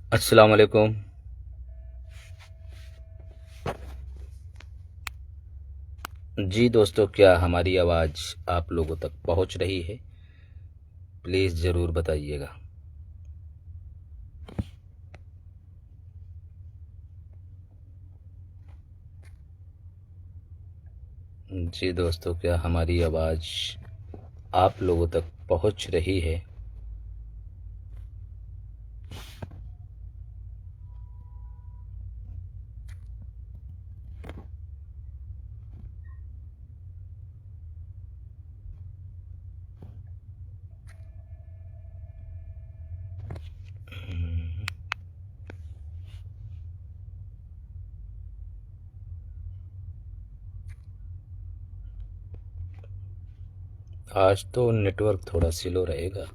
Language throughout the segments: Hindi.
अस्सलाम वालेकुम। जी दोस्तों, क्या हमारी आवाज़ आप लोगों तक पहुंच रही है? प्लीज़ ज़रूर बताइएगा। जी दोस्तों, क्या हमारी आवाज़ आप लोगों तक पहुंच रही है? आज तो नेटवर्क थोड़ा स्लो रहेगा।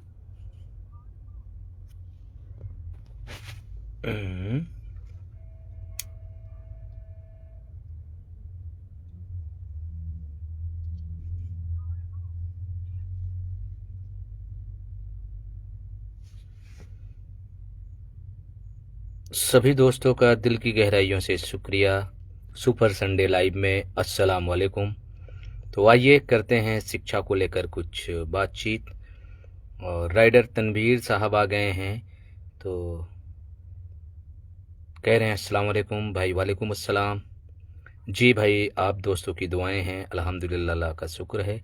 हम्म, सभी दोस्तों का दिल की गहराइयों से शुक्रिया। सुपर संडे लाइव में अस्सलाम वालेकुम। तो आइए करते हैं शिक्षा को लेकर कुछ बातचीत। और राइडर तनवीर साहब आ गए हैं, तो कह रहे हैं अस्सलाम वालेकुम भाई। वालेकुम अस्सलाम। जी भाई, आप दोस्तों की दुआएं हैं, अल्हम्दुलिल्लाह, अल्लाह का शुक्र है।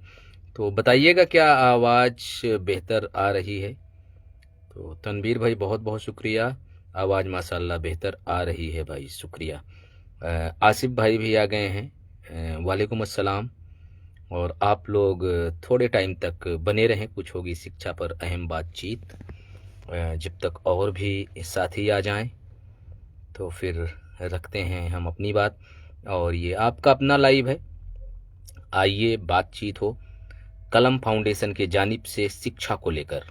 तो बताइएगा क्या आवाज़ बेहतर आ रही है? तो तनवीर भाई, बहुत बहुत शुक्रिया। आवाज़ माशाल्लाह बेहतर आ रही है भाई, शुक्रिया। आसिफ भाई भी आ गए हैं। वालेकुम अस्सलाम। और आप लोग थोड़े टाइम तक बने रहें, कुछ होगी शिक्षा पर अहम बातचीत। जब तक और भी साथी आ जाएं तो फिर रखते हैं हम अपनी बात। और ये आपका अपना लाइव है, आइए बातचीत हो। कलम फाउंडेशन के जानिब से शिक्षा को लेकर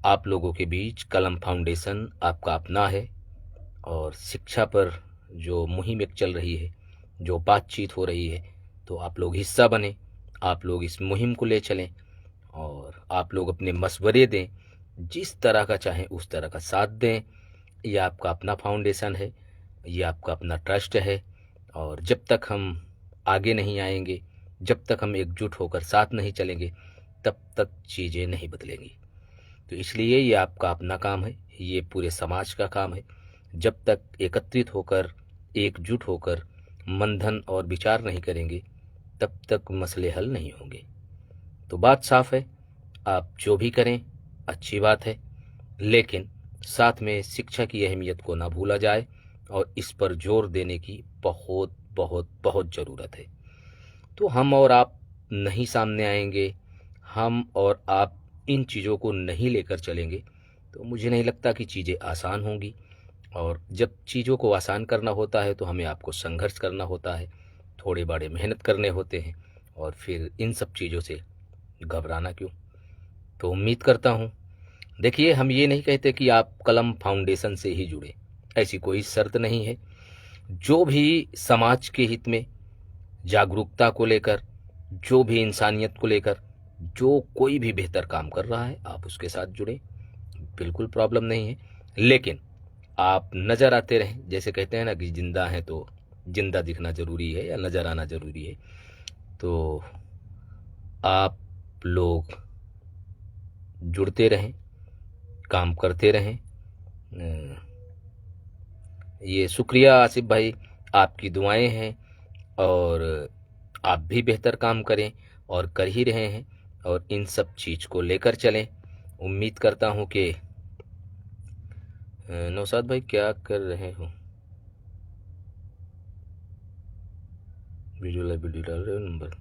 आप लोगों के बीच। कलम फाउंडेशन आपका अपना है, और शिक्षा पर जो मुहिम एक चल रही है, जो बातचीत हो रही है, तो आप लोग हिस्सा बने, आप लोग इस मुहिम को ले चलें, और आप लोग अपने मशवरे दें, जिस तरह का चाहें उस तरह का साथ दें। ये आपका अपना फाउंडेशन है, ये आपका अपना ट्रस्ट है। और जब तक हम आगे नहीं आएंगे, जब तक हम एकजुट होकर साथ नहीं चलेंगे, तब तक चीज़ें नहीं बदलेंगी। तो इसलिए ये आपका अपना काम है, ये पूरे समाज का काम है। जब तक एकत्रित होकर, एकजुट होकर मंथन और विचार नहीं करेंगे, तब तक मसले हल नहीं होंगे। तो बात साफ है, आप जो भी करें अच्छी बात है, लेकिन साथ में शिक्षा की अहमियत को ना भूला जाए, और इस पर जोर देने की बहुत बहुत बहुत ज़रूरत है। तो हम और आप नहीं सामने आएंगे, हम और आप इन चीज़ों को नहीं लेकर चलेंगे, तो मुझे नहीं लगता कि चीज़ें आसान होंगी। और जब चीज़ों को आसान करना होता है तो हमें आपको संघर्ष करना होता है, थोड़े बड़े मेहनत करने होते हैं, और फिर इन सब चीज़ों से घबराना क्यों? तो उम्मीद करता हूँ, देखिए, हम ये नहीं कहते कि आप कलम फाउंडेशन से ही जुड़े, ऐसी कोई शर्त नहीं है। जो भी समाज के हित में, जागरूकता को लेकर, जो भी इंसानियत को लेकर, जो कोई भी बेहतर काम कर रहा है, आप उसके साथ जुड़े, बिल्कुल प्रॉब्लम नहीं है। लेकिन आप नज़र आते रहें, जैसे कहते हैं ना कि जिंदा हैं तो जिंदा दिखना ज़रूरी है या नज़र आना ज़रूरी है। तो आप लोग जुड़ते रहें, काम करते रहें। ये शुक्रिया आसिफ भाई, आपकी दुआएं हैं, और आप भी बेहतर काम करें, और कर ही रहे हैं, और इन सब चीज़ को लेकर चलें। उम्मीद करता हूँ कि नौशाद भाई क्या कर रहे हो? वीडियो डाल रहे हो नंबर?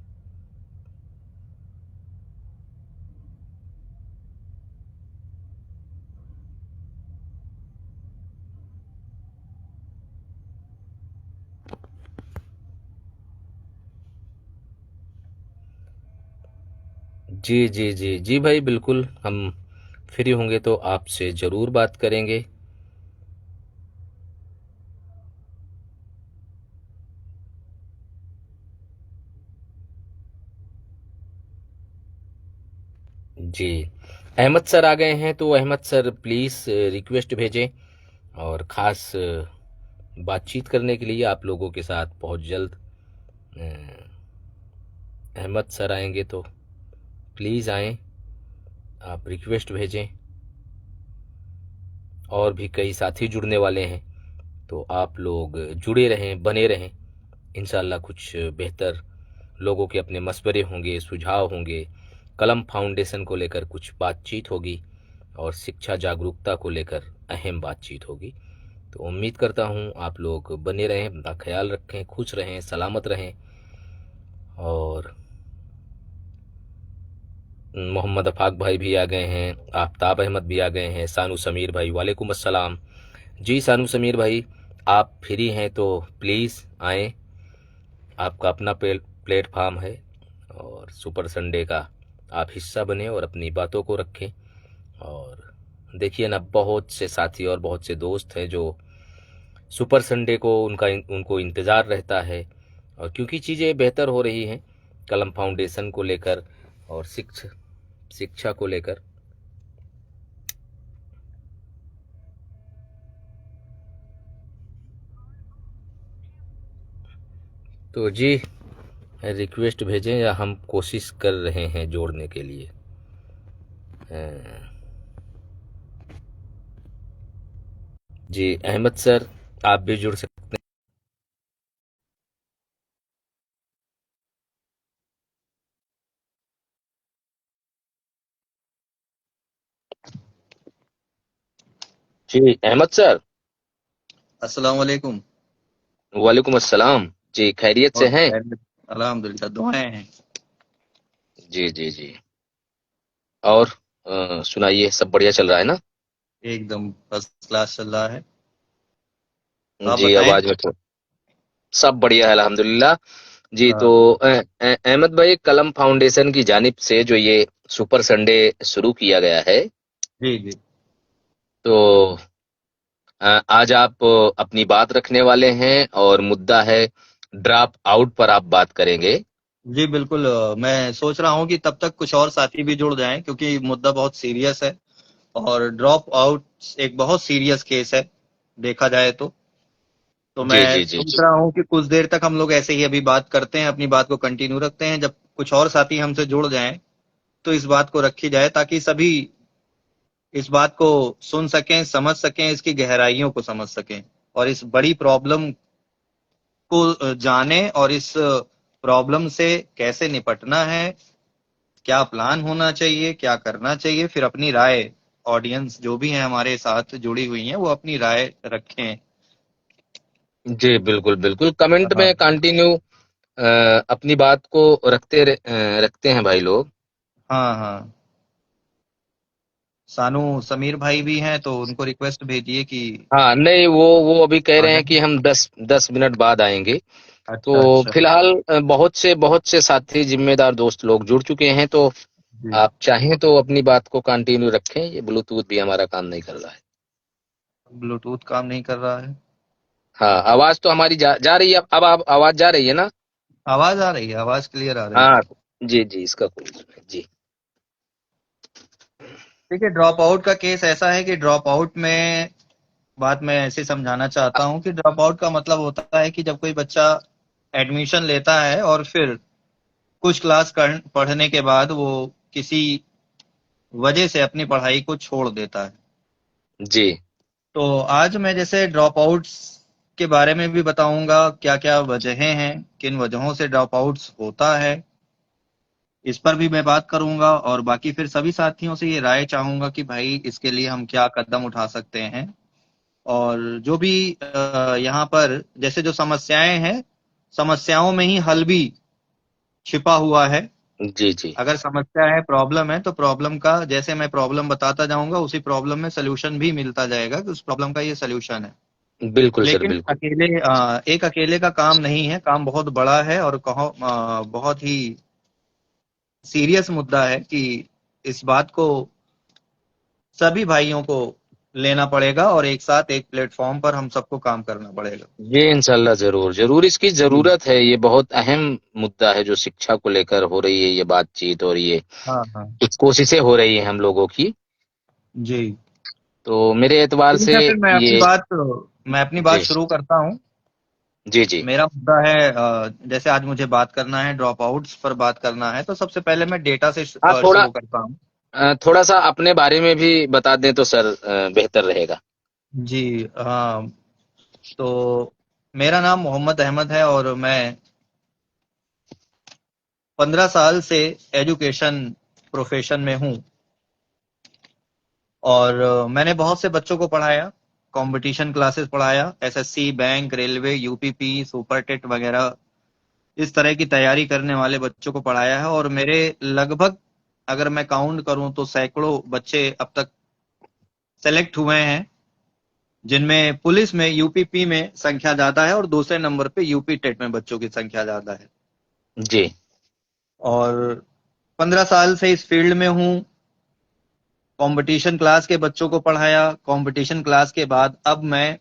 जी जी जी जी भाई, बिल्कुल हम फ्री होंगे तो आपसे ज़रूर बात करेंगे। जी, अहमद सर आ गए हैं, तो अहमद सर प्लीज़ रिक्वेस्ट भेजें और ख़ास बातचीत करने के लिए आप लोगों के साथ बहुत जल्द अ, अहमद सर आएंगे, तो प्लीज़ आएँ, आप रिक्वेस्ट भेजें। और भी कई साथी जुड़ने वाले हैं, तो आप लोग जुड़े रहें, बने रहें। इंशाल्लाह कुछ बेहतर लोगों के अपने मशवरे होंगे, सुझाव होंगे, कलम फाउंडेशन को लेकर कुछ बातचीत होगी और शिक्षा जागरूकता को लेकर अहम बातचीत होगी। तो उम्मीद करता हूँ आप लोग बने रहें, अपना ख्याल रखें, खुश रहें, सलामत रहें। और मोहम्मद अफाक भाई भी आ गए हैं, आफ्ताब अहमद भी आ गए हैं, सानू समीर भाई, वालेकुम अस्सलाम। जी सानू समीर भाई, आप फ्री हैं तो प्लीज़ आएँ, आपका अपना प्लेटफार्म है और सुपर संडे का आप हिस्सा बने और अपनी बातों को रखें। और देखिए ना, बहुत से साथी और बहुत से दोस्त हैं जो सुपर संडे को उनको इंतज़ार रहता है, और क्योंकि चीज़ें बेहतर हो रही हैं कलम फाउंडेशन को लेकर और शिक्षा को लेकर। तो जी रिक्वेस्ट भेजें या हम कोशिश कर रहे हैं जोड़ने के लिए। जी अहमद सर, आप भी जुड़ सकते हैं। जी अहमद सर। अस्सलाम वालेकुम। वालेकुम अस्सलाम। जी खैरियत से और हैं? अल्हम्दुलिल्लाह, दुआएं हैं। जी जी जी। और सुनाइए, सब बढ़िया चल रहा है ना? एकदम फर्स्ट क्लास चल रहा है। आप जी बताएं। आवाज में तो सब बढ़िया है अल्हम्दुलिल्लाह। जी तो हाँ, अहमद भाई, कलम फाउंडेशन की जानिब से जो ये सुपर संडे शुरू किया गया है, जी जी। तो आज आप अपनी बात रखने वाले हैं और मुद्दा है ड्रॉप आउट पर आप बात करेंगे। जी बिल्कुल, मैं सोच रहा हूँ कि तब तक कुछ और साथी भी जुड़ जाएं, क्योंकि मुद्दा बहुत सीरियस है और ड्रॉप आउट एक बहुत सीरियस केस है देखा जाए तो जी मैं जी जी सोच जी। रहा हूँ कि कुछ देर तक हम लोग ऐसे ही अभी बात करते हैं, अपनी बात को कंटिन्यू रखते हैं। जब कुछ और साथी हमसे जुड़ जाएं तो इस बात को रखी जाए, ताकि सभी इस बात को सुन सकें, समझ सकें, इसकी गहराइयों को समझ सकें और इस बड़ी प्रॉब्लम को जाने और इस प्रॉब्लम से कैसे निपटना है, क्या प्लान होना चाहिए, क्या करना चाहिए, फिर अपनी राय, ऑडियंस जो भी है हमारे साथ जुड़ी हुई है वो अपनी राय रखें। जी बिल्कुल बिल्कुल, कमेंट हाँ में कंटिन्यू अपनी बात को रखते हैं भाई लोग। हाँ हाँ। सानू समीर भाई भी हैं, तो उनको रिक्वेस्ट भेजिए कि हाँ नहीं, वो अभी कह आ रहे हैं जाएं। कि हम 10 मिनट बाद आएंगे। तो अच्छा अच्छा। फिलहाल बहुत से साथी जिम्मेदार दोस्त लोग जुड़ चुके हैं, तो जी। आप चाहें तो अपनी बात को कंटिन्यू रखें। ये ब्लूटूथ भी हमारा काम नहीं कर रहा है। ब्लूटूथ काम नहीं कर रहा है? हाँ, आवाज तो हमारी जा रही है। अब आप आवाज जा रही है ना? आवाज आ रही है, आवाज क्लियर आ रही हाँ है। जी जी, इसका कोई इशू नहीं। जी देखिए, ड्रॉप आउट का केस ऐसा है कि ड्रॉप आउट में बात मैं ऐसे समझाना चाहता हूँ कि ड्रॉप आउट का मतलब होता है कि जब कोई बच्चा एडमिशन लेता है और फिर कुछ क्लास पढ़ने के बाद वो किसी वजह से अपनी पढ़ाई को छोड़ देता है। जी तो आज मैं जैसे ड्रॉप आउट्स के बारे में भी बताऊंगा, क्या क्या वजहें हैं, किन वजहों से ड्रॉप आउट्स होता है, इस पर भी मैं बात करूंगा। और बाकी फिर सभी साथियों से ये राय चाहूंगा कि भाई इसके लिए हम क्या कदम उठा सकते हैं। और जो भी यहाँ पर जैसे जो समस्याएं हैं, समस्याओं में ही हल भी छिपा हुआ है। जी जी। अगर समस्या है, प्रॉब्लम है, तो प्रॉब्लम का जैसे मैं प्रॉब्लम बताता जाऊंगा उसी प्रॉब्लम में सोल्यूशन भी मिलता जाएगा कि उस प्रॉब्लम का ये सोल्यूशन है। बिल्कुल सर, लेकिन बिल्कुल। एक अकेले का काम नहीं है, काम बहुत बड़ा है और कहो बहुत ही सीरियस मुद्दा है कि इस बात को सभी भाइयों को लेना पड़ेगा और एक साथ एक प्लेटफॉर्म पर हम सबको काम करना पड़ेगा। ये इंशाल्लाह जरूर जरूर इसकी जी। जरूरत है। ये बहुत अहम मुद्दा है जो शिक्षा को लेकर हो रही है ये बातचीत, और ये हाँ हाँ। कुछ कोशिशें हो रही है हम लोगों की। जी। तो मेरे एतबार ठीक से है, फिर ये। मैं अपनी बात जी शुरू करता हूँ। जी जी। मेरा मुद्दा है, जैसे आज मुझे बात करना है, ड्रॉप आउट्स पर बात करना है, तो सबसे पहले मैं डेटा से हाँ थोड़ा, शुरू करता हूँ। थोड़ा सा अपने बारे में भी बता दें तो सर बेहतर रहेगा। जी। हाँ। तो मेरा नाम मोहम्मद अहमद है और मैं 15 साल से एजुकेशन प्रोफेशन में हूँ। और मैंने बहुत से बच्चों को पढ़ाया, कंपटीशन क्लासेस पढ़ाया, SSC, bank, railway, UPP, super TET वगैरह इस तरह की तैयारी करने वाले बच्चों को पढ़ाया है। और मेरे लगभग, अगर मैं काउंट करूं तो सैकड़ों बच्चे अब तक सेलेक्ट हुए हैं, जिनमें पुलिस में, यूपीपी में संख्या ज्यादा है और दूसरे नंबर पे यूपी टेट में बच्चों की संख्या ज्यादा है। जी और 15 साल से इस फील्ड में हूँ। कंपटीशन क्लास के बच्चों को पढ़ाया, कंपटीशन क्लास के बाद अब मैं,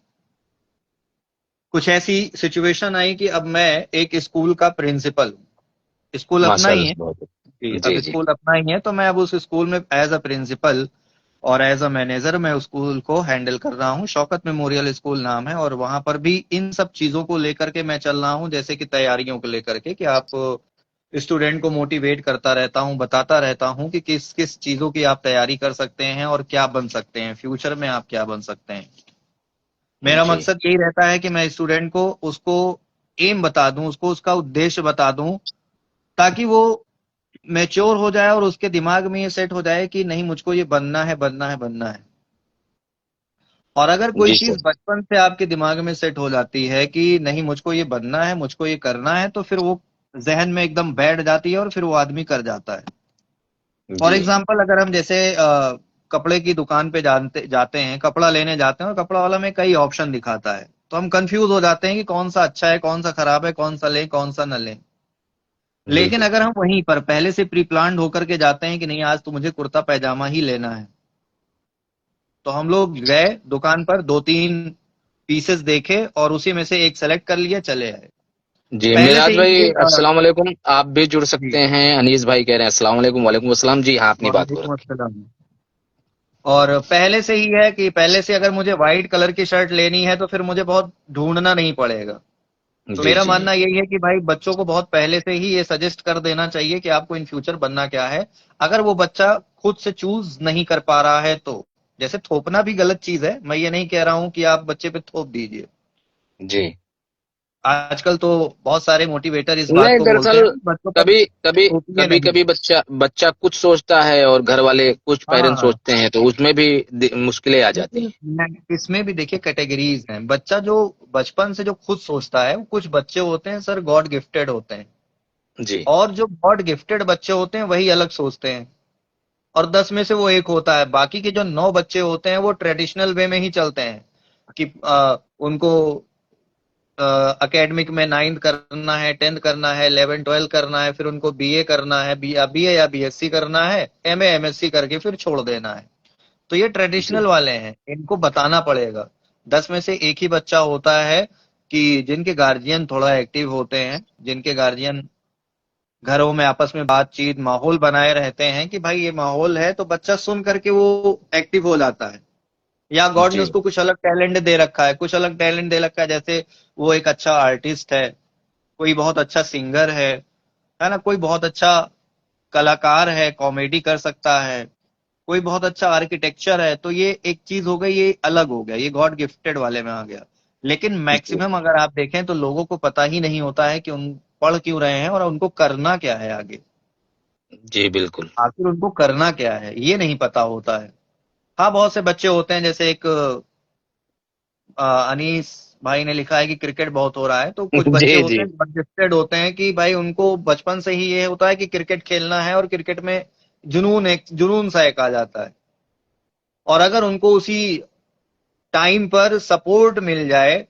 कुछ ऐसी सिचुएशन आई कि अब मैं एक स्कूल का प्रिंसिपल हूँ। स्कूल अपना ही है। माशाल्लाह, बहुत जी, अच्छा। अब जी जी। स्कूल अपना ही है, तो मैं अब उस स्कूल में एज अ प्रिंसिपल और एज अ मैनेजर मैं उस स्कूल को हैंडल कर रहा हूँ। शौकत मेमोरियल स्कूल नाम है, और वहां पर भी इन सब चीजों को लेकर के मैं चल रहा हूँ, जैसे कि तैयारियों को लेकर के, कि आप स्टूडेंट को मोटिवेट करता रहता हूँ, बताता रहता हूँ कि किस किस चीजों की आप तैयारी कर सकते हैं और क्या बन सकते हैं, फ्यूचर में आप क्या बन सकते हैं। मेरा जी मकसद यही रहता है कि मैं स्टूडेंट को उसको एम बता दूं, उसको उसका उद्देश्य बता दूं, ताकि वो मैच्योर हो जाए और उसके दिमाग में ये सेट हो जाए कि नहीं, मुझको ये बनना है, बनना है, बनना है। और अगर कोई जी चीज सर। बचपन से आपके दिमाग में सेट हो जाती है कि नहीं, मुझको ये बनना है, मुझको ये करना है, तो फिर वो जहन में एकदम बैठ जाती है और फिर वो आदमी कर जाता है। फॉर जी एग्जाम्पल, अगर हम जैसे कपड़े की दुकान पे जानते जाते हैं, कपड़ा लेने जाते हैं और कपड़ा वाला में कई ऑप्शन दिखाता है, तो हम कंफ्यूज हो जाते हैं कि कौन सा अच्छा है, कौन सा खराब है, कौन सा लें, कौन सा न लें। लेकिन बिल्कुल। अगर हम वहीं पर पहले से प्री प्लान्ड होकर के जाते हैं कि नहीं, आज तो मुझे कुर्ता पैजामा ही लेना है, तो हम लोग गए दुकान पर, दो तीन पीसेस देखे और उसी में से एक सेलेक्ट कर लिया, चले आए। जी पहले से मिराज ही भाई, मुझे अस्सलाम वालेकुम। आप भी जुड़ सकते जी, हैं। अनीस भाई कह रहे हैं अस्सलाम वालेकुम। वालेकुम अस्सलाम। जी हाँ, अपनी बात को वालेकुम रखें। अस्सलाम। और पहले से ही है कि पहले से अगर मुझे व्हाइट कलर की शर्ट लेनी है तो फिर मुझे बहुत ढूंढना नहीं पड़ेगा। तो जी मेरा जी मानना यही है कि भाई बच्चों को बहुत पहले से ही ये सजेस्ट कर देना चाहिए कि आपको इन फ्यूचर बनना क्या है। अगर वो बच्चा खुद से चूज नहीं कर पा रहा है तो, जैसे थोपना भी गलत चीज है, मैं ये नहीं कह रहा हूं कि आप बच्चे पे थोप दीजिए। जी। आजकल तो बहुत सारे मोटिवेटर इस बात नहीं, को बोलते दरअसल हैं कि बच्चों पर कभी कभी थोपिए कभी नहीं। कभी बच्चा बच्चा कुछ सोचता है और घर वाले कुछ पेरेंट्स हाँ, सोचते हैं, तो उसमें भी मुश्किलें आ जाती लेकिन हैं। इसमें भी देखिए कैटेगरीज हैं। बच्चा जो बचपन से जो खुद सोचता है, कुछ बच्चे होते हैं सर गॉड गिफ्टेड होते हैं, जी और जो गॉड गिफ्टेड बच्चे होते हैं वही अलग सोचते हैं, और 10 में से वो एक होता है। बाकी के जो 9 बच्चे होते हैं वो ट्रेडिशनल वे में ही चलते हैं कि उनको एकेडमिक में 9th करना है, 10th करना है, 11 12 करना है, फिर उनको बीए करना है, बीए या बीएससी करना है, एमए एमएससी करके फिर छोड़ देना है। तो ये जी ट्रेडिशनल वाले हैं, इनको बताना पड़ेगा। 10 में से एक ही बच्चा होता है कि जिनके गार्जियन थोड़ा एक्टिव होते हैं, जिनके गार्जियन घरों में आपस में बातचीत, माहौल बनाए रहते हैं कि भाई ये माहौल है, तो बच्चा सुन करके वो एक्टिव हो जाता है। या गॉड ने जी उसको कुछ अलग टैलेंट दे रखा है, कुछ अलग टैलेंट दे रखा है, जैसे वो एक अच्छा आर्टिस्ट है, कोई बहुत अच्छा सिंगर है ना, कोई बहुत अच्छा कलाकार है, कॉमेडी कर सकता है, कोई बहुत अच्छा आर्किटेक्चर है। तो ये एक चीज हो गई, ये अलग हो गया, ये गॉड गिफ्टेड वाले में आ गया। लेकिन जी मैक्सिमम अगर आप देखें तो लोगों को पता ही नहीं होता है कि उन पढ़ क्यों रहे हैं और उनको करना क्या है आगे। जी बिल्कुल। आखिर उनको करना क्या है ये नहीं पता होता है। हाँ, बहुत से बच्चे होते हैं, जैसे एक अनीस भाई ने लिखा है कि क्रिकेट बहुत हो रहा है, तो कुछ बच्चे जी होते जी हैं गॉड होते हैं कि भाई उनको बचपन से ही ये होता है कि क्रिकेट खेलना है, और क्रिकेट में जुनून सा एक आ जाता है। और अगर उनको उसी टाइम पर सपोर्ट मिल जाए,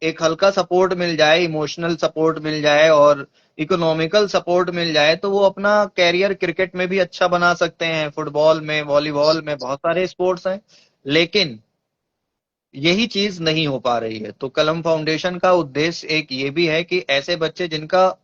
एक हल्का सपोर्ट मिल जाए, इमोशनल सपोर्ट मिल जाए और इकोनॉमिकल सपोर्ट मिल जाए, तो वो अपना कैरियर क्रिकेट में भी अच्छा बना सकते हैं, फुटबॉल में, वॉलीबॉल में, बहुत सारे स्पोर्ट्स हैं। लेकिन यही चीज नहीं हो पा रही है। तो कलम फाउंडेशन का उद्देश्य एक ये भी है कि ऐसे बच्चे जिनका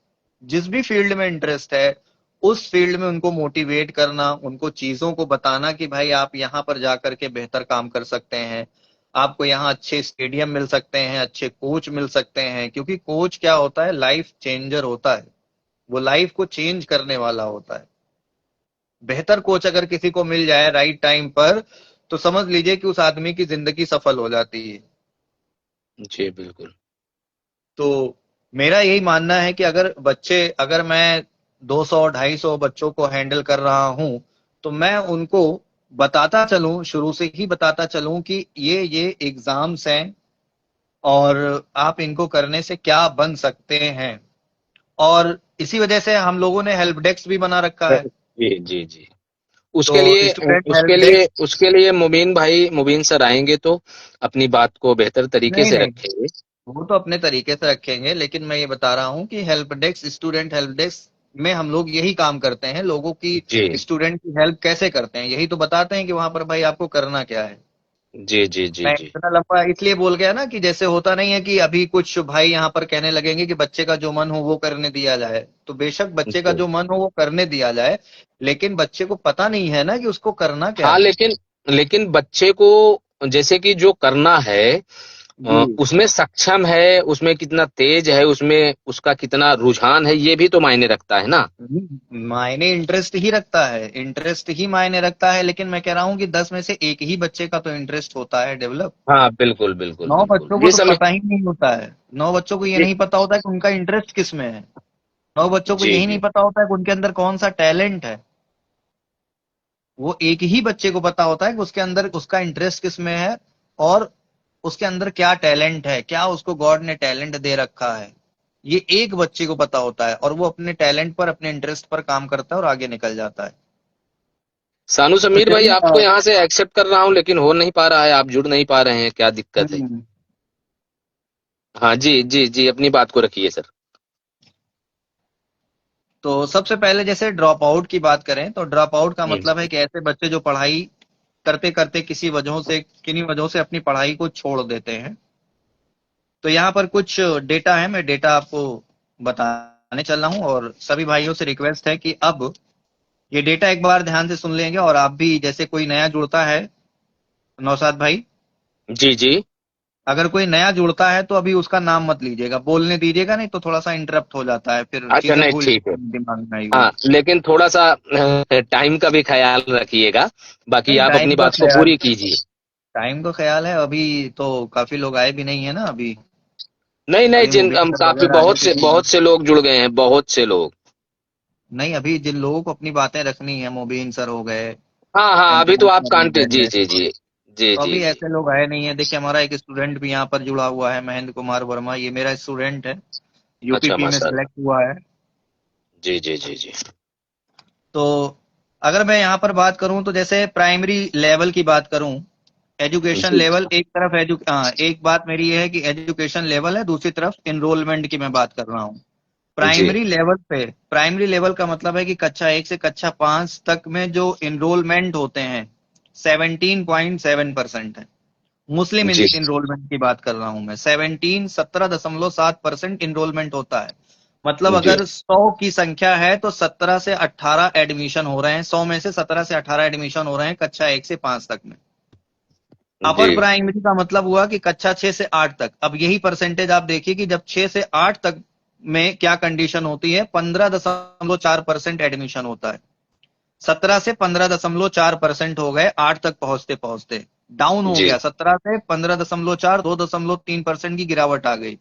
जिस भी फील्ड में इंटरेस्ट है, उस फील्ड में उनको मोटिवेट करना, उनको चीजों को बताना कि भाई आप यहाँ पर जाकर के बेहतर काम कर सकते हैं, आपको यहाँ अच्छे स्टेडियम मिल सकते हैं, अच्छे कोच मिल सकते हैं। क्योंकि कोच क्या होता है, लाइफ चेंजर होता है, वो लाइफ को चेंज करने वाला होता है। बेहतर कोच अगर किसी को मिल जाए राइट टाइम पर, तो समझ लीजिए कि उस आदमी की जिंदगी सफल हो जाती है। जी बिल्कुल। तो मेरा यही मानना है कि अगर मैं 200 250 बच्चों को हैंडल कर रहा हूं, तो मैं उनको बताता चलूं, शुरू से ही बताता चलूं कि ये एग्जाम्स हैं और आप इनको करने से क्या बन सकते हैं। और इसी वजह से हम लोगों ने हेल्प डेस्क भी बना रखा है। जी जी जी। तो उसके लिए स्टूडेंट उसके हेल्प लिए डेस्क, उसके लिए मुबीन सर आएंगे तो अपनी बात को बेहतर तरीके नहीं से नहीं, रखेंगे। वो तो अपने तरीके से रखेंगे, लेकिन मैं ये बता रहा हूँ कि help desk, student help desk में हम लोग यही काम करते हैं, लोगों की, जी स्टूडेंट की हेल्प कैसे करते हैं, यही तो बताते हैं कि वहां पर भाई आपको करना क्या है। जी जी जी मैं जी। इतना लंबा इसलिए बोल गया ना कि जैसे होता नहीं है कि अभी कुछ भाई यहाँ पर कहने लगेंगे कि बच्चे का जो मन हो वो करने दिया जाए। तो बेशक बच्चे का जी। जो मन हो वो करने दिया जाए, लेकिन बच्चे को पता नहीं है ना कि उसको करना क्या हाँ है। लेकिन लेकिन बच्चे को जैसे कि जो करना है जी, उसमें सक्षम है, उसमें कितना तेज है, उसमें उसका कितना रुझान है, ये भी तो मायने रखता है ना। मायने इंटरेस्ट ही रखता है, इंटरेस्ट ही मायने रखता है। लेकिन मैं कह रहा हूँ कि 10 में से एक ही बच्चे का तो इंटरेस्ट होता है डेवलप। हाँ बिल्कुल बिल्कुल 9 बिल्कुल, बच्चों को ये तो समय। पता ही नहीं होता है, 9 बच्चों को ये ये- नहीं पता होता है कि उनका इंटरेस्ट किस में है। 9 बच्चों को जी यही नहीं जी। पता होता है कि उनके अंदर कौन सा टैलेंट है। वो एक ही बच्चे को पता होता है कि उसके अंदर उसका इंटरेस्ट किस में है, और उसके अंदर क्या टैलेंट है, क्या उसको गॉड ने टैलेंट दे रखा है। ये एक बच्चे को पता होता है, और वो अपने टैलेंट पर, अपने इंटरेस्ट पर काम करता है और आगे निकल जाता है। सानू तो समीर भाई, चलिए आपको यहाँ से एक्सेप्ट कर रहा हूँ लेकिन हो नहीं पा रहा है, आप जुड़ नहीं पा रहे हैं, क्या दिक्कत है? हम्म, हाँ जी जी जी, अपनी बात को रखिए सर। तो सबसे पहले जैसे ड्रॉप आउट की बात करें, तो ड्रॉप आउट का जी मतलब है कि ऐसे बच्चे जो पढ़ाई करते करते किसी वजहों से, किन्हीं वजहों से अपनी पढ़ाई को छोड़ देते हैं। तो यहाँ पर कुछ डेटा है, मैं डेटा आपको बताने चल रहा हूँ, और सभी भाइयों से रिक्वेस्ट है कि अब ये डेटा एक बार ध्यान से सुन लेंगे। और आप भी, जैसे कोई नया जुड़ता है, नौशाद भाई, जी जी। अगर कोई नया जुड़ता है तो अभी उसका नाम मत लीजिएगा, बोलने दीजिएगा, नहीं तो थोड़ा सा इंटरप्ट हो जाता है, फिर अच्छा चीजें नहीं भूल ठीक है। जाती हैं दिमाग में आई हुई। हाँ लेकिन थोड़ा सा टाइम का भी ख्याल रखिएगा, बाकी नहीं, आप अपनी टाइम का बात को ख्याल, पूरी कीजिए। टाइम का ख्याल है। अभी तो काफी लोग आए भी नहीं है ना अभी। नहीं नहीं, अभी जिन मुबीन सर काफी वगैरह आने के लिए, बहुत से लोग जुड़ गए हैं, बहुत से लोग। नहीं, अभी जिन लोगों को अपनी बातें रखनी है, मुबीन सर हो गए, हाँ हाँ, अभी तो एमटीबी आप सर हो कांटे, जी गए, जी जी। जी तो जी अभी जी। ऐसे लोग आए नहीं है। देखिए हमारा एक स्टूडेंट भी यहाँ पर जुड़ा हुआ है, महेंद्र कुमार वर्मा, ये मेरा स्टूडेंट है, अच्छा यूपीपी में माशाल्लाह। सिलेक्ट हुआ है। जी जी जी जी। तो अगर मैं यहाँ पर बात करूं, तो जैसे प्राइमरी लेवल की बात करूं, एजुकेशन जी लेवल एक तरफ, एक बात मेरी ये है कि एजुकेशन लेवल है, दूसरी तरफ इनरोलमेंट की मैं बात कर रहा हूँ। जी प्राइमरी लेवल का मतलब है कि कक्षा 1 से कक्षा 5 तक में जो इनरोलमेंट होते हैं, 17.7% है। मुस्लिम जी इनरोलमेंट की बात कर रहा हूं मैं, 17 इनरोलमेंट होता है। मतलब जी अगर 100 की संख्या है तो 17 से 18 एडमिशन हो रहे हैं, 100 में से 17 से 18 एडमिशन हो रहे हैं कक्षा 1 से 5 तक में। जी अपर प्राइमरी का मतलब हुआ कि कक्षा 6 से 8 तक। अब यही परसेंटेज आप देखिए कि जब 6 से 8 तक में क्या कंडीशन होती है, 15.4% एडमिशन होता है। 17 से 15.4% हो गए, 8 तक पहुंचते पहुंचते डाउन हो जी गया, 17 से 15.4, 2.3% की गिरावट आ गई।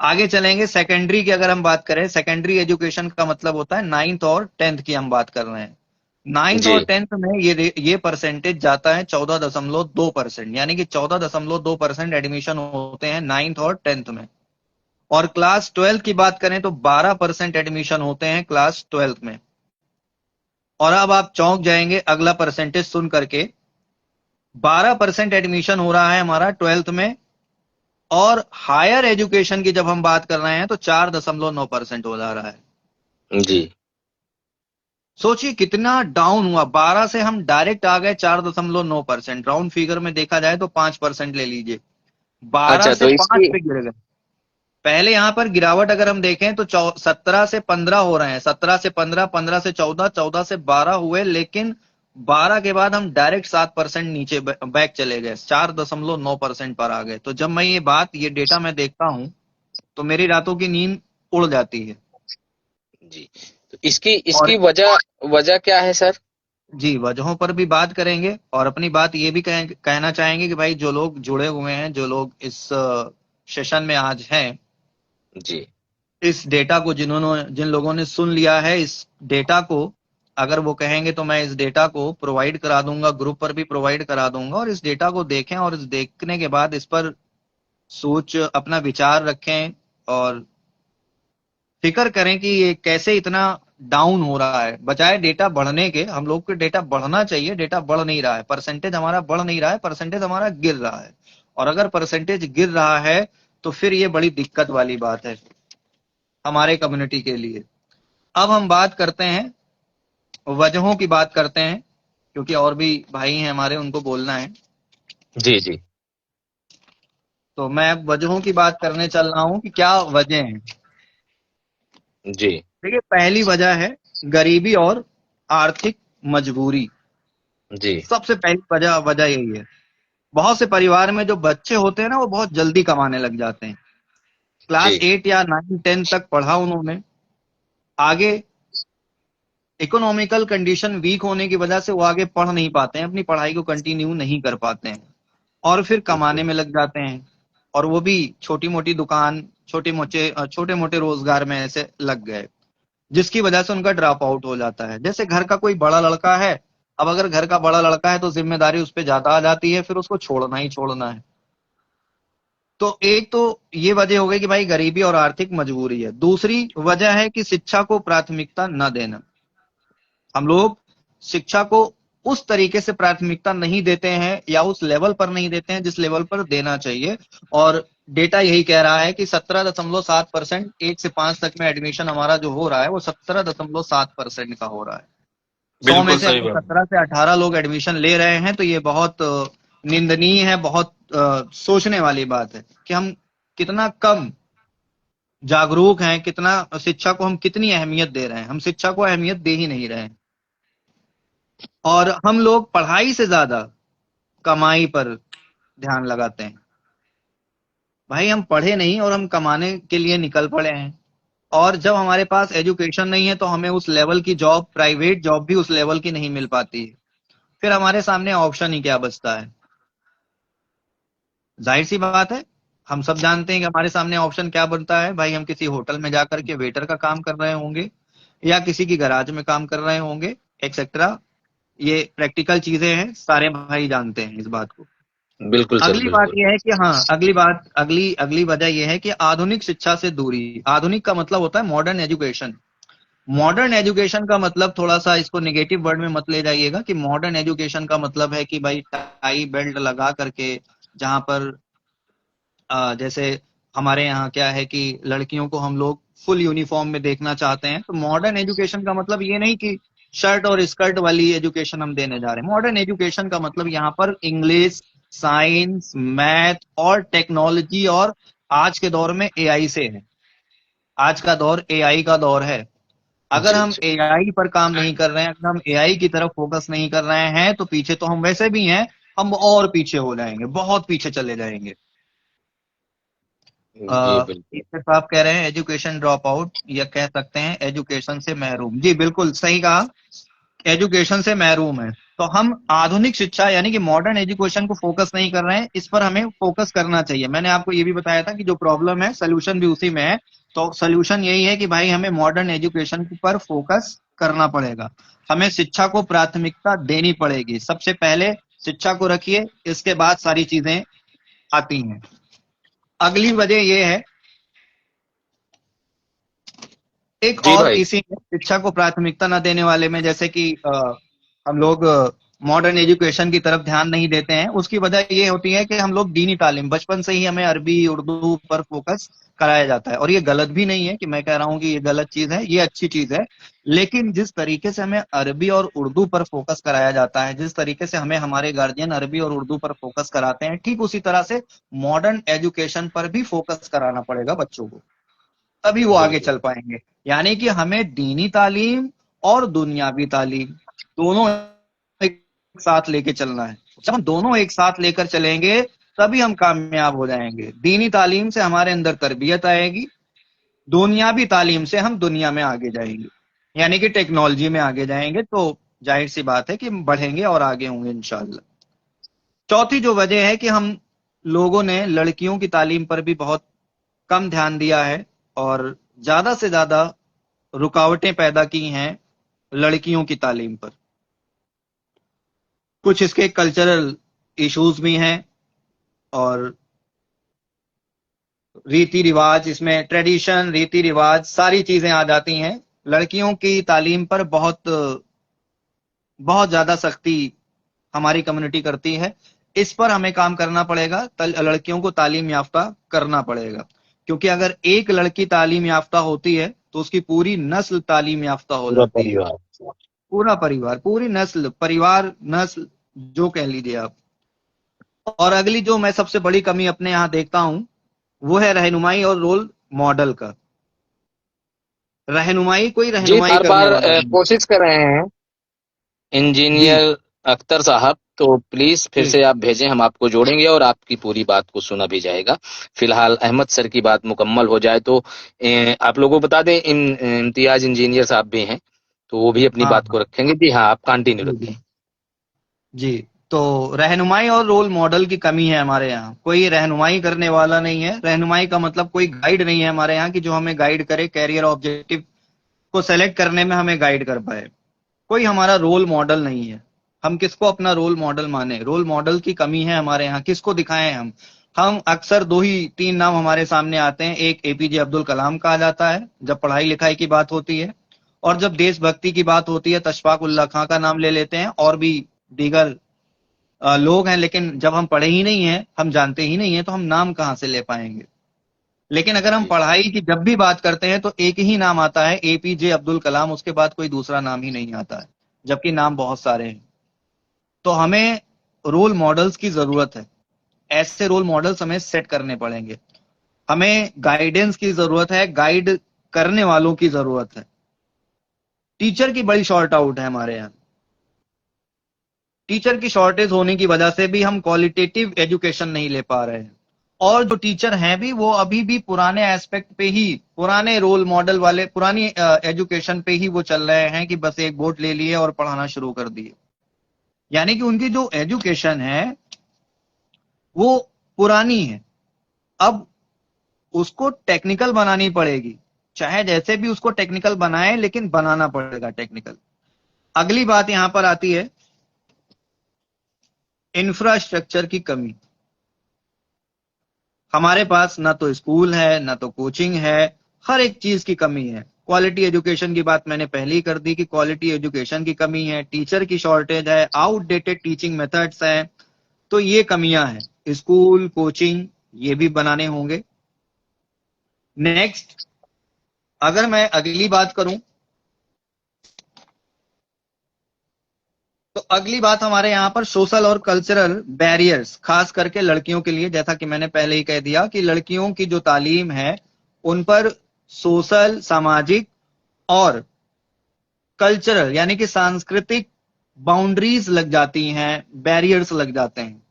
आगे चलेंगे सेकेंडरी की, अगर हम बात करें, सेकेंडरी एजुकेशन का मतलब होता है 9th और 10th की हम बात कर रहे हैं। 9th जी और 10th में ये परसेंटेज जाता है 14.2%, यानी कि 14.2% एडमिशन होते हैं 9th और 10th में। और क्लास 12 की बात करें तो 12% एडमिशन होते हैं क्लास 12 में। और अब आप चौंक जाएंगे अगला परसेंटेज सुन करके, 12% एडमिशन हो रहा है हमारा 12th में, और हायर एजुकेशन की जब हम बात कर रहे हैं तो 4.9% हो जा रहा है। जी सोचिए कितना डाउन हुआ। 12 से हम डायरेक्ट आ गए 4.9%। राउंड फिगर में देखा जाए तो 5% ले लीजिए। 12 अच्छा, से तो 5 इसकी पे गिर गए। पहले यहां पर गिरावट अगर हम देखें तो 17 से 15 हो रहे हैं, 17 से 15, 15 से 14, 14 से 12 हुए, लेकिन 12 के बाद हम डायरेक्ट 7% नीचे बैक चले गए, 4.9% पर आ गए। तो जब मैं ये डेटा मैं देखता हूं तो मेरी रातों की नींद उड़ जाती है। जी, तो इसकी और इसकी वजह वजह क्या है सर? जी, वजहों पर भी बात करेंगे और अपनी बात ये भी कहना चाहेंगे कि भाई जो लोग जुड़े हुए हैं, जो लोग इस सेशन में आज हैं, जी, इस डेटा को जिन लोगों ने सुन लिया है, इस डेटा को अगर वो कहेंगे तो मैं इस डेटा को प्रोवाइड करा दूंगा, ग्रुप पर भी प्रोवाइड करा दूंगा, और इस डेटा को देखें और इस देखने के बाद इस पर सोच अपना विचार रखें और फिक्र करें कि ये कैसे इतना डाउन हो रहा है। बजाय डेटा बढ़ने के, हम लोग को डेटा बढ़ना चाहिए, डेटा बढ़ नहीं रहा है, परसेंटेज हमारा बढ़ नहीं रहा है, परसेंटेज हमारा गिर रहा है। और अगर परसेंटेज गिर रहा है तो फिर ये बड़ी दिक्कत वाली बात है हमारे कम्युनिटी के लिए। अब हम बात करते हैं, वजहों की बात करते हैं, क्योंकि और भी भाई हैं हमारे, उनको बोलना है। जी, जी, तो मैं अब वजहों की बात करने चल रहा हूं कि क्या वजह है। जी, देखिए, पहली वजह है गरीबी और आर्थिक मजबूरी। जी, सबसे पहली वजह वजह यही है। बहुत से परिवार में जो बच्चे होते हैं ना, वो बहुत जल्दी कमाने लग जाते हैं। जी, क्लास 8 या 9 10 तक पढ़ा उन्होंने, आगे इकोनॉमिकल कंडीशन वीक होने की वजह से वो आगे पढ़ नहीं पाते हैं, अपनी पढ़ाई को कंटिन्यू नहीं कर पाते हैं, और फिर जी, कमाने में लग जाते हैं। और वो भी छोटी मोटी दुकान, छोटे मोटे रोजगार में ऐसे लग गए, जिसकी वजह से उनका ड्रॉप आउट हो जाता है। जैसे घर का कोई बड़ा लड़का है, अब अगर घर का बड़ा लड़का है तो जिम्मेदारी उस पर ज्यादा आ जाती है, फिर उसको छोड़ना ही छोड़ना है। तो एक तो ये वजह हो गई कि भाई गरीबी और आर्थिक मजबूरी है। दूसरी वजह है कि शिक्षा को प्राथमिकता न देना। हम लोग शिक्षा को उस तरीके से प्राथमिकता नहीं देते हैं, या उस लेवल पर नहीं देते हैं जिस लेवल पर देना चाहिए। और डेटा यही कह रहा है कि 17.7%, 1 से 5 तक में एडमिशन हमारा जो हो रहा है वो 17.7% का हो रहा है। 100 में बिल्कुल से सही अगर बात। 17 से 18 लोग एडमिशन ले रहे हैं तो ये बहुत निंदनीय है, बहुत सोचने वाली बात है कि हम कितना कम जागरूक हैं, कितना शिक्षा को हम कितनी अहमियत दे रहे हैं। हम शिक्षा को अहमियत दे ही नहीं रहे हैं, और हम लोग पढ़ाई से ज्यादा कमाई पर ध्यान लगाते हैं। भाई हम पढ़े नहीं और हम कमाने के लिए निकल पड़े हैं, और जब हमारे पास एजुकेशन नहीं है तो हमें उस लेवल की जॉब, प्राइवेट जॉब भी उस लेवल की नहीं मिल पाती है। फिर हमारे सामने ऑप्शन ही क्या बचता है? जाहिर सी बात है, हम सब जानते हैं कि हमारे सामने ऑप्शन क्या बनता है। भाई हम किसी होटल में जाकर के वेटर का काम कर रहे होंगे, या किसी की गैराज में काम कर रहे होंगे, एक्सेट्रा। ये प्रैक्टिकल चीजें हैं, सारे भाई जानते हैं इस बात को। बिल्कुल सर, अगली बात बिल्कुल। यह है कि हाँ, अगली बात, अगली अगली वजह यह है कि आधुनिक शिक्षा से दूरी। आधुनिक का मतलब होता है मॉडर्न एजुकेशन। मॉडर्न एजुकेशन का मतलब, थोड़ा सा इसको निगेटिव वर्ड में मत ले जाइएगा, कि मॉडर्न एजुकेशन का मतलब है कि भाई टाई बेल्ट लगा करके, जहां पर जैसे हमारे यहाँ क्या है कि लड़कियों को हम लोग फुल यूनिफॉर्म में देखना चाहते हैं। तो मॉडर्न एजुकेशन का मतलब ये नहीं कि शर्ट और स्कर्ट वाली एजुकेशन हम देने जा रहे हैं। मॉडर्न एजुकेशन का मतलब यहाँ पर इंग्लिश, साइंस, मैथ और टेक्नोलॉजी, और आज के दौर में एआई से है। आज का दौर एआई का दौर है। अगर जी, हम जी, एआई पर काम नहीं कर रहे हैं, अगर हम एआई की तरफ फोकस नहीं कर रहे हैं, तो पीछे तो हम वैसे भी हैं, हम और पीछे हो जाएंगे, बहुत पीछे चले जाएंगे। जी, बिल्कुल। इससे तो आप कह रहे हैं एजुकेशन ड्रॉप आउट, या कह सकते हैं एजुकेशन से महरूम। जी बिल्कुल सही कहा, एजुकेशन से महरूम है। तो हम आधुनिक शिक्षा यानी कि मॉडर्न एजुकेशन को फोकस नहीं कर रहे हैं, इस पर हमें फोकस करना चाहिए। मैंने आपको ये भी बताया था कि जो प्रॉब्लम है सोल्यूशन भी उसी में है। तो सोल्यूशन यही है कि भाई हमें मॉडर्न एजुकेशन पर फोकस करना पड़ेगा। हमें शिक्षा को प्राथमिकता देनी पड़ेगी। सबसे पहले शिक्षा को रखिए, इसके बाद सारी चीजें आती हैं। अगली वजह यह है, एक जी और भाई। इसी में शिक्षा को प्राथमिकता न देने वाले में, जैसे कि हम लोग मॉडर्न एजुकेशन की तरफ ध्यान नहीं देते हैं, उसकी वजह ये होती है कि हम लोग दीनी तालीम बचपन से ही हमें अरबी उर्दू पर फोकस कराया जाता है। और ये गलत भी नहीं है कि मैं कह रहा हूं कि ये गलत चीज है, ये अच्छी चीज है। लेकिन जिस तरीके से हमें अरबी और उर्दू पर फोकस कराया जाता है, जिस तरीके से हमें हमारे गार्जियन अरबी और उर्दू पर फोकस कराते हैं, ठीक उसी तरह से मॉडर्न एजुकेशन पर भी फोकस कराना पड़ेगा बच्चों को, तभी वो आगे बिल्कुल। चल पाएंगे। यानी कि हमें दीनी तालीम और दुनियावी तालीम दोनों एक साथ लेके चलना है। जब हम दोनों एक साथ लेकर चलेंगे तभी हम कामयाब हो जाएंगे। दीनी तालीम से हमारे अंदर तरबियत आएगी, दुनियावी तालीम से हम दुनिया में आगे जाएंगे, यानी कि टेक्नोलॉजी में आगे जाएंगे, तो जाहिर सी बात है कि हम बढ़ेंगे और आगे होंगे इंशाल्लाह। चौथी जो वजह है कि हम लोगों ने लड़कियों की तालीम पर भी बहुत कम ध्यान दिया है और ज्यादा से ज्यादा रुकावटें पैदा की हैं लड़कियों की तालीम पर। कुछ इसके कल्चरल इश्यूज भी हैं और रीति रिवाज, इसमें ट्रेडिशन रीति रिवाज सारी चीजें आ जाती हैं। लड़कियों की तालीम पर बहुत बहुत ज्यादा सख्ती हमारी कम्युनिटी करती है। इस पर हमें काम करना पड़ेगा, लड़कियों को तालीम याफ्ता करना पड़ेगा, क्योंकि अगर एक लड़की तालीम याफ्ता होती है तो उसकी पूरी नस्ल तालीम याफ्ता हो पूरा जाती है। परिवार। पूरा परिवार, पूरी नस्ल, परिवार नस्ल जो कह लीजिए आप। और अगली जो मैं सबसे बड़ी कमी अपने यहाँ देखता हूं वो है रहनुमाई और रोल मॉडल का। रहनुमाई, कोई जी, रहनुमाई बार करने बार वाला नहीं। कोशिश कर रहे हैं जी इंजीनियर अख्तर साहब, तो प्लीज फिर जी। से आप भेजें, हम आपको जोड़ेंगे और आपकी पूरी बात को सुना भी जाएगा। फिलहाल अहमद सर की बात मुकम्मल हो जाए तो आप लोगों को बता दें, इम्तियाज इंजीनियर साहब भी हैं, तो वो भी अपनी हाँ बात हाँ। को रखेंगे। जी हाँ, आप कंटिन्यू जी रखें। जी। जी। तो रहनुमाई और रोल मॉडल की कमी है हमारे यहाँ, कोई रहनुमाई करने वाला नहीं है। रहनुमाई का मतलब कोई गाइड नहीं है हमारे यहाँ कि जो हमें गाइड करे, कैरियर ऑब्जेक्टिव को सेलेक्ट करने में हमें गाइड कर पाए। कोई हमारा रोल मॉडल नहीं है। हम किसको अपना रोल मॉडल माने? रोल मॉडल की कमी है हमारे यहाँ, किसको दिखाएं हम अक्सर दो ही तीन नाम हमारे सामने आते हैं। एक एपीजे अब्दुल कलाम कहा जाता है जब पढ़ाई लिखाई की बात होती है, और जब देशभक्ति की बात होती है तशफाक उल्लाह खां का नाम ले लेते हैं, और भी दीगर लोग हैं। लेकिन जब हम पढ़े ही नहीं है, हम जानते ही नहीं है, तो हम नाम कहां से ले पाएंगे? लेकिन अगर हम जी पढ़ाई की जब भी बात करते हैं तो एक ही नाम आता है, एपीजे अब्दुल कलाम, उसके बाद कोई दूसरा नाम ही नहीं आता है, जबकि नाम बहुत सारे हैं। तो हमें रोल मॉडल्स की जरूरत है, ऐसे रोल मॉडल्स हमें सेट करने पड़ेंगे। हमें गाइडेंस की जरूरत है, गाइड करने वालों की जरूरत है। टीचर की बड़ी शॉर्ट आउट है हमारे यहाँ। टीचर की शॉर्टेज होने की वजह से भी हम क्वालिटेटिव एजुकेशन नहीं ले पा रहे हैं। और जो टीचर हैं भी, वो अभी भी पुराने एस्पेक्ट पे ही, पुराने रोल मॉडल वाले, पुरानी एजुकेशन पे ही वो चल रहे हैं कि बस एक बोर्ड ले लिए और पढ़ाना शुरू कर दिए। यानी कि उनकी जो एजुकेशन है वो पुरानी है। अब उसको टेक्निकल बनानी पड़ेगी, चाहे जैसे भी उसको टेक्निकल बनाए, लेकिन बनाना पड़ेगा टेक्निकल। अगली बात यहां पर आती है इंफ्रास्ट्रक्चर की कमी। हमारे पास ना तो स्कूल है, ना तो कोचिंग है, हर एक चीज की कमी है। क्वालिटी एजुकेशन की बात मैंने पहले ही कर दी कि क्वालिटी एजुकेशन की कमी है, टीचर की शॉर्टेज है, आउटडेटेड टीचिंग मेथड्स हैं। तो ये कमियां हैं, स्कूल कोचिंग ये भी बनाने होंगे। नेक्स्ट, अगर मैं अगली बात करूं तो अगली बात हमारे यहाँ पर सोशल और कल्चरल बैरियर्स, खास करके लड़कियों के लिए। जैसा कि मैंने पहले ही कह दिया कि लड़कियों की जो तालीम है उन पर सोशल, सामाजिक और कल्चरल यानी कि सांस्कृतिक बाउंड्रीज लग जाती हैं, बैरियर्स लग जाते हैं।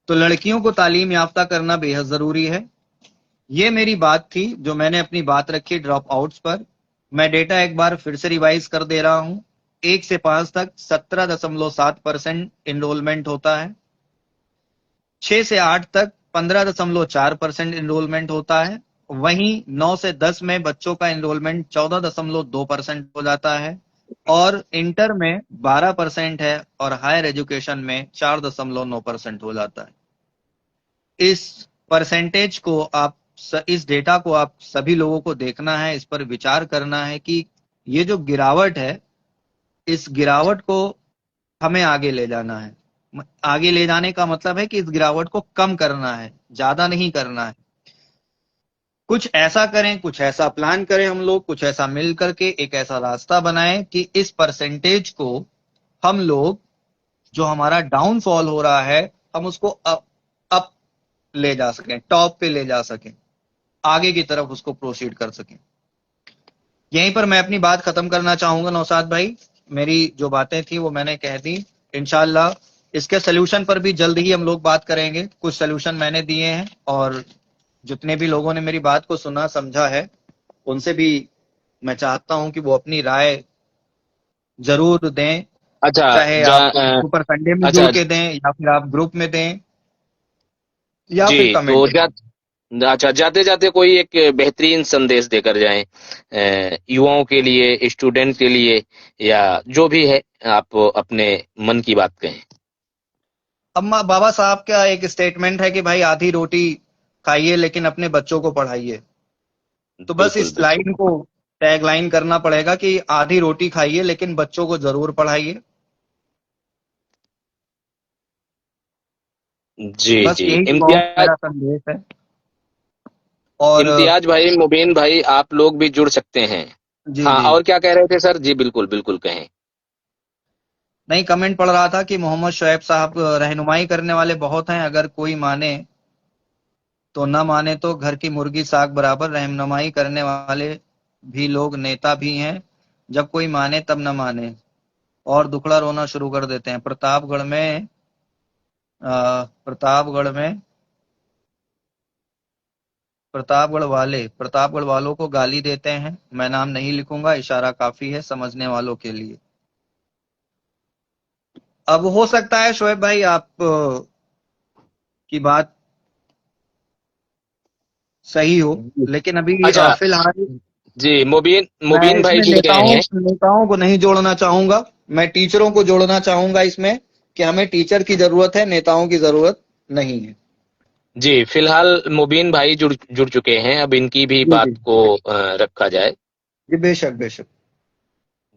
तो लड़कियों को तालीम याफ्ता करना बेहद जरूरी है। ये मेरी बात थी जो मैंने अपनी बात रखी ड्रॉप आउट्स पर। मैं डेटा एक बार फिर से रिवाइज कर दे रहा हूं। 1 से 5 तक 17.7% इनरोलमेंट होता है। 6 से 8 तक 15.4% इनरोलमेंट होता है। वहीं 9 से 10 में बच्चों का इनरोलमेंट 14.2% हो जाता है। और इंटर में 12% है और हायर एजुकेशन में 4.9% हो जाता है। इस परसेंटेज को आप, इस डेटा को आप सभी लोगों को देखना है, इस पर विचार करना है कि ये जो गिरावट है, इस गिरावट को हमें आगे ले जाना है। आगे ले जाने का मतलब है कि इस गिरावट को कम करना है, ज्यादा नहीं करना है। कुछ ऐसा करें, कुछ ऐसा प्लान करें हम लोग, कुछ ऐसा मिल करके एक ऐसा रास्ता बनाएं कि इस परसेंटेज को हम लोग, जो हमारा डाउनफॉल हो रहा है, हम उसको अप ले जा सकें, टॉप पे ले जा सकें, आगे की तरफ उसको प्रोसीड कर सकें। यहीं पर मैं अपनी बात खत्म करना चाहूंगा नौशाद भाई। मेरी जो बातें थी वो मैंने कह दी। इंशाल्लाह इसके सोल्यूशन पर भी जल्द ही हम लोग बात करेंगे। कुछ सोल्यूशन मैंने दिए हैं और जितने भी लोगों ने मेरी बात को सुना समझा है, उनसे भी मैं चाहता हूं कि वो अपनी राय जरूर दें। अच्छा। चाहे जा आप सुपर संडे में जुड़ अच्छा। के दें, या फिर आप ग्रुप में दें, या फिर जी, कमेंट तो में। अच्छा, जाते जाते कोई एक बेहतरीन संदेश देकर जाएं, युवाओं के लिए, स्टूडेंट के लिए, या जो भी है, आप अपने मन की बात कहें। अम्मा बाबा साहब का एक स्टेटमेंट है कि भाई आधी रोटी खाइए लेकिन अपने बच्चों को पढ़ाइए। तो बस बिल्कुल इस बिल्कुल। लाइन को टैग लाइन करना पड़ेगा कि आधी रोटी खाइए लेकिन बच्चों को जरूर पढ़ाइए। जी बस जी। यही बहुत इम्तियाज, मेरा संदेश है। और इम्तियाज भाई, मुबीन भाई, आप लोग भी जुड़ सकते हैं। जी हाँ, जी। और क्या कह रहे थे सर? जी बिल्कुल बिल्कुल कहें। नहीं, कमेंट पढ़ रहा था कि मोहम्मद शुएब साहब रहनुमाई करने वाले बहुत हैं, अगर कोई माने तो, न माने तो घर की मुर्गी साग बराबर। रहनुमाई करने वाले भी लोग नेता भी हैं, जब कोई माने तब न माने और दुखड़ा रोना शुरू कर देते हैं। प्रतापगढ़ में प्रतापगढ़ वालों को गाली देते हैं। मैं नाम नहीं लिखूंगा, इशारा काफी है समझने वालों के लिए। अब हो सकता है शोएब भाई आप की बात सही हो, लेकिन अभी अच्छा। फिलहाल जी, मुबीन मैं मुबीन भाई इसमें जुड़ गए नेताओं हैं। नेताओं को नहीं जोड़ना चाहूंगा। मैं टीचरों को जोड़ना चाहूंगा इसमें, कि हमें टीचर की जरूरत है, नेताओं की जरूरत नहीं है। जी, फिलहाल मुबीन भाई जुड़ जुड़ चुके हैं, अब इनकी भी जी बात जी को रखा जाए। जी, बेशक बेशक।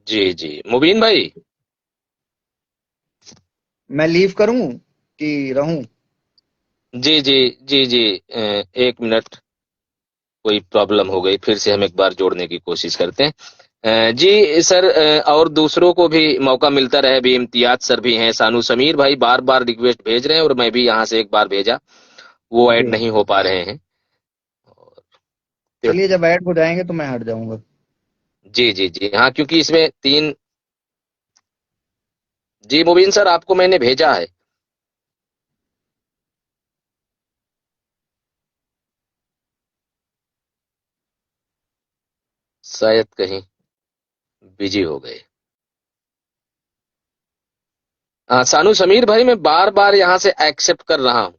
जी जी, मुबीन भाई। मैं लीव करूं कि रहूं? जी जी जी जी, एक मिनट, कोई प्रॉब्लम हो गई, फिर से हम एक बार जोड़ने की कोशिश करते हैं। जी सर, और दूसरों को भी मौका मिलता रहे। भी इम्तियाज सर भी हैं, सानू समीर भाई बार बार रिक्वेस्ट भेज रहे हैं, और मैं भी यहाँ से एक बार भेजा, वो ऐड जी, नहीं हो पा रहे हैं। चलिए जब ऐड हो जाएंगे तो मैं हट जाऊंगा। जी जी जी, हाँ, क्योंकि इसमें तीन। जी मुबीन सर, आपको मैंने भेजा है। शायद कहीं बिजी हो गए। हाँ, सानू समीर भाई, मैं बार बार यहाँ से एक्सेप्ट कर रहा हूँ,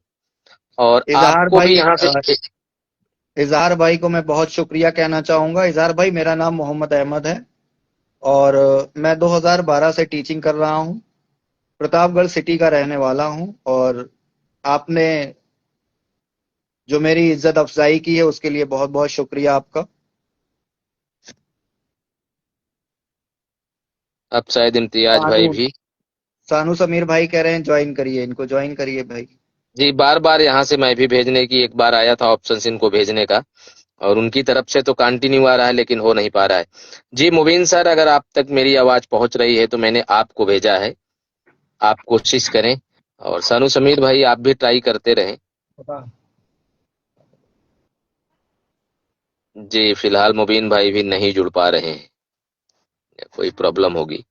और इजहार आपको भी भाई यहाँ से। इजहार भाई को मैं बहुत शुक्रिया कहना चाहूंगा। इजहार भाई, मेरा नाम मोहम्मद अहमद है और मैं 2012 से टीचिंग कर रहा हूँ। प्रतापगढ़ सिटी का रहने वाला हूँ, और आपने जो मेरी इज्जत अफजाई की है उसके लिए बहुत बहुत शुक्रिया आपका। अब शायद इम्तियाज भाई सानू भी। सानू समीर भाई कह रहे हैं ज्वाइन करिए, इनको ज्वाइन करिए भाई। जी, बार बार यहाँ से मैं भी भेजने की, एक बार आया था ऑप्शन इनको भेजने का, और उनकी तरफ से तो कंटिन्यू आ रहा है, लेकिन हो नहीं पा रहा है। जी मुबीन सर, अगर आप तक मेरी आवाज पहुंच रही है तो मैंने आपको भेजा है, आप कोशिश करें। और सानू समीर भाई, आप भी ट्राई करते रहें। जी, फिलहाल मुबीन भाई भी नहीं जुड़ पा रहे हैं, कोई प्रॉब्लम होगी।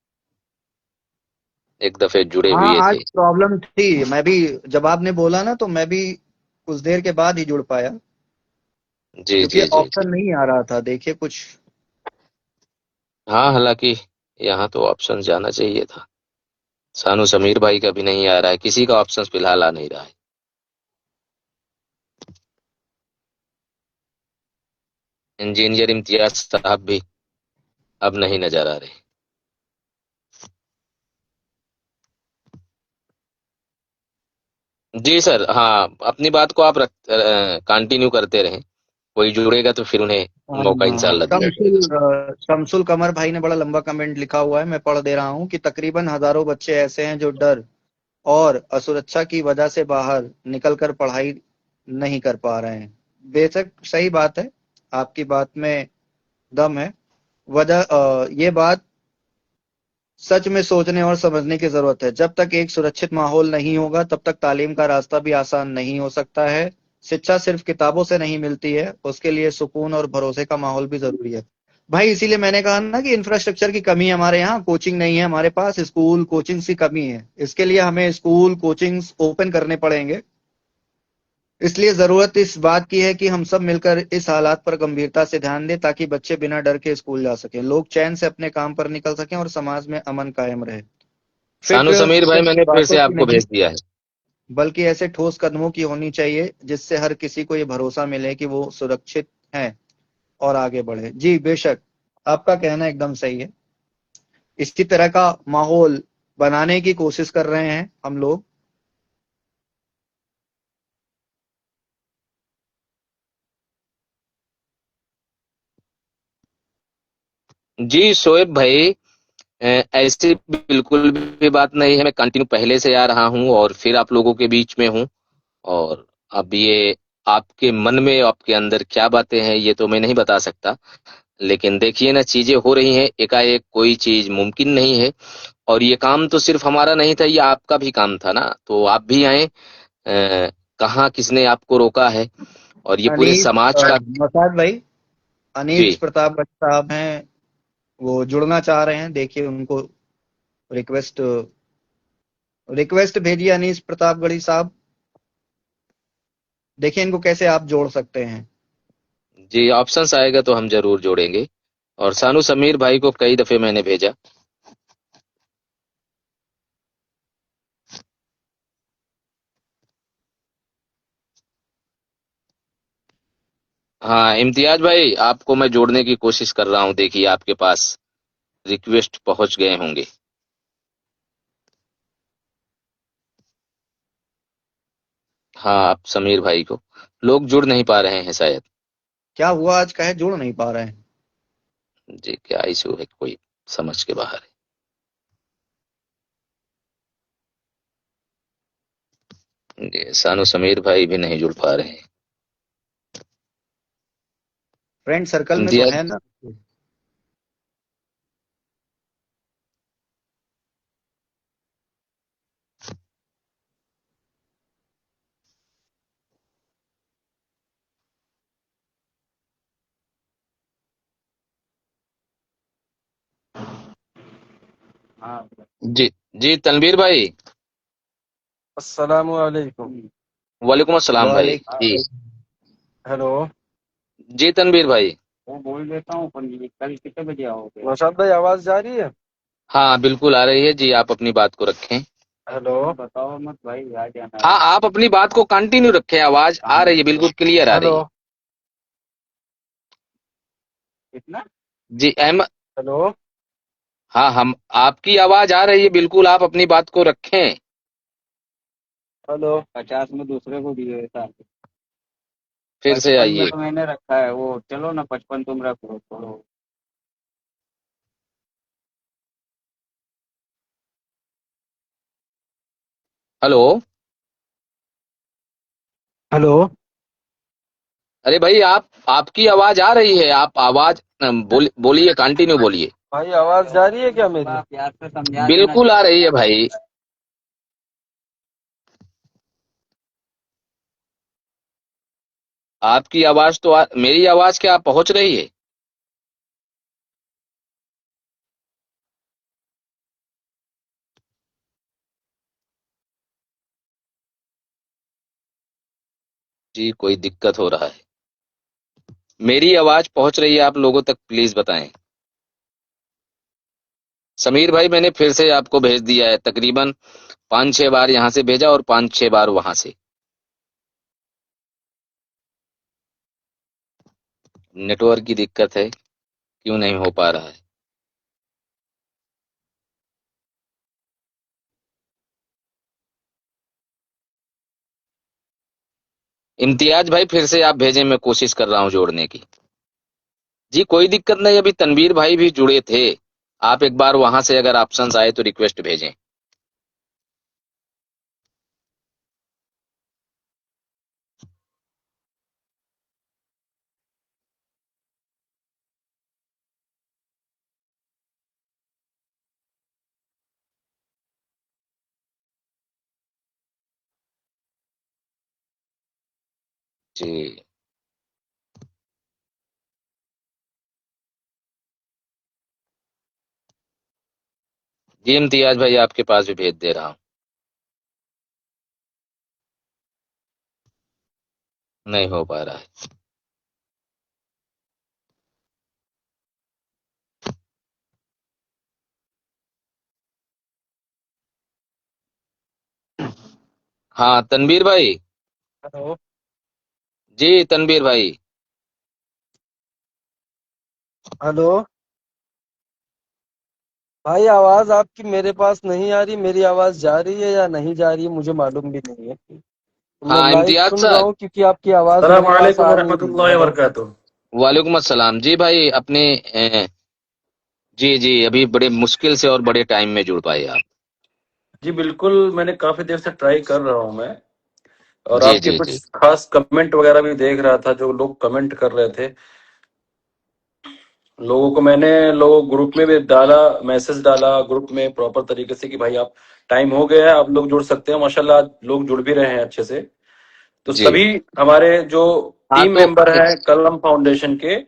एक दफे जुड़े हाँ, हुए आज थे। प्रॉब्लम थी। मैं भी, जब आपने बोला ना, तो मैं भी कुछ देर के बाद ही जुड़ पाया, जी क्योंकि जी जी जी। ऑप्शन नहीं आ रहा था, देखिए कुछ। हाँ, हालांकि यहाँ तो ऑप्शन जाना चाहिए था। सानू समीर भाई का भी नहीं आ रहा है, किसी का ऑप्शन फिलहाल आ नहीं रहा है। इंजीनियर इम्तियाज साहब भी अब नहीं नजर आ रहे। जी सर, हाँ, अपनी बात को आप कंटिन्यू करते रहें। कोई जुड़ेगा तो फिर उन्हें मौका इंशाल्लाह दिया जाएगा। शमसुल कमर भाई ने बड़ा लंबा कमेंट लिखा हुआ है, मैं पढ़ दे रहा हूँ कि तकरीबन हजारों बच्चे ऐसे हैं जो डर और असुरक्षा की वजह से बाहर निकलकर पढ़ाई नहीं कर पा रहे हैं। बेशक सही बात है, आपकी बात में दम है। ये बात सच में सोचने और समझने की जरूरत है। जब तक एक सुरक्षित माहौल नहीं होगा तब तक तालीम का रास्ता भी आसान नहीं हो सकता है। शिक्षा सिर्फ किताबों से नहीं मिलती है, उसके लिए सुकून और भरोसे का माहौल भी जरूरी है। भाई इसीलिए मैंने कहा ना कि इंफ्रास्ट्रक्चर की कमी है हमारे यहाँ, कोचिंग नहीं है हमारे पास, स्कूल कोचिंग की कमी है। इसके लिए हमें स्कूल कोचिंग्स ओपन करने पड़ेंगे। इसलिए जरूरत इस बात की है कि हम सब मिलकर इस हालात पर गंभीरता से ध्यान दें ताकि बच्चे बिना डर के स्कूल जा सकें, लोग चैन से अपने काम पर निकल सकें और समाज में अमन कायम रहे। सानू फिक्र समीर भाई सिर्फ मैंने फिर बातों से की आपको नहीं, भेज दिया है। बल्कि ऐसे ठोस कदमों की होनी चाहिए जिससे हर किसी को ये भरोसा मिले कि वो सुरक्षित है और आगे बढ़े। जी बेशक, आपका कहना एकदम सही है। इसी तरह का माहौल बनाने की कोशिश कर रहे हैं हम लोग। जी शोएब भाई, ऐसी बिल्कुल भी बात नहीं है। मैं कंटिन्यू पहले से आ रहा हूँ और फिर आप लोगों के बीच में हूँ। और अब ये आपके मन में, आपके अंदर क्या बातें हैं ये तो मैं नहीं बता सकता। लेकिन देखिए ना, चीजें हो रही हैं, एकाएक कोई चीज मुमकिन नहीं है। और ये काम तो सिर्फ हमारा नहीं था, ये आपका भी काम था ना, तो आप भी आए। कहाँ किसने आपको रोका है? और ये पूरे अनीस समाज का। मसाद भाई, अनीस जी प्रताप साहब हैं, वो जुड़ना चाह रहे हैं। देखिए उनको रिक्वेस्ट रिक्वेस्ट भेजिए अनीस प्रतापगढ़ी साहब। देखिए इनको कैसे आप जोड़ सकते हैं। जी, ऑप्शंस आएगा तो हम जरूर जोड़ेंगे। और सानू समीर भाई को कई दफे मैंने भेजा। हाँ इम्तियाज भाई, आपको मैं जोड़ने की कोशिश कर रहा हूँ। देखिए आपके पास रिक्वेस्ट पहुंच गए होंगे। हाँ, आप समीर भाई को, लोग जुड़ नहीं पा रहे हैं शायद। क्या हुआ आज, कहे जुड़ नहीं पा रहे हैं? जी, क्या इशू है, कोई समझ के बाहर है। जी, सानू समीर भाई भी नहीं जुड़ पा रहे हैं। फ्रेंड सर्कल में तो इम्तियाज। है ना। हाँ। जी। जी तनवीर भाई। अस्सलामु अलैकुम। वालेकुम अस्सलाम भाई जी। वालेकुम। हेलो। जी तनवीर भाई। वो बोल देता हूँ पर ये कल कितने बजे आओगे? नौशाद भाई आवाज जा रही है? हाँ बिल्कुल आ रही है जी, आप अपनी बात को रखें। हेलो। बताओ मत भाई, आ जाना हाँ, है। आप अपनी बात को कंटिन्यू रखें, आवाज आ रही है, बिल्कुल क्लियर आ रही हेलो। है। कितना? जी अहमद। हेलो। हाँ, हम आपकी आवाज आ रही है बिल्कुल, आप अपनी बात को रखें। हेलो। 50 में दूसरे को दिए था। फिर से 55 में आइए। तो मैंने रखा है, वो चलो ना 55 तुम रख लो छोड़ो। हेलो। हेलो। अरे भाई, आप आपकी आवाज आ रही है, आप आवाज बोलिए, कंटिन्यू बोलिए। भाई आवाज जा रही है क्या मेरी? प्यार से समझा देना। बिल्कुल आ रही है भाई। आपकी आवाज तो मेरी आवाज क्या पहुंच रही है? जी, कोई दिक्कत हो रहा है। मेरी आवाज पहुंच रही है आप लोगों तक, प्लीज बताएं। समीर भाई, मैंने फिर से आपको भेज दिया है, तकरीबन 5-6 बार यहाँ से भेजा और 5-6 बार वहां से। नेटवर्क की दिक्कत है, क्यों नहीं हो पा रहा है? इम्तियाज भाई फिर से आप भेजें, मैं कोशिश कर रहा हूँ जोड़ने की। जी कोई दिक्कत नहीं, अभी तनवीर भाई भी जुड़े थे, आप एक बार वहां से अगर ऑप्शंस आए तो रिक्वेस्ट भेजें। जी जी इम्तियाज भाई आपके पास भी भेज दे रहा हूँ। नहीं हो पा रहा है। हाँ तनवीर भाई। हेलो। जी तनवीर भाई। हेलो भाई, आवाज आपकी मेरे पास नहीं आ रही। मेरी आवाज जा रही है या नहीं जा रही है मुझे मालूम भी नहीं है। तो मैं हाँ लाइव इम्तियाज सुन रहा साहब। हूँ क्योंकि आपकी आवाज सलाम मेरे पास वालेकुम आ नहीं रही है। वरहमतुल्लाहि हेलो। वबरकातुह। वालेकुम अस्सलाम जी भाई अपने जी जी अभी बड़े मुश्किल से और बड़े टाइम में जुड़ पाए आप। जी बिल्कुल, मैंने काफी देर से ट्राई कर रहा हूँ मैं, और जी आपके जी जी। कुछ खास कमेंट वगैरह भी देख रहा था जो लोग कमेंट कर रहे थे। लोगों को मैंने लोगों ग्रुप में भी डाला, मैसेज डाला ग्रुप में प्रॉपर तरीके से कि भाई आप टाइम हो गया है, आप लोग जुड़ सकते हैं। माशाल्लाह आज लोग जुड़ भी रहे हैं अच्छे से। तो जी सभी हमारे जो हाँ टीम तो मेंबर हैं कलम फाउंडेशन के,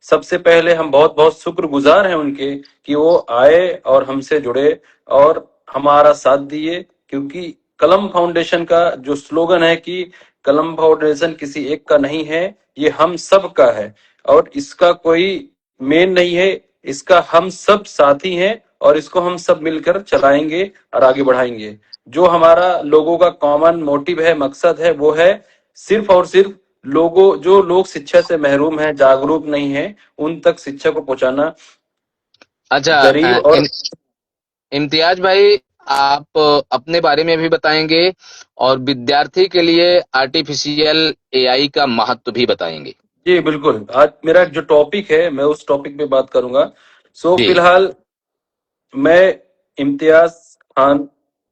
सबसे पहले हम बहुत बहुत शुक्रगुजार हैं उनके कि वो आए और हमसे जुड़े और हमारा साथ दिए। क्योंकि कलम फाउंडेशन का जो स्लोगन है कि कलम फाउंडेशन किसी एक का नहीं है, ये हम सब का है, और इसका कोई मेन नहीं है, इसका हम सब साथी हैं और इसको हम सब मिलकर चलाएंगे और आगे बढ़ाएंगे। जो हमारा लोगों का कॉमन मोटिव है, मकसद है, वो है सिर्फ और सिर्फ लोगों जो लोग शिक्षा से महरूम हैं, जागरूक नहीं हैं, उन तक शिक्षा को पहुंचाना। अच्छा गरीब और इम्तियाज भाई आप अपने बारे में भी बताएंगे और विद्यार्थी के लिए आर्टिफिशियल एआई का महत्व भी बताएंगे। जी बिल्कुल, आज मेरा जो टॉपिक है मैं उस टॉपिक पे बात करूंगा। जी फिलहाल मैं इम्तियाज खान,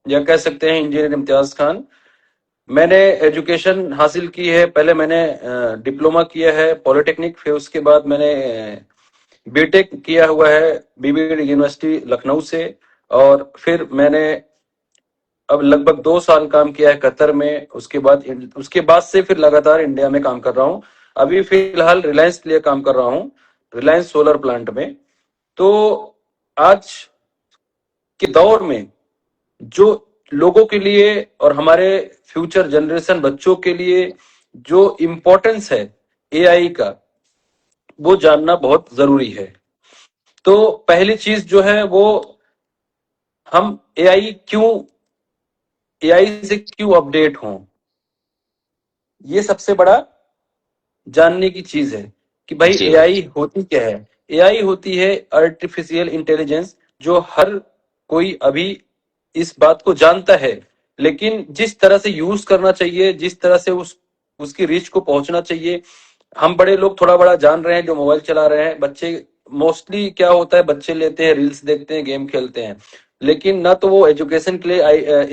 या कह सकते हैं इंजीनियर इम्तियाज खान, मैंने एजुकेशन हासिल की है। पहले मैंने डिप्लोमा किया है पॉलिटेक्निक, फिर उसके बाद मैंने बीटेक किया हुआ है बीबी यूनिवर्सिटी लखनऊ से, और फिर मैंने अब लगभग 2 साल काम किया है कतर में। उसके बाद से फिर लगातार इंडिया में काम कर रहा हूँ। अभी फिलहाल रिलायंस के लिए काम कर रहा हूँ, रिलायंस सोलर प्लांट में। तो आज के दौर में जो लोगों के लिए और हमारे फ्यूचर जनरेशन बच्चों के लिए जो इम्पोर्टेंस है एआई का, वो जानना बहुत जरूरी है। तो पहली चीज जो है वो, हम एआई से क्यों अपडेट हों, ये सबसे बड़ा जानने की चीज है कि भाई जी भाई। एआई होती क्या है। एआई होती है आर्टिफिशियल इंटेलिजेंस, जो हर कोई अभी इस बात को जानता है, लेकिन जिस तरह से यूज करना चाहिए, जिस तरह से उसकी रीच को पहुंचना चाहिए, हम बड़े लोग थोड़ा बड़ा जान रहे हैं जो मोबाइल चला रहे हैं। बच्चे मोस्टली क्या होता है, बच्चे लेते हैं, रील्स देखते हैं, गेम खेलते हैं, लेकिन ना तो वो एजुकेशन के लिए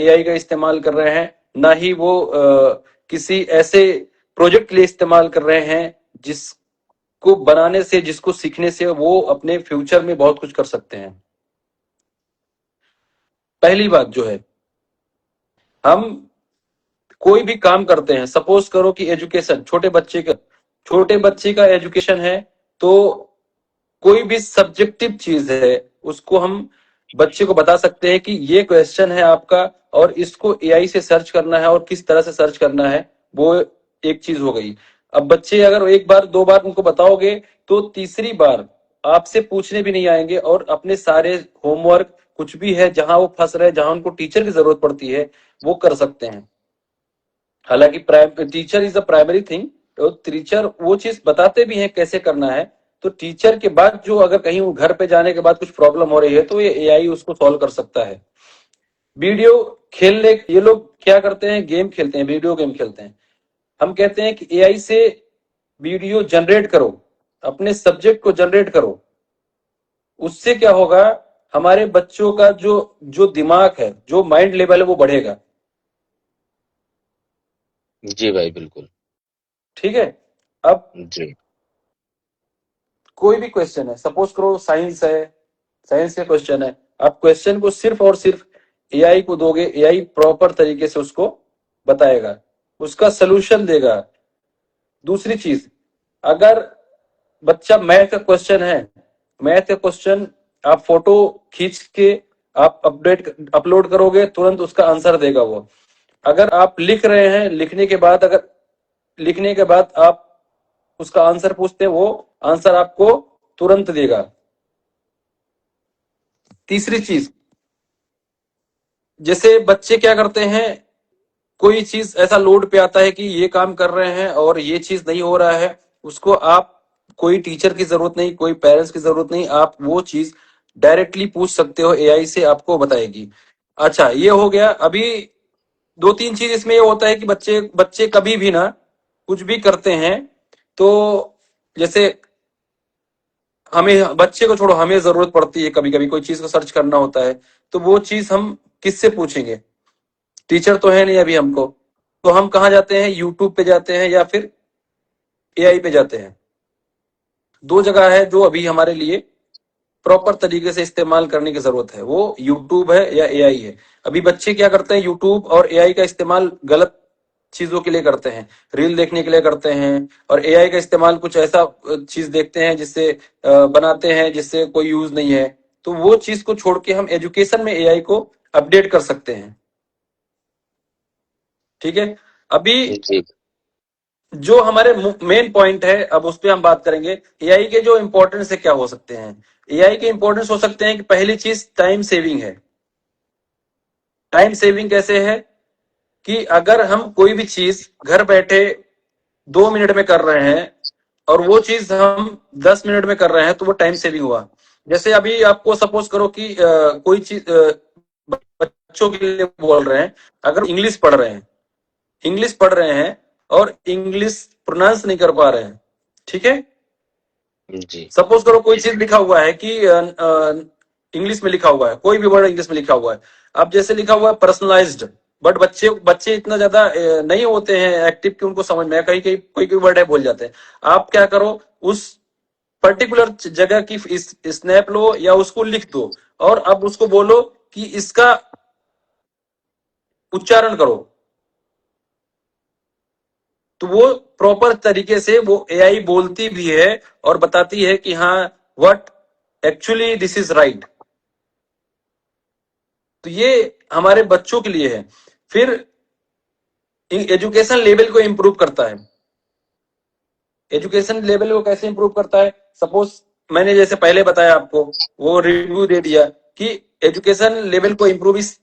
एआई का इस्तेमाल कर रहे हैं, ना ही वो किसी ऐसे प्रोजेक्ट के लिए इस्तेमाल कर रहे हैं जिसको बनाने से, जिसको सीखने से वो अपने फ्यूचर में बहुत कुछ कर सकते हैं। पहली बात जो है, हम कोई भी काम करते हैं, सपोज करो कि एजुकेशन, छोटे बच्चे का एजुकेशन है, तो कोई भी सब्जेक्टिव चीज है उसको हम बच्चे को बता सकते हैं कि ये क्वेश्चन है आपका और इसको एआई से सर्च करना है और किस तरह से सर्च करना है। वो एक चीज हो गई। अब बच्चे अगर एक बार दो बार उनको बताओगे तो तीसरी बार आपसे पूछने भी नहीं आएंगे, और अपने सारे होमवर्क कुछ भी है जहां वो फंस रहे हैं, जहां उनको टीचर की जरूरत पड़ती है, वो कर सकते हैं। हालांकि teacher is the primary thing, तो टीचर वो चीज बताते भी हैं कैसे करना है। तो टीचर के बाद जो अगर कहीं वो घर पे जाने के बाद कुछ प्रॉब्लम हो रही है तो ये एआई उसको सॉल्व कर सकता है। वीडियो खेलने, ये लोग क्या करते हैं, गेम खेलते हैं, वीडियो गेम खेलते हैं। हम कहते हैं कि एआई से वीडियो जनरेट करो, अपने सब्जेक्ट को जनरेट करो। उससे क्या होगा, हमारे बच्चों का जो जो दिमाग है, जो माइंड लेवल है, वो बढ़ेगा। जी भाई बिल्कुल। ठीक है। अब जी कोई भी क्वेश्चन है, सपोज करो साइंस है, साइंस का क्वेश्चन है, आप क्वेश्चन को सिर्फ और सिर्फ एआई को दोगे, एआई प्रॉपर तरीके से उसको बताएगा, उसका सोल्यूशन देगा। दूसरी चीज, अगर बच्चा मैथ का क्वेश्चन है, मैथ का क्वेश्चन आप फोटो खींच के आप अपलोड करोगे, तुरंत उसका आंसर देगा वो। अगर आप लिख रहे हैं, लिखने के बाद आप उसका आंसर पूछते हैं, वो आंसर आपको तुरंत देगा। तीसरी चीज, जैसे बच्चे क्या करते हैं, कोई चीज ऐसा लोड पे आता है कि ये काम कर रहे हैं और ये चीज नहीं हो रहा है, उसको आप, कोई टीचर की जरूरत नहीं, कोई पेरेंट्स की जरूरत नहीं, आप वो चीज डायरेक्टली पूछ सकते हो, एआई से आपको बताएगी। अच्छा, ये हो गया। अभी दो तीन चीज इसमें ये होता है कि बच्चे बच्चे कभी भी ना कुछ भी करते हैं, तो जैसे हमें, बच्चे को छोड़ो, हमें जरूरत पड़ती है कभी कभी कोई चीज को सर्च करना होता है, तो वो चीज हम किससे पूछेंगे? टीचर तो है नहीं अभी हमको, तो हम कहाँ जाते हैं? यूट्यूब पे जाते हैं या फिर एआई पे जाते हैं। दो जगह है जो अभी हमारे लिए प्रॉपर तरीके से इस्तेमाल करने की जरूरत है, वो यूट्यूब है या एआई है। अभी बच्चे क्या करते हैं, यूट्यूब और एआई का इस्तेमाल गलत चीजों के लिए करते हैं, रील देखने के लिए करते हैं, और एआई का इस्तेमाल कुछ ऐसा चीज देखते हैं जिससे बनाते हैं जिससे कोई यूज नहीं है। तो वो चीज को छोड़ के हम एजुकेशन में एआई को अपडेट कर सकते हैं। ठीक है। अभी जी जो हमारे मेन पॉइंट है, अब उस पर हम बात करेंगे। एआई के जो इंपॉर्टेंस है क्या हो सकते हैं? एआई के इंपॉर्टेंस हो सकते हैं कि पहली चीज टाइम सेविंग है। टाइम सेविंग कैसे है कि अगर हम कोई भी चीज घर बैठे 2 मिनट में कर रहे हैं और वो चीज हम 10 मिनट में कर रहे हैं, तो वो टाइम सेविंग हुआ। जैसे अभी आपको सपोज करो कि कोई चीज बच्चों के लिए बोल रहे हैं, अगर इंग्लिश पढ़ रहे हैं और इंग्लिश प्रोनाउंस नहीं कर पा रहे हैं, ठीक है। जी सपोज करो कोई चीज लिखा हुआ है कि इंग्लिश में लिखा हुआ है, कोई भी वर्ड इंग्लिश में लिखा हुआ है। अब जैसे लिखा हुआ है पर्सनलाइज्ड, बट बच्चे बच्चे इतना ज्यादा नहीं होते हैं एक्टिव कि उनको समझ में, कहीं कहीं कोई कोई वर्ड है भूल जाते हैं। आप क्या करो, उस पर्टिकुलर जगह की स्नैप लो या उसको लिख दो, और अब उसको बोलो कि इसका उच्चारण करो, तो वो प्रॉपर तरीके से वो एआई बोलती भी है और बताती है कि हाँ, what actually this is right. तो ये हमारे बच्चों के लिए है। फिर एजुकेशन लेवल को इंप्रूव करता है। एजुकेशन लेवल को कैसे इंप्रूव करता है? सपोज मैंने जैसे पहले बताया आपको, वो रिव्यू दे दिया कि एजुकेशन लेवल को इंप्रूव इस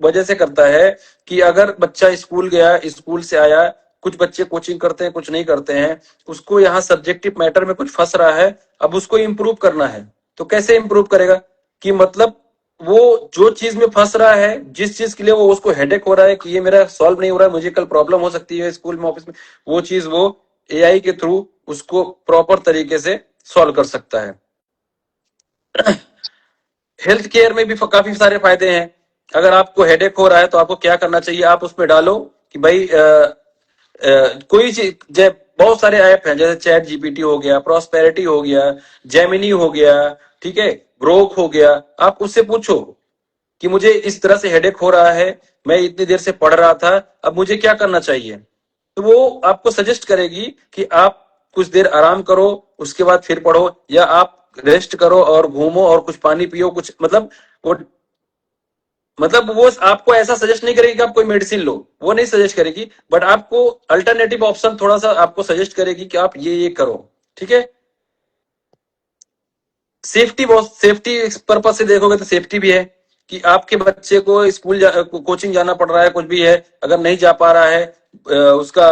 वजह से करता है कि अगर बच्चा स्कूल गया, स्कूल से आया, कुछ बच्चे कोचिंग करते हैं, कुछ नहीं करते हैं, उसको यहाँ सब्जेक्टिव मैटर में कुछ फंस रहा है, अब उसको इंप्रूव करना है। तो कैसे इंप्रूव करेगा कि मतलब वो जो चीज में फंस रहा है, जिस चीज के लिए वो उसको हेडेक हो रहा है कि ये मेरा सॉल्व नहीं हो रहा है, मुझे कल प्रॉब्लम हो सकती है स्कूल में, ऑफिस में, वो चीज वो एआई के थ्रू उसको प्रॉपर तरीके से सॉल्व कर सकता है। हेल्थ केयर में भी काफी सारे फायदे हैं। अगर आपको हेडेक हो रहा है तो आपको क्या करना चाहिए, आप उसमें डालो कि भाई कोई चीज, बहुत सारे ऐप हैं, जैसे चैट जीपीटी हो गया, प्रॉस्पेरिटी हो गया, जेमिनी हो गया, ठीक है, ग्रोक हो गया। आप उससे पूछो कि मुझे इस तरह से हेडेक हो रहा है, मैं इतनी देर से पढ़ रहा था, अब मुझे क्या करना चाहिए। तो वो आपको सजेस्ट करेगी कि आप कुछ देर आराम करो, उसके बाद फिर पढ़ो, या आप रेस्ट करो और घूमो और कुछ पानी पियो, कुछ मतलब वो आपको ऐसा सजेस्ट नहीं करेगी कि आप कोई मेडिसिन लो, वो नहीं सजेस्ट करेगी, बट आपको अल्टरनेटिव ऑप्शन थोड़ा सा आपको सजेस्ट करेगी कि आप ये करो। ठीक है। सेफ्टी, बहुत सेफ्टी पर्पज से देखोगे तो सेफ्टी भी है कि आपके बच्चे को कोचिंग जाना पड़ रहा है, कुछ भी है, अगर नहीं जा पा रहा है, उसका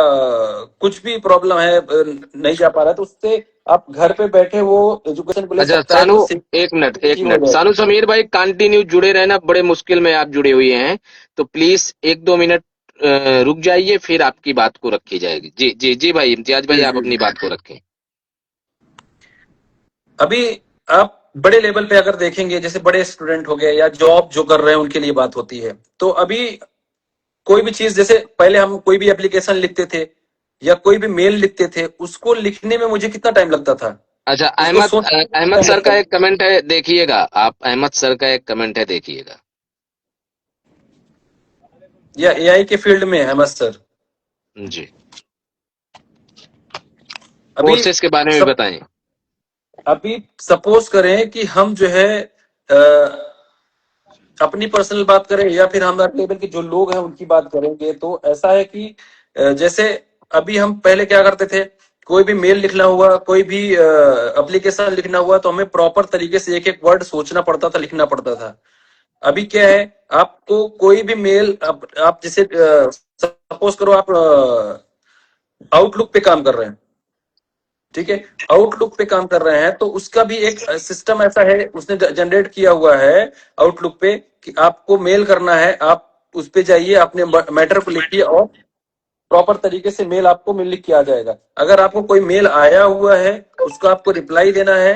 कुछ भी प्रॉब्लम है, नहीं जा पा रहा है, तो उससे आप घर पे बैठे वो एजुकेशन को ले अच्छा सकता है। सानू, तो एक मिनट सेफ्टी हो जाएगी। सानू समीर भाई कंटिन्यू जुड़े रहना, बड़े मुश्किल में आप जुड़े हुए हैं, तो प्लीज 1-2 मिनट रुक जाइए, फिर आपकी बात को रखी जाएगी। जी जी जी भाई इम्तियाज भाई, जी आप जी अपनी जी बात को रखें। अभी आप बड़े लेवल पे अगर देखेंगे, जैसे बड़े स्टूडेंट हो गए या जॉब जो कर रहे हैं उनके लिए बात होती है, तो अभी कोई भी चीज, जैसे पहले हम कोई भी एप्लीकेशन लिखते थे या कोई भी मेल लिखते थे, उसको लिखने में मुझे कितना टाइम लगता था, अच्छा, उसको सोचने में कितना अहमद टाइम सर लगता का था। एक कमेंट है, देखिएगा आप। अहमद सर का एक कमेंट है, देखिएगा। या एआई के फील्ड में है मस्त सर। जी, अभी कोर्सेज के बारे में सब बताएं। अभी सपोज करें कि हम जो है अपनी पर्सनल बात करें या फिर हमारे लेवल के जो लोग हैं उनकी बात करेंगे, तो ऐसा है कि जैसे अभी हम पहले क्या करते थे, कोई भी मेल लिखना हुआ, कोई भी एप्लीकेशन लिखना हुआ, तो हमें प्रॉपर तरीके से एक एक वर्ड सोचना पड़ता था, लिखना पड़ता था। अभी क्या है, आपको कोई भी मेल, आप जैसे सपोज करो आप आउटलुक पे काम कर रहे हैं, ठीक है, आउटलुक पे काम कर रहे हैं, तो उसका भी एक सिस्टम ऐसा है, उसने जनरेट किया हुआ है आउटलुक पे कि आपको मेल करना है, आप उस पे जाइए, अपने मैटर को लिखिए और प्रॉपर तरीके से मेल आपको मिल लिख के आ जाएगा। अगर आपको कोई मेल आया हुआ है, उसका आपको रिप्लाई देना है।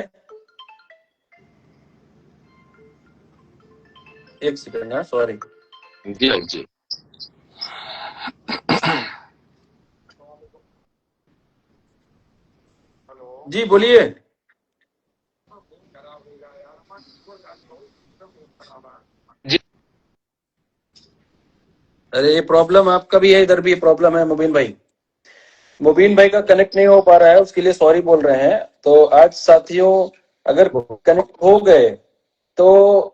एक सेकंड ना, सॉरी। जी भाई जी। जी बोलिए। जी अरे ये प्रॉब्लम आपका भी है, इधर भी प्रॉब्लम है मुबीन भाई। मुबीन भाई का कनेक्ट नहीं हो पा रहा है, उसके लिए सॉरी बोल रहे हैं। तो आज साथियों, अगर कनेक्ट हो गए तो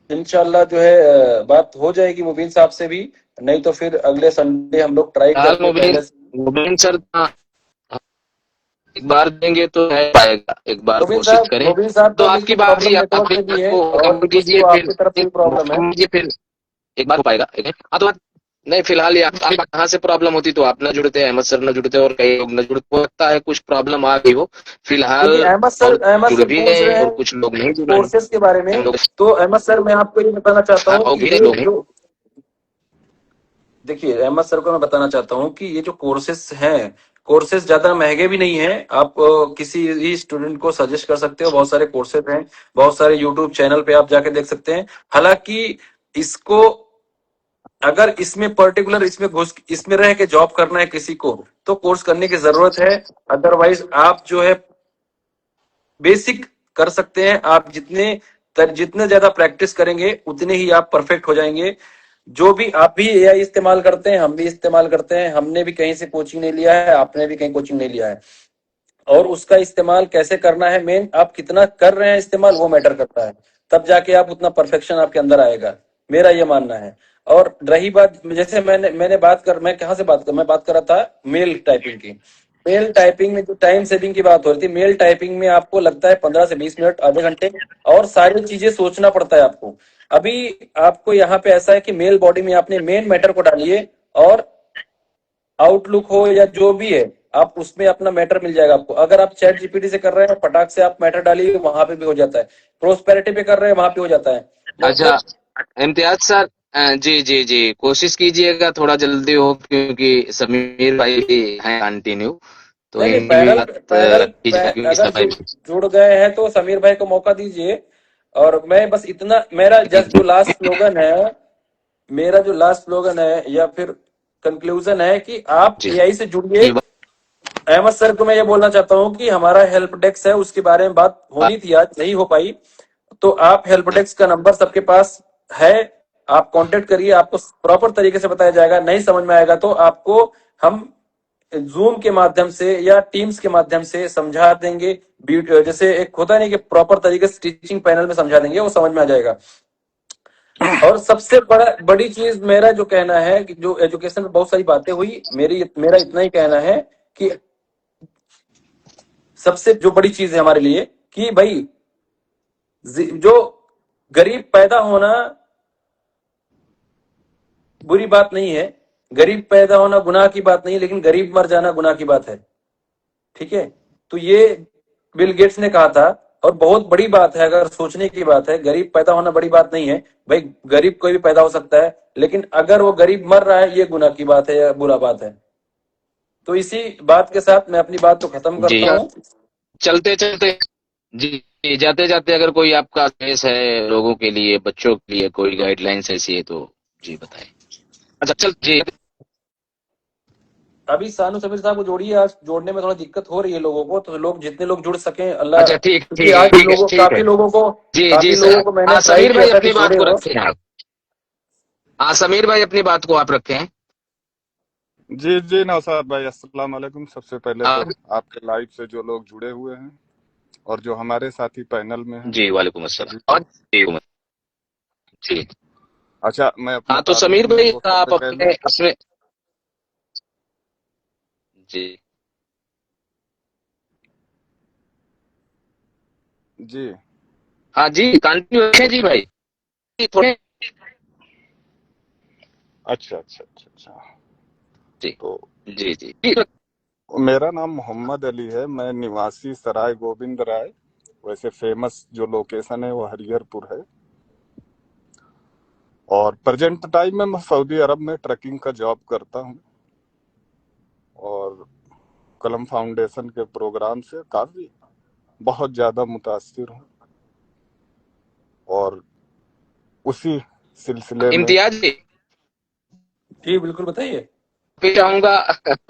इंशाल्लाह जो है बात हो जाएगी मुबीन साहब से भी, नहीं तो फिर अगले संडे हम लोग ट्राई फिलहाल करते पहले से। मुबीन सर एक बार देंगे तो है पाएगा, एक बार कोशिश करें। मुबीन साहब तो का भी आपकी कुछ बात प्रॉब्लम जी, आप नेटवर्क अपनी में बात भी है को और कंप्लीट कुछ कीजिए, तो फिर आपकी तरफ से भी प्रॉब्लम है। मौका दीजिए, फिर एक बार हो पाएगा। एक है हाँ, तो नहीं फिलहाल ये आप कहाँ से प्रॉब्लम होती, तो आप न जुड़ते, अहमद सर न जुड़ते और कई लोग न जुड़ते, हो सकता है कुछ प्रॉब्लम आ गई हो फिलहाल। देखिए और अहमद जुड़ सर भी पूछ गए रहे हैं और हैं कुछ लोग नहीं जुड़ रहे हैं। कोर्सेज के बारे हम में, लोग तो अहमद सर मैं आपको ये बताना चाहता हूँ हाँ कि गिरे ये लोग हैं। जो, देखिए अहमद सर को मैं बताना चाहता हूँ कि ये जो कोर्सेज हैं, कोर्सेज ज्यादा महंगे भी नहीं हैं। आप किसी भी स्टूडेंट को सजेस्ट कर सकते हो, बहुत सारे कोर्सेज हैं, बहुत सारे यूट्यूब चैनल पे आप जाके देख सकते हैं। हालांकि इसको, अगर इसमें पर्टिकुलर इसमें घुस इसमें रह के जॉब करना है किसी को, तो कोर्स करने की जरूरत है। अदरवाइज आप जो है बेसिक कर सकते हैं। आप जितने ज्यादा प्रैक्टिस करेंगे उतने ही आप परफेक्ट हो जाएंगे। जो भी आप भी एआई इस्तेमाल करते हैं, हम भी इस्तेमाल करते हैं, हमने भी कहीं से कोचिंग नहीं लिया है, आपने भी कहीं कोचिंग नहीं लिया है। और उसका इस्तेमाल कैसे करना है, मेन आप कितना कर रहे हैं इस्तेमाल, वो मैटर करता है। तब जाके आप उतना परफेक्शन आपके अंदर आएगा, मेरा ये मानना है। और रही बात, जैसे मैं कहाँ से मैं बात कर रहा था मेल टाइपिंग की। मेल टाइपिंग में जो टाइम सेविंग की बात हो रही थी, मेल टाइपिंग में आपको लगता है 15 से 20 मिनट, आधे घंटे, और सारी चीजें सोचना पड़ता है आपको। अभी आपको यहाँ पे ऐसा है कि मेल बॉडी में आपने मेन मैटर को डालिए, और आउटलुक हो या जो भी है, आप उसमें अपना मैटर मिल जाएगा आपको। अगर आप चैट जीपीटी से कर रहे हैं, फटाक से आप मैटर डालिए, वहां पे भी हो जाता है। प्रोस्पेरिटी पे कर रहे हैं, वहां पे हो जाता है। अच्छा मतलब इम्तियाज सर, जी जी जी, कोशिश कीजिएगा थोड़ा जल्दी हो, क्योंकि समीर भाई भी हैं कंटिन्यू, तो नहीं नहीं, इनकी भी बात रखी जाए, क्योंकि अगर समय जुड़ गए हैं तो समीर भाई को मौका दीजिए। और मैं बस इतना, मेरा जस्ट जो लास्ट स्लोगन है, मेरा जो लास्ट स्लोगन है या फिर कंक्लूजन है कि आप जी एआई से जुड़िए। जी अहमद सर को मैं ये बोलना चाहता हूँ कि हमारा हेल्प डेस्क है, उसके बारे में बात होनी थी, आज नहीं हो पाई। तो आप हेल्प डेस्क का नंबर सबके पास है, आप कांटेक्ट करिए, आपको प्रॉपर तरीके से बताया जाएगा। नहीं समझ में आएगा तो आपको हम जूम के माध्यम से या टीम्स के माध्यम से समझा देंगे। जैसे एक होता है नहीं कि प्रॉपर तरीके से टीचिंग पैनल में समझा देंगे, वो समझ में आ जाएगा। और सबसे बड़ी चीज मेरा जो कहना है कि जो एजुकेशन में बहुत सारी बातें हुई, मेरा इतना ही कहना है कि सबसे जो बड़ी चीज है हमारे लिए कि भाई, जो गरीब पैदा होना बुरी बात नहीं है, गरीब पैदा होना गुनाह की बात नहीं है, लेकिन गरीब मर जाना गुनाह की बात है। ठीक है, तो ये बिल गेट्स ने कहा था और बहुत बड़ी बात है, अगर सोचने की बात है, गरीब पैदा होना बड़ी बात नहीं है भाई, गरीब कोई भी पैदा हो सकता है, लेकिन अगर वो गरीब मर रहा है ये गुनाह की बात है या बुरा बात है। तो इसी बात के साथ मैं अपनी बात को खत्म जी, करता हूँ। चलते चलते जी, जाते जाते अगर कोई आपका संदेश है लोगों के लिए, बच्चों के लिए, कोई गाइडलाइंस ऐसी है तो जी बताएं। अच्छा चल जी। अभी सानू समीर साहब को जोड़िए, आज जोड़ने में थोड़ा दिक्कत हो रही है लोगों को, तो लोग जितने लोग जुड़ सकें अल्लाह, अच्छा ठीक क्योंकि ठीक है आज ठीक है लोगों ठीक है। जी जी काफी लोगों को मैंने हाँ ट्राई समीर किया भाई था कि अपनी बात जोड़े को हो। रखें आप। हाँ समीर भाई अपनी बात को आप रखें। जी जी नौशाद भाई, अस्सलाम वालेकुम। सबसे पहले तो आप आपके लाइव से जो लोग जुड़े हुए हैं और जो हमारे साथी पैनल में हैं जी वालेकुम सभी अस्सलाम और को। जी। अच्छा, मैं अपनी हाँ तो बात समीर रखूं भाई तो आप सबसे पहले अपने अपने जी जी। हाँ जी कंटिन्यू रखें जी भाई थोड़े। अच्छा अच्छा अच्छा अच्छा। जी तो जी जी जी मेरा नाम मोहम्मद अली है, मैं निवासी सराय गोविंद राय। वैसे फेमस जो लोकेशन है वो हरिहरपुर है, और प्रेजेंट टाइम में मैं सऊदी अरब में ट्रकिंग का जॉब करता हूँ, और कलम फाउंडेशन के प्रोग्राम से काफी बहुत ज्यादा मुतासिर हूँ, और उसी सिलसिले में। इम्तियाज जी जी बिल्कुल बताइए। फिर चाहूंगा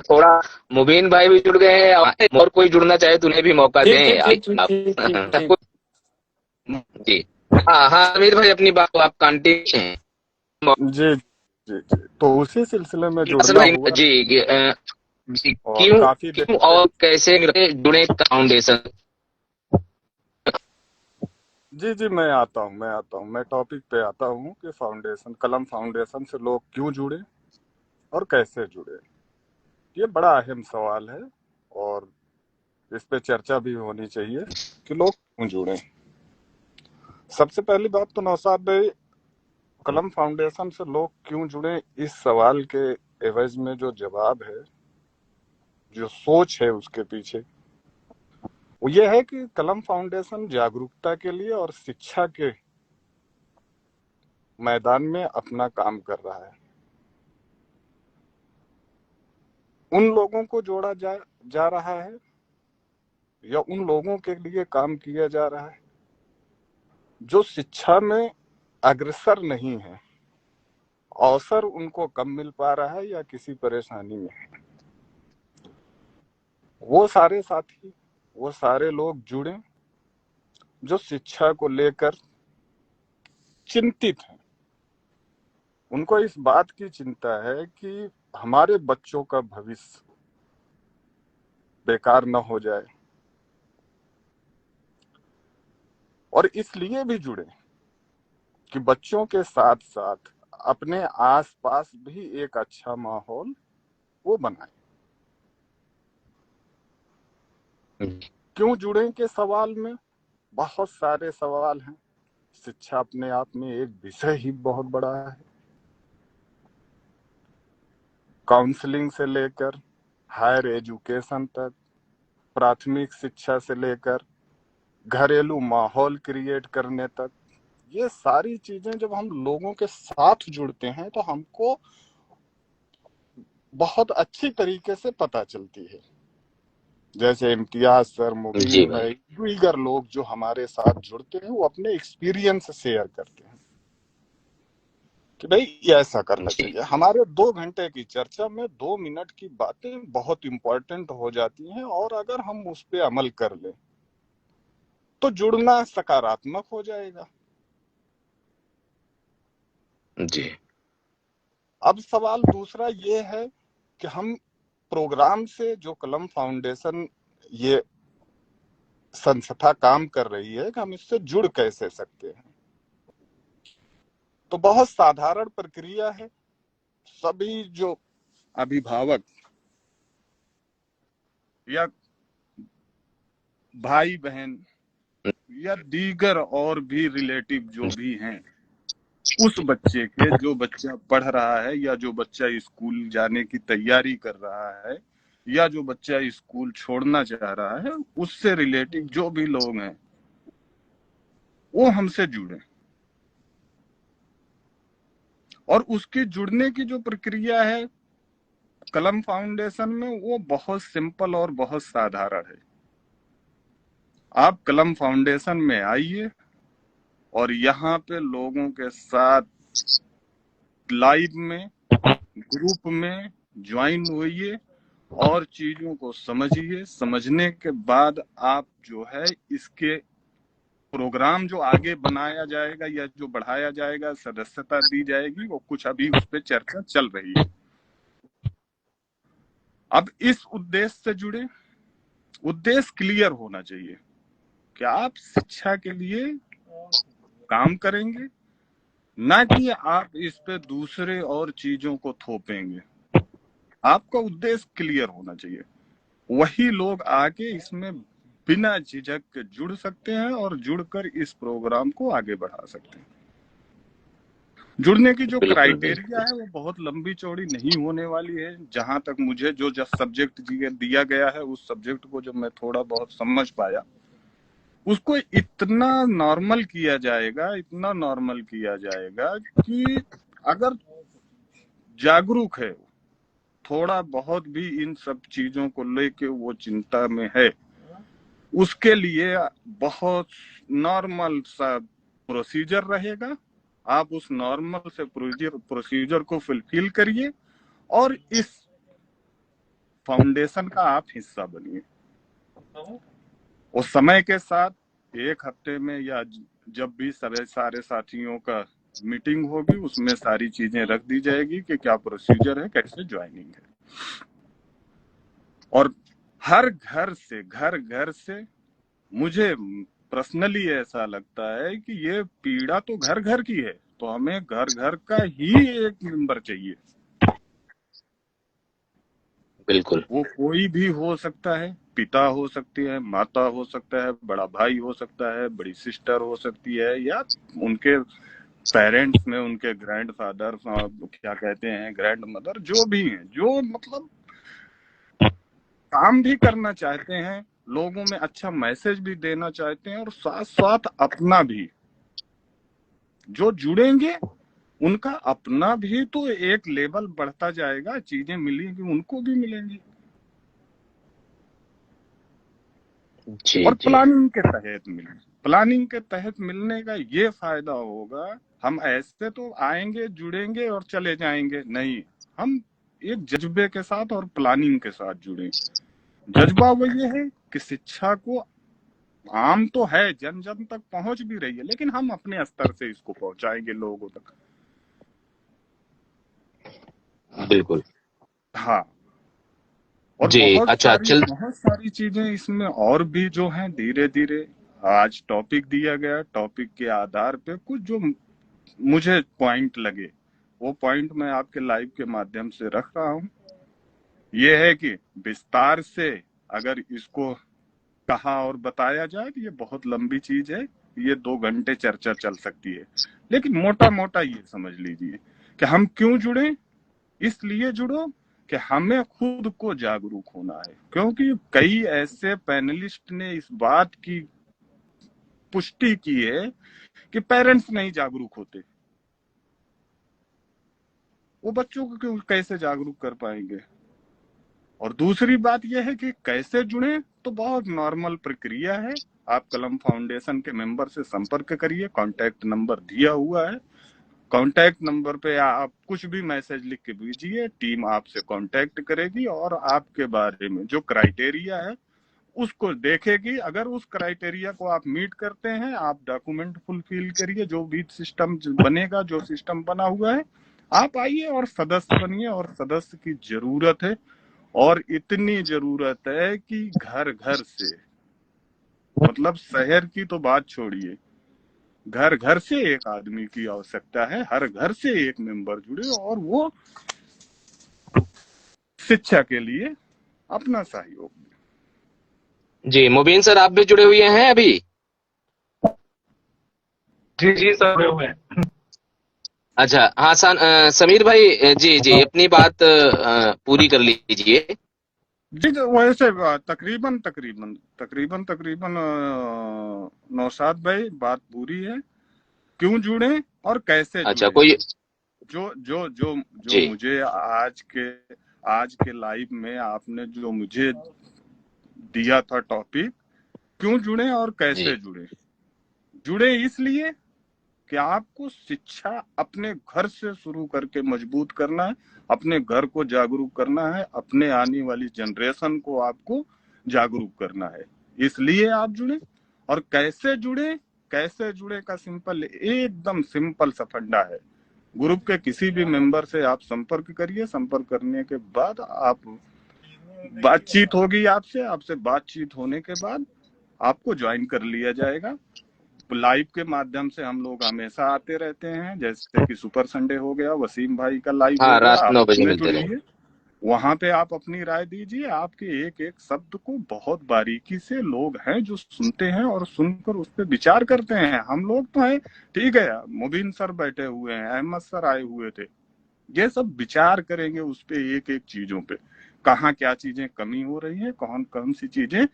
थोड़ा मुबीन भाई भी जुड़ गए हैं और कोई जुड़ना चाहे तो उन्हें भी मौका ठीक दें ठीक आइए ठीक ठीक आप ठीक ठीक ठीक। सबको जी। हाँ हाँ समीर भाई अपनी बात को आप कंटिन्यू हैं। जी जी जी, तो उसी सिलसिले में असल जुड़ना में हुआ, जी और क्यों काफी देर क्यों से। और कैसे जुड़े फाउंडेशन। जी जी, मैं आता हूँ, मैं टॉपिक पे आता हूँ कि फाउंडेशन, कलम फाउंडेशन से लोग क्यों जुड़े और कैसे जुड़े। ये बड़ा अहम सवाल है, और इस पे चर्चा भी होनी चाहिए कि लोग क्यों जुड़े। सबसे पहली बात तो नौशाद भाई, कलम फाउंडेशन से लोग क्यों जुड़े, इस सवाल के एवज में जो जवाब है, जो सोच है उसके पीछे, वो ये है कि कलम फाउंडेशन जागरूकता के लिए और शिक्षा के मैदान में अपना काम कर रहा है। उन लोगों को जोड़ा जा रहा है, या उन लोगों के लिए काम किया जा रहा है जो शिक्षा में अग्रसर नहीं है, अवसर उनको कम मिल पा रहा है या किसी परेशानी में है। वो सारे साथी, वो सारे लोग जुड़े जो शिक्षा को लेकर चिंतित हैं। उनको इस बात की चिंता है कि हमारे बच्चों का भविष्य बेकार न हो जाए, और इसलिए भी जुड़े कि बच्चों के साथ साथ अपने आसपास भी एक अच्छा माहौल वो बनाए। क्यों जुड़े के सवाल में बहुत सारे सवाल हैं। शिक्षा अपने आप में एक विषय ही बहुत बड़ा है। काउंसलिंग से लेकर हायर एजुकेशन तक, प्राथमिक शिक्षा से लेकर घरेलू माहौल क्रिएट करने तक, ये सारी चीजें जब हम लोगों के साथ जुड़ते हैं तो हमको बहुत अच्छी तरीके से पता चलती है। जैसे इम्तियाज सर, जी मुबीन भाई भाई, दीगर लोग जो हमारे साथ जुड़ते हैं वो अपने एक्सपीरियंस शेयर करते हैं कि भाई ये ऐसा करना जी चाहिए। हमारे 2 घंटे की चर्चा में 2 मिनट की बातें बहुत इंपॉर्टेंट हो जाती हैं, और अगर हम उस पर अमल कर लें तो जुड़ना सकारात्मक हो जाएगा। जी अब सवाल दूसरा ये है कि हम प्रोग्राम से, जो कलम फाउंडेशन ये संस्था काम कर रही है, कि हम इससे जुड़ कैसे सकते हैं। तो बहुत साधारण प्रक्रिया है। सभी जो अभिभावक या भाई बहन या दीगर और भी रिलेटिव जो भी हैं, उस बच्चे के, जो बच्चा पढ़ रहा है या जो बच्चा स्कूल जाने की तैयारी कर रहा है या जो बच्चा स्कूल छोड़ना चाह रहा है, उससे रिलेटिव जो भी लोग हैं, वो हमसे जुड़े। और उसके जुड़ने की जो प्रक्रिया है कलम फाउंडेशन में, वो बहुत सिंपल और बहुत साधारण है। आप कलम फाउंडेशन में आइए और यहाँ पे लोगों के साथ लाइव में, ग्रुप में ज्वाइन होइए और चीजों को समझिए। समझने के बाद आप जो है इसके प्रोग्राम जो आगे बनाया जाएगा या जो बढ़ाया जाएगा, सदस्यता दी जाएगी, वो कुछ अभी उस पर चर्चा चल रही है। अब इस उद्देश्य से जुड़े, उद्देश्य क्लियर होना चाहिए कि आप शिक्षा के लिए काम करेंगे, ना कि आप इस पे दूसरे और चीजों को थोपेंगे। आपका उद्देश्य क्लियर होना चाहिए। वही लोग आके इसमें बिना झिझक के जुड़ सकते हैं और जुड़कर इस प्रोग्राम को आगे बढ़ा सकते हैं। जुड़ने की जो बिल्कुल क्राइटेरिया है वो बहुत लंबी चौड़ी नहीं होने वाली है। जहां तक मुझे जो सब्जेक्ट दिया गया है, उस सब्जेक्ट को जब मैं थोड़ा बहुत समझ पाया, उसको इतना नॉर्मल किया जाएगा, इतना नॉर्मल किया जाएगा कि अगर जागरूक है, थोड़ा बहुत भी इन सब चीजों को लेके वो चिंता में है, उसके लिए बहुत नॉर्मल सा प्रोसीजर रहेगा। आप उस नॉर्मल से प्रोसीजर को फुलफिल करिए और इस फाउंडेशन का आप हिस्सा बनिए। उस समय के साथ 1 हफ्ते में या जब भी सारे साथियों का मीटिंग होगी, उसमें सारी चीजें रख दी जाएगी कि क्या प्रोसीजर है, कैसे ज्वाइनिंग है। और हर घर से मुझे पर्सनली ऐसा लगता है कि ये पीड़ा तो घर घर की है, तो हमें घर घर का ही एक मेंबर चाहिए। बिल्कुल वो कोई भी हो सकता है, पिता हो सकती है, माता हो सकता है, बड़ा भाई हो सकता है, बड़ी सिस्टर हो सकती है, या उनके पेरेंट्स में उनके ग्रैंड फादर, क्या कहते हैं, ग्रैंड मदर, जो भी हैं, जो मतलब काम भी करना चाहते हैं, लोगों में अच्छा मैसेज भी देना चाहते हैं, और साथ साथ अपना भी, जो जुड़ेंगे उनका अपना भी तो एक लेवल बढ़ता जाएगा, चीजें मिलेंगी, उनको भी मिलेंगी। जी और जी प्लानिंग के तहत मिलने का ये फायदा होगा, हम ऐसे तो आएंगे, जुड़ेंगे और चले जाएंगे नहीं, हम एक जज्बे के साथ और प्लानिंग के साथ जुड़े। जज्बा वो ये है कि शिक्षा को आम तो है, जन जन तक पहुंच भी रही है, लेकिन हम अपने स्तर से इसको पहुंचाएंगे लोगों तक। बिल्कुल हाँ, और जी। अच्छा चल बहुत सारी चीजें इसमें और भी जो हैं, धीरे धीरे आज टॉपिक दिया गया, टॉपिक के आधार पे कुछ जो मुझे पॉइंट लगे, वो पॉइंट मैं आपके लाइव के माध्यम से रख रहा हूँ। ये है कि विस्तार से अगर इसको कहा और बताया जाए तो ये बहुत लंबी चीज है, ये 2 घंटे चर्चा चल सकती है, लेकिन मोटा मोटा ये समझ लीजिए कि हम क्यों जुड़े। इसलिए जुड़ो कि हमें खुद को जागरूक होना है, क्योंकि कई ऐसे पैनलिस्ट ने इस बात की पुष्टि की है कि पेरेंट्स नहीं जागरूक होते, वो बच्चों को क्यों कैसे जागरूक कर पाएंगे। और दूसरी बात यह है कि कैसे जुड़े, तो बहुत नॉर्मल प्रक्रिया है। आप कलम फाउंडेशन के मेंबर से संपर्क करिए, कांटेक्ट नंबर दिया हुआ है, कांटेक्ट नंबर पे आप कुछ भी मैसेज लिख के भेजिए, टीम आपसे कांटेक्ट करेगी और आपके बारे में जो क्राइटेरिया है उसको देखेगी। अगर उस क्राइटेरिया को आप मीट करते हैं, आप डॉक्यूमेंट फुलफिल करिए, जो भी सिस्टम बनेगा, जो सिस्टम बना हुआ है, आप आइए और सदस्य बनिए। और सदस्य की जरूरत है, और इतनी जरूरत है कि घर घर से, मतलब शहर की तो बात छोड़िए, घर घर से एक आदमी की आवश्यकता है, हर घर से एक मेंबर जुड़े और वो शिक्षा के लिए अपना सहयोग दे। जी। मुबीन सर आप भी जुड़े हुए हैं अभी? जी जी सर, जुड़े हुए हैं। अच्छा हाँ समीर भाई जी जी अपनी बात पूरी कर लीजिए। जी तो वैसे तकरीबन तकरीबन तकरीबन तकरीबन नौशाद भाई बात पूरी है। क्यों जुड़े और कैसे अच्छा जुड़े? कोई जो जो जो जो जी मुझे आज के लाइव में आपने जो मुझे दिया था टॉपिक, क्यों जुड़े और जी कैसे जुड़े? जुड़े इसलिए कि आपको शिक्षा अपने घर से शुरू करके मजबूत करना है, अपने घर को जागरूक करना है, अपने आने वाली जनरेशन को आपको जागरूक करना है, इसलिए आप जुड़े। और कैसे जुड़े का सिंपल, एकदम सिंपल सा फंडा है। ग्रुप के किसी भी मेंबर से आप संपर्क करिए, संपर्क करने के बाद आप बातचीत होगी आपसे बातचीत होने के बाद आपको ज्वाइन कर लिया जाएगा। लाइव के माध्यम से हम लोग हमेशा आते रहते हैं, जैसे कि सुपर संडे हो गया, वसीम भाई का लाइव हो हाँ, गया, रात आप 9 बजे उसमें मिलते रहे। जुड़िए। वहां पे आप अपनी राय दीजिए। आपके एक एक शब्द को बहुत बारीकी से लोग हैं जो सुनते हैं और सुनकर उस पर विचार करते हैं। हम लोग तो हैं, ठीक है, मुबीन सर बैठे हुए हैं, अहमद सर आए हुए थे, ये सब विचार करेंगे उस पे, एक एक चीजों पे, कहाँ क्या चीजें कमी हो रही है, कौन कौन सी चीजें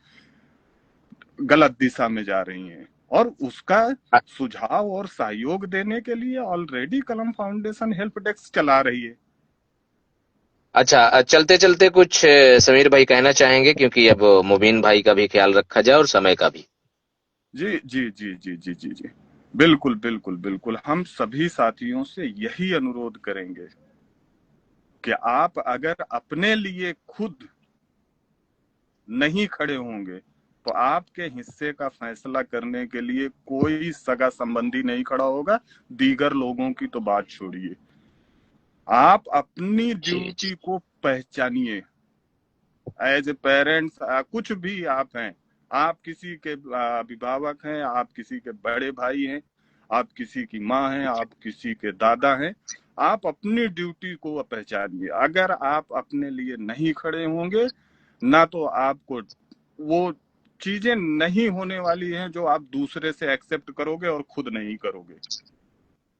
गलत दिशा में जा रही हैं, और उसका अ- सुझाव और सहयोग देने के लिए ऑलरेडी कलम फाउंडेशन हेल्प डेस्क चला रही है। अच्छा, चलते चलते कुछ समीर भाई कहना चाहेंगे, क्योंकि अब मुबीन भाई का भी ख्याल रखा जाए और समय का भी। जी जी जी जी जी जी जी, बिल्कुल बिल्कुल बिल्कुल। हम सभी साथियों से यही अनुरोध करेंगे कि आप अगर अपने लिए खुद नहीं खड़े होंगे तो आपके हिस्से का फैसला करने के लिए कोई सगा संबंधी नहीं खड़ा होगा। दीगर लोगों की तो बात छोड़िए, आप अपनी जी ड्यूटी जी को पहचानिए। एज ए पेरेंट्स, कुछ भी आप हैं, आप किसी के अभिभावक हैं, आप किसी के बड़े भाई हैं, आप किसी की माँ हैं, आप किसी के दादा हैं, आप अपनी ड्यूटी को पहचानिए। अगर आप अपने लिए नहीं खड़े होंगे ना, तो आपको वो चीजें नहीं होने वाली हैं जो आप दूसरे से एक्सेप्ट करोगे और खुद नहीं करोगे।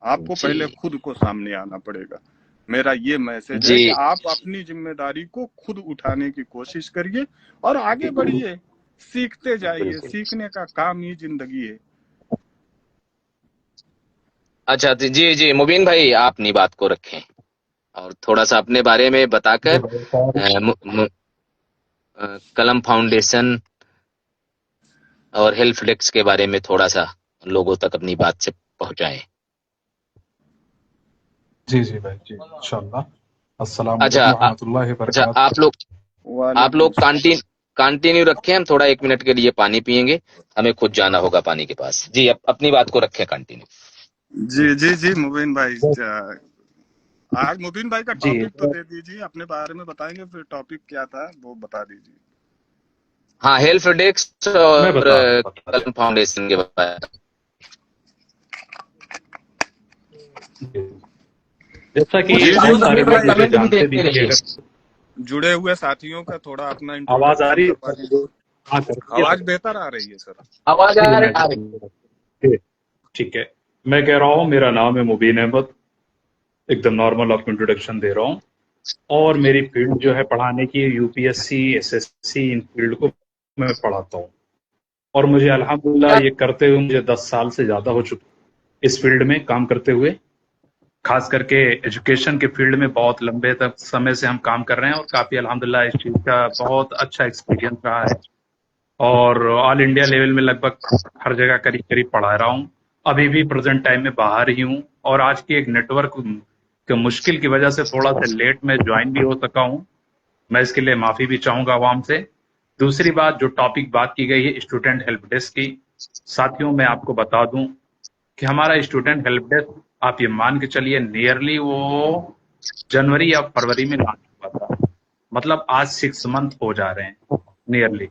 आपको जी पहले खुद को सामने आना पड़ेगा। मेरा ये मैसेज है जी कि आप अपनी जिम्मेदारी को खुद उठाने की कोशिश करिए और आगे बढ़िए, सीखते जाइए, बिल्कुल। सीखने का काम ही जिंदगी है। अच्छा तो जी जी मुबीन भाई, आप अपनी बात को रखें और थोड़ा सा अपने बारे में जी बताकर भाई और कलम फाउंडेशन और हेल्प डेस्क के बारे में थोड़ा सा लोगों तक अपनी बात से पहुंचाएं। जी जी भाई जी इंशाल्लाह। अस्सलाम अच्छा वालेकुम रहमतुल्लाहि व अच्छा, बरकातहू। आप वालेकुम लोग कंटिन्यू रखें, हम थोड़ा 1 मिनट के लिए पानी पियेंगे, हमें खुद जाना होगा पानी के पास। जी अपनी बात को रखें कंटिन्यू। जी जी जी मुबीन भाई, आज मुबीन भाई का जी टॉपिक तो दे दीजिए, अपने बारे में बताएंगे, फिर टॉपिक क्या था वो बता दीजिए। हाँ, हेल्प डेस्क मैं और बता कलम देता फाउंडेशन के बारे में। हूँ। जैसा कि जी जी आप सारे मुबीन लोग भाई, मुझे जानते भी हैं कि अगर जुड़े हुए साथियों का थोड़ा अपना आवाज आ इंट्रोडक्शन रही करवा है, दीजिए। हाँ कर आवाज बेहतर आ रही है सर। आवाज जी आ मैं रही। ठीक ठीक है। मैं कह रहा हूँ मेरा नाम है मुबीन अहमद, एकदम नॉर्मल आपको इंट्रोडक्शन दे रहा हूँ। और मेरी फील्ड जो है पढ़ाने की, यूपीएससी एसएससी, इन फील्ड को मैं पढ़ाता हूँ। और मुझे अल्हम्दुलिल्लाह ये करते हुए मुझे 10 साल से ज्यादा हो चुके इस फील्ड में काम करते हुए। खास करके एजुकेशन के फील्ड में बहुत लंबे तक समय से हम काम कर रहे हैं और काफी अल्हम्दुलिल्लाह इस चीज का बहुत अच्छा एक्सपीरियंस रहा है। और ऑल इंडिया लेवल में लगभग हर जगह करीब करीब पढ़ा रहा हूँ। अभी भी प्रेजेंट टाइम में बाहर ही हूँ और आज की एक नेटवर्क के मुश्किल की वजह से थोड़ा सा लेट में ज्वाइन भी हो सका हूँ। मैं इसके लिए माफी भी चाहूंगा आवाम से। दूसरी बात, जो टॉपिक बात की गई है स्टूडेंट हेल्प डेस्क की, साथियों मैं आपको बता दूं कि हमारा स्टूडेंट हेल्प डेस्क, आप ये मान के चलिए, नियरली वो जनवरी या फरवरी में लॉन्च हुआ था। मतलब आज 6 मंथ हो जा रहे हैं नियरली।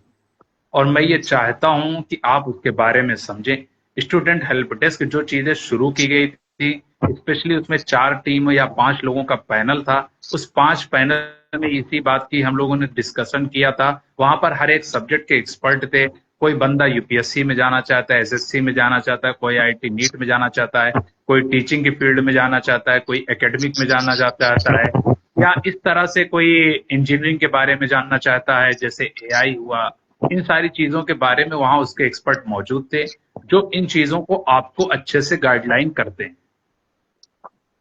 और मैं ये चाहता हूं कि आप उसके बारे में समझें। स्टूडेंट हेल्प डेस्क जो चीजें शुरू की गई थी, स्पेशली उसमें 4 टीम या 5 लोगों का पैनल था। उस 5 पैनल में इसी बात की हम लोगों ने डिस्कशन किया था। वहां पर हर एक सब्जेक्ट के एक्सपर्ट थे। कोई बंदा यूपीएससी में जाना चाहता है, एसएससी में जाना चाहता है, कोई आईटी नीट में जाना चाहता है, कोई टीचिंग की फील्ड में जाना चाहता है, कोई एकेडमिक में जाना चाहता है, या इस तरह से कोई इंजीनियरिंग के बारे में जानना चाहता है, जैसे एआई हुआ, इन सारी चीजों के बारे में वहां उसके एक्सपर्ट मौजूद थे जो इन चीजों को आपको अच्छे से गाइडलाइन करते हैं।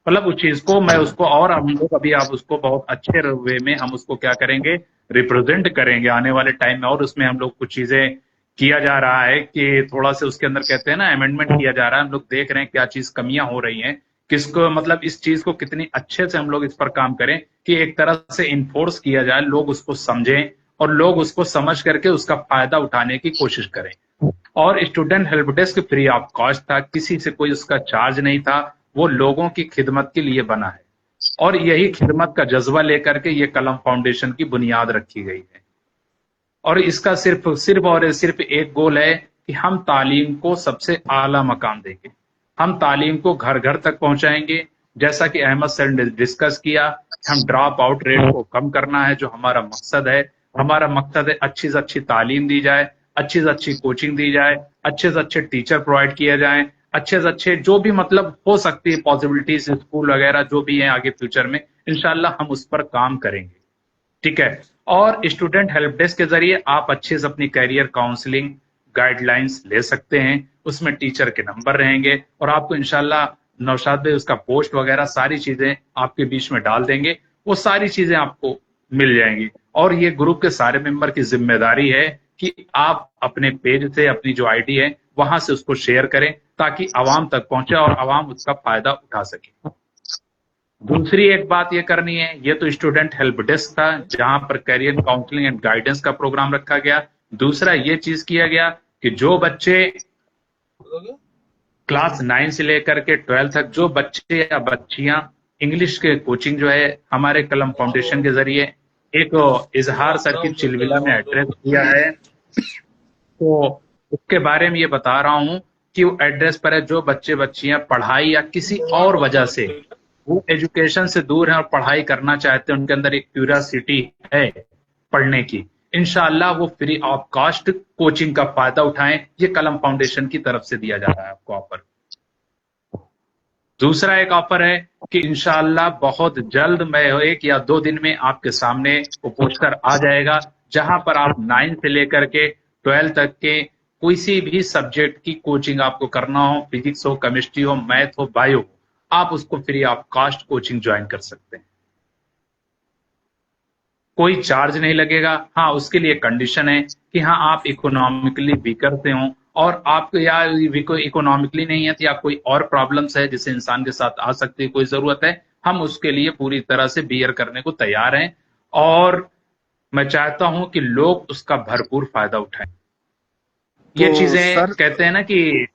मतलब उस चीज को मैं उसको, और हम लोग अभी आप उसको बहुत अच्छे वे में हम उसको क्या करेंगे, रिप्रेजेंट करेंगे आने वाले टाइम में। और उसमें हम लोग कुछ चीजें किया जा रहा है कि थोड़ा से उसके अंदर कहते हैं ना अमेंडमेंट किया जा रहा है। हम लोग देख रहे हैं क्या चीज कमियां हो रही हैं, किसको मतलब इस चीज को कितनी अच्छे से हम लोग इस पर काम करें कि एक तरह से इन्फोर्स किया जाए, लोग उसको समझें और लोग उसको समझ करके उसका फायदा उठाने की कोशिश करें। और student help desk free of cost था, किसी से कोई उसका चार्ज नहीं था, वो लोगों की खिदमत के लिए बना है। और यही खिदमत का जज्बा लेकर के ये कलम फाउंडेशन की बुनियाद रखी गई है। और इसका सिर्फ और सिर्फ एक गोल है कि हम तालीम को सबसे आला मकाम देंगे, हम तालीम को घर घर तक पहुंचाएंगे। जैसा कि अहमद सर ने डिस्कस किया, हम ड्रॉप आउट रेट को कम करना है, जो हमारा मकसद है। हमारा मकसद है अच्छी से अच्छी तालीम दी जाए, अच्छी से अच्छी कोचिंग दी जाए, अच्छे से अच्छे टीचर प्रोवाइड किए जाए, अच्छे से अच्छे जो भी मतलब हो सकती है पॉसिबिलिटीज, स्कूल वगैरह जो भी है आगे फ्यूचर में, इंशाल्लाह हम उस पर काम करेंगे। ठीक है। और स्टूडेंट हेल्प डेस्क के जरिए आप अच्छे से अपनी करियर काउंसलिंग गाइडलाइंस ले सकते हैं। उसमें टीचर के नंबर रहेंगे और आपको इंशाल्लाह नौशाद भाई उसका पोस्ट वगैरह सारी चीजें आपके बीच में डाल देंगे, वो सारी चीजें आपको मिल जाएंगी। और ये ग्रुप के सारे मेंबर की जिम्मेदारी है कि आप अपने पेज से अपनी जो आईडी है वहां से उसको शेयर करें ताकि आवाम तक पहुंचे और आवाम उसका फायदा उठा सके। दूसरी एक बात ये करनी है, ये तो स्टूडेंट हेल्प डेस्क था जहां पर करियर काउंसलिंग एंड गाइडेंस का प्रोग्राम रखा गया। दूसरा ये चीज किया गया कि जो बच्चे क्लास 9 से लेकर के 12 तक जो बच्चे या बच्चियां इंग्लिश के कोचिंग जो है हमारे कलम फाउंडेशन के जरिए एक इजहार सर्किट चिलविला में एड्रेस किया है, तो उसके बारे में ये बता रहा हूं कि वो एड्रेस पर है। जो बच्चे बच्चियां पढ़ाई या किसी और वजह से वो एजुकेशन से दूर है और पढ़ाई करना चाहते हैं, उनके अंदर एक क्यूरियोसिटी है पढ़ने की, इंशाअल्लाह वो फ्री ऑफ कॉस्ट कोचिंग का फायदा उठाएं। ये कलम फाउंडेशन की तरफ से दिया जा रहा है आपको ऑफर। दूसरा एक ऑफर है कि इंशाअल्लाह बहुत जल्द मैं 1 या 2 दिन में आपके सामने वो पोस्टर आ जाएगा, जहां पर आप 9 से लेकर के 12 तक के किसी भी सब्जेक्ट की कोचिंग आपको करना हो, फिजिक्स हो, केमिस्ट्री हो, मैथ हो, बायो हो, आप उसको free of cost coaching join कर सकते हैं। कोई चार्ज नहीं लगेगा। हाँ, उसके लिए कंडीशन है कि हाँ आप इकोनॉमिकली वीकर से हों और आपको या इकोनॉमिकली नहीं है तो या कोई और प्रॉब्लम्स है जिसे इंसान के साथ आ सकती है, कोई जरूरत है, हम उसके लिए पूरी तरह से बियर करने को तैयार हैं। और मैं चाहता हूं कि लोग उसका भरपूर फायदा उठाएं। ये तो चीजें सर कहते हैं ना कि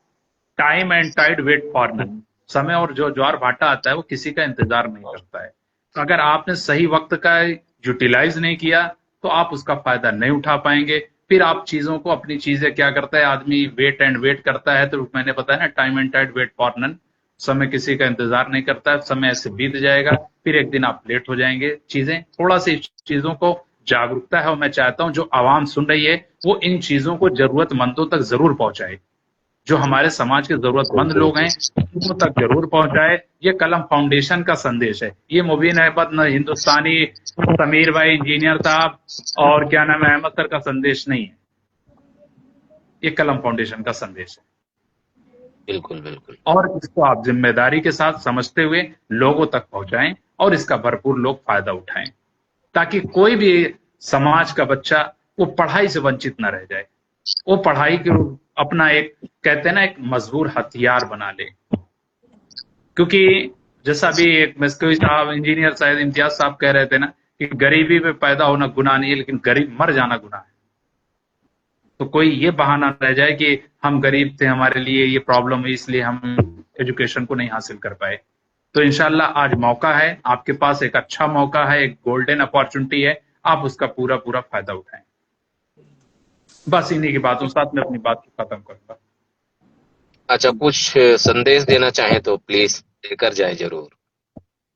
time and tide wait for none, समय और जो ज्वार भाटा आता है वो किसी का इंतजार नहीं करता है। तो अगर आपने सही वक्त का यूटिलाइज नहीं किया तो आप उसका फायदा नहीं उठा पाएंगे। फिर आप चीजों को, अपनी चीजें क्या करता है आदमी, वेट एंड वेट करता है। तो मैंने बताया ना, time and tide wait for none, समय किसी का इंतजार नहीं करता है, समय ऐसे बीत जाएगा, फिर एक दिन आप लेट हो जाएंगे। चीजें थोड़ा सी चीजों को जागरूकता है और मैं चाहता हूं जो आवाम सुन रही है वो इन चीजों को जरूरतमंदों तक जरूर पहुंचाए। जो हमारे समाज के जरूरतमंद लोग हैं उन तक जरूर पहुंचाए। ये कलम फाउंडेशन का संदेश है। ये मुबीन अहमद न हिंदुस्तानी, समीर भाई इंजीनियर साहब और क्या नाम है अहमद सर का संदेश नहीं है, ये कलम फाउंडेशन का संदेश है। बिल्कुल बिल्कुल। और इसको आप जिम्मेदारी के साथ समझते हुए लोगों तक पहुंचाएं और इसका भरपूर लोग फायदा उठाएं, ताकि कोई भी समाज का बच्चा वो पढ़ाई से वंचित न रह जाए। वो पढ़ाई के अपना एक, कहते हैं ना, एक मजबूर हथियार बना ले। क्योंकि जैसा भी एक मिस्कवी साहब, इंजीनियर साहब इम्तियाज साहब कह रहे थे ना कि गरीबी में पैदा होना गुनाह नहीं है, लेकिन गरीब मर जाना गुनाह है। तो कोई ये बहाना रह जाए कि हम गरीब थे, हमारे लिए ये प्रॉब्लम हुई, इसलिए हम एजुकेशन को नहीं हासिल कर पाए। तो इंशाल्लाह आज मौका है आपके पास, एक अच्छा मौका है, एक गोल्डन अपॉर्चुनिटी है, आप उसका पूरा पूरा फायदा उठाएं। बस इन्हीं की बातों के साथ मैं अपनी बात को खत्म करूंगा। अच्छा, कुछ संदेश देना चाहें तो प्लीज देकर जाए जरूर।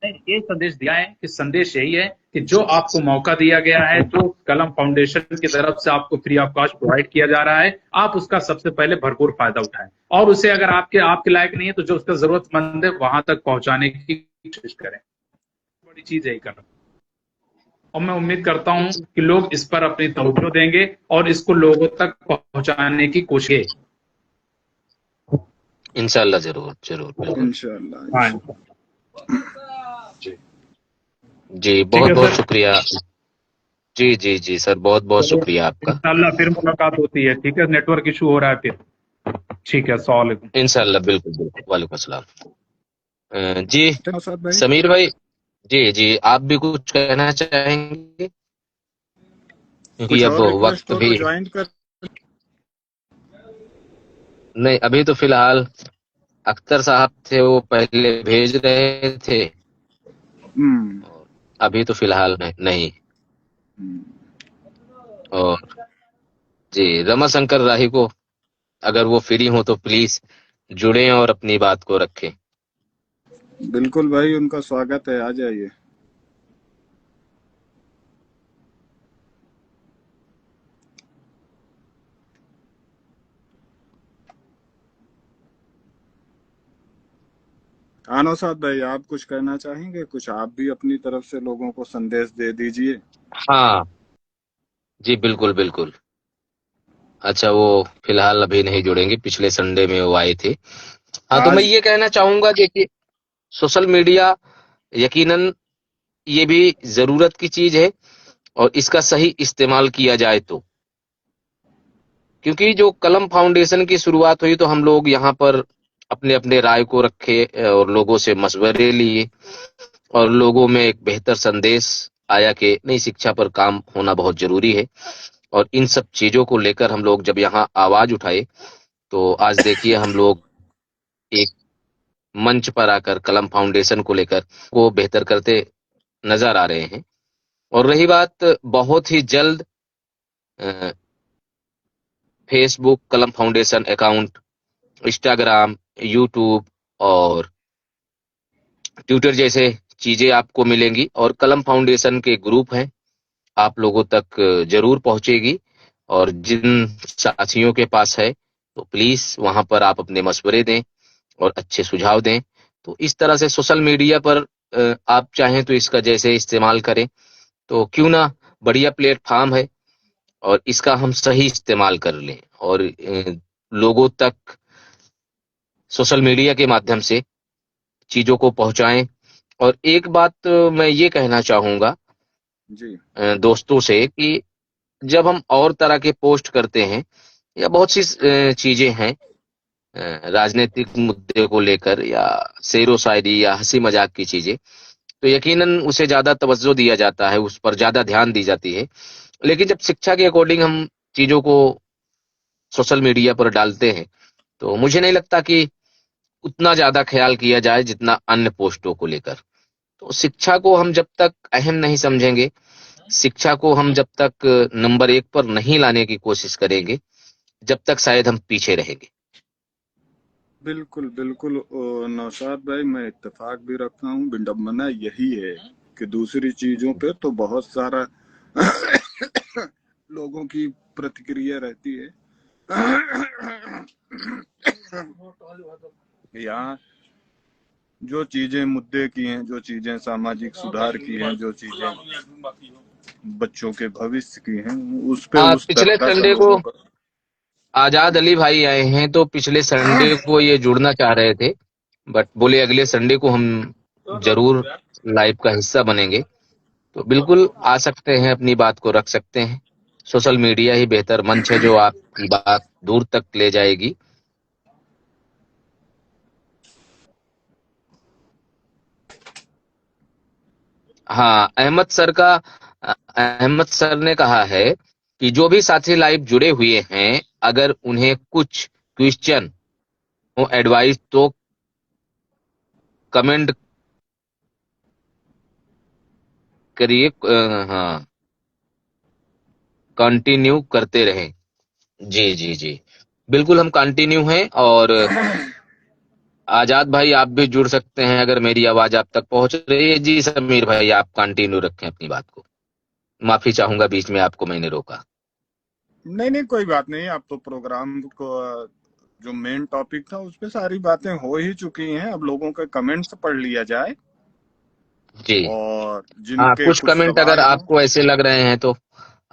नहीं, ये संदेश दिया है कि संदेश यही है कि जो आपको मौका दिया गया है, जो कलम फाउंडेशन की तरफ से आपको फ्री ऑफ कॉस्ट प्रोवाइड किया जा रहा है, आप उसका सबसे पहले भरपूर फायदा उठाएं और उसे अगर आपके लायक नहीं है तो जो उसका जरूरतमंद है वहां तक पहुंचाने की कोशिश करें। बड़ी चीज यही करना। और मैं उम्मीद करता हूं कि लोग इस पर अपनी तवज्जो देंगे और इसको लोगों तक पहुंचाने की कोशिश। इंशाल्लाह, जरूर जरूर, बिल्कुल। इंशाल्लाह हाँ इंशाल्लाह। जी, जी, ठीक बहुत है बहुत सर। शुक्रिया। जी जी जी सर, बहुत बहुत चलो, शुक्रिया आपका। इंशाल्लाह फिर मुलाकात होती है। ठीक है, नेटवर्क इशू हो रहा है फिर। ठीक है, अस्सलाम वालेकुम। इंशाल्लाह, बिल्कुल बिल्कुल, वालेकुम अस्सलाम। जी, नौशाद भाई, समीर भाई, जी जी, आप भी कुछ कहना चाहेंगे, क्योंकि कुछ अब और रिक्वेस्ट वक्त हो तो भी ज्वाइन कर। नहीं, अभी तो फिलहाल अख्तर साहब थे, वो पहले भेज रहे थे, हम्म। और अभी तो फिलहाल नहीं। और जी, रमाशंकर राही को अगर वो फ्री हो तो प्लीज जुड़ें और अपनी बात को रखें। बिल्कुल भाई, उनका स्वागत है, आ जाइए। नौशाद भाई, आप कुछ कहना चाहेंगे? कुछ आप भी अपनी तरफ से लोगों को संदेश दे दीजिए। हाँ जी, बिल्कुल बिल्कुल। अच्छा, वो फिलहाल अभी नहीं जुड़ेंगे, पिछले संडे में वो आए थे। हाँ, तो मैं आज ये कहना चाहूंगा, देखिए, सोशल मीडिया यकीनन ये भी जरूरत की चीज है, और इसका सही इस्तेमाल किया जाए तो। क्योंकि जो कलम फाउंडेशन की शुरुआत हुई, तो हम लोग यहाँ पर अपने अपने राय को रखे और लोगों से मशवरे लिए, और लोगों में एक बेहतर संदेश आया कि नहीं, शिक्षा पर काम होना बहुत जरूरी है। और इन सब चीजों को लेकर हम लोग जब यहाँ आवाज उठाए, तो आज देखिए हम लोग एक मंच पर आकर कलम फाउंडेशन को लेकर को बेहतर करते नजर आ रहे हैं। और रही बात, बहुत ही जल्द फेसबुक कलम फाउंडेशन अकाउंट, इंस्टाग्राम, यूट्यूब और ट्विटर जैसे चीजें आपको मिलेंगी, और कलम फाउंडेशन के ग्रुप हैं, आप लोगों तक जरूर पहुंचेगी। और जिन साथियों के पास है, तो प्लीज वहां पर आप अपने मशवरे दें और अच्छे सुझाव दें। तो इस तरह से सोशल मीडिया पर आप चाहें तो इसका जैसे इस्तेमाल करें, तो क्यों ना, बढ़िया प्लेटफॉर्म है, और इसका हम सही इस्तेमाल कर लें, और लोगों तक सोशल मीडिया के माध्यम से चीजों को पहुंचाएं। और एक बात मैं ये कहना चाहूंगा जी। दोस्तों से, कि जब हम और तरह के पोस्ट करते हैं, या बहुत सी चीजें हैं, राजनीतिक मुद्दे को लेकर, या शेर व शायरी या हंसी मजाक की चीजें, तो यकीनन उसे ज्यादा तवज्जो दिया जाता है, उस पर ज्यादा ध्यान दी जाती है। लेकिन जब शिक्षा के अकॉर्डिंग हम चीजों को सोशल मीडिया पर डालते हैं, तो मुझे नहीं लगता कि उतना ज्यादा ख्याल किया जाए जितना अन्य पोस्टों को लेकर। तो शिक्षा को हम जब तक अहम नहीं समझेंगे, शिक्षा को हम जब तक नंबर एक पर नहीं लाने की कोशिश करेंगे, जब तक शायद हम पीछे रहेंगे। बिल्कुल बिल्कुल, नौशाद भाई, मैं इत्तेफाक भी रखता हूँ। विडम्बना यही है कि दूसरी चीजों पे तो बहुत सारा लोगों की प्रतिक्रिया रहती है। यहाँ जो चीजें मुद्दे की हैं, जो चीजें सामाजिक सुधार की हैं, जो चीजें बच्चों के भविष्य की हैं, उस पे हाँ, उस पिछले तरह का संडे को लोगों का। आजाद अली भाई आए हैं, तो पिछले संडे को ये जुड़ना चाह रहे थे, बट बोले अगले संडे को हम जरूर लाइव का हिस्सा बनेंगे। तो बिल्कुल आ सकते हैं, अपनी बात को रख सकते हैं। सोशल मीडिया ही बेहतर मंच है, जो आपकी बात दूर तक ले जाएगी। हाँ, अहमद सर ने कहा है कि जो भी साथी लाइव जुड़े हुए हैं, अगर उन्हें कुछ क्वेश्चन हो, एडवाइस, तो कमेंट करिए। हाँ, कंटिन्यू करते रहें। जी जी जी, बिल्कुल हम कंटिन्यू हैं। और आजाद भाई, आप भी जुड़ सकते हैं अगर मेरी आवाज आप तक पहुंच रही है। जी समीर भाई, आप कंटिन्यू रखें अपनी बात को। माफी चाहूंगा, बीच में आपको मैंने रोका। नहीं नहीं, कोई बात नहीं। आप तो प्रोग्राम को जो मेन टॉपिक था उस पे सारी बातें हो ही चुकी हैं। अब लोगों के कमेंट्स पढ़ लिया जाए। जी। और हाँ, जिनके कुछ कुछ कमेंट अगर सवाल हों। आपको ऐसे लग रहे हैं तो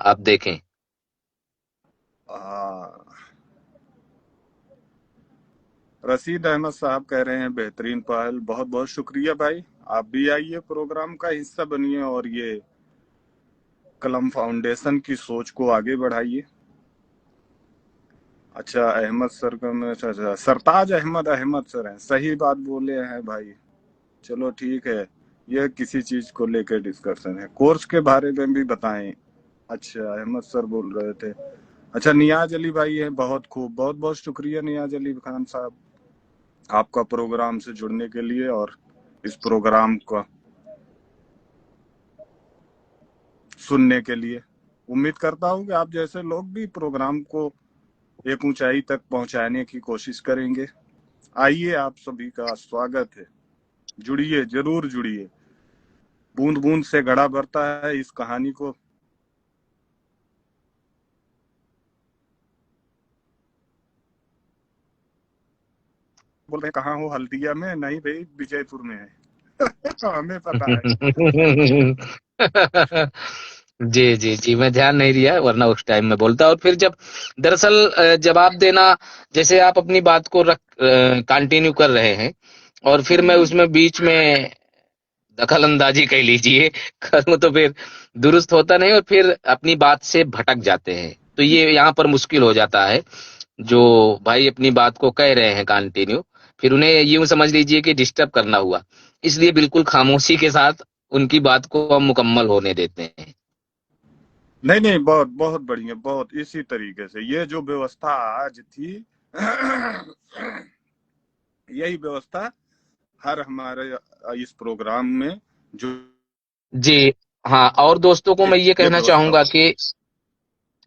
आप देखें। हाँ, रशीद अहमद साहब कह रहे हैं बेहतरीन पहल, बहुत बहुत शुक्रिया भाई। आप भी आइए, प्रोग्राम का हिस्सा बनिए और ये कलम फाउंडेशन की सोच को आगे बढ़ाइए। अच्छा, अहमद सर का मैं अच्छा, सरताज अहमद सर हैं, सही बात बोले हैं भाई। चलो ठीक है, ये किसी चीज को लेकर डिस्कशन है, कोर्स के बारे में भी बताएं। अच्छा, अहमद सर बोल रहे थे। अच्छा, नियाज अली भाई है, बहुत खूब, बहुत बहुत शुक्रिया नियाज अली खान साहब, आपका प्रोग्राम से जुड़ने के लिए और इस प्रोग्राम का सुनने के लिए। उम्मीद करता हूँ कि आप जैसे लोग भी प्रोग्राम को एक ऊंचाई तक पहुंचाने की कोशिश करेंगे। आइए, आप सभी का स्वागत है, जुड़िए, जरूर जुड़िए। बूंद बूंद से घड़ा भरता है, इस कहानी को बोल रहे हैं कहाँ हो, हल्दिया में? नहीं भाई, विजयपुर में है। हमें पता है। जी जी जी, मैं ध्यान नहीं दिया वरना उस टाइम में बोलता। और फिर जब दरअसल जवाब देना, जैसे आप अपनी बात को रख कंटिन्यू कर रहे हैं और फिर मैं उसमें बीच में दखल अंदाजी कह लीजिए करूं तो फिर दुरुस्त होता नहीं और फिर अपनी बात से भटक जाते हैं, तो ये यहाँ पर मुश्किल हो जाता है। जो भाई अपनी बात को कह रहे हैं कंटिन्यू, फिर उन्हें यूं समझ लीजिए कि डिस्टर्ब करना हुआ, इसलिए बिल्कुल खामोशी के साथ उनकी बात को हम मुकम्मल होने देते हैं। नहीं नहीं, बहुत बहुत बढ़िया, बहुत इसी तरीके से ये जो व्यवस्था आज थी, यही व्यवस्था हर हमारे इस प्रोग्राम में जो जी हाँ, और दोस्तों को मैं ये ये कहना व्यवस्था चाहूंगा हो। कि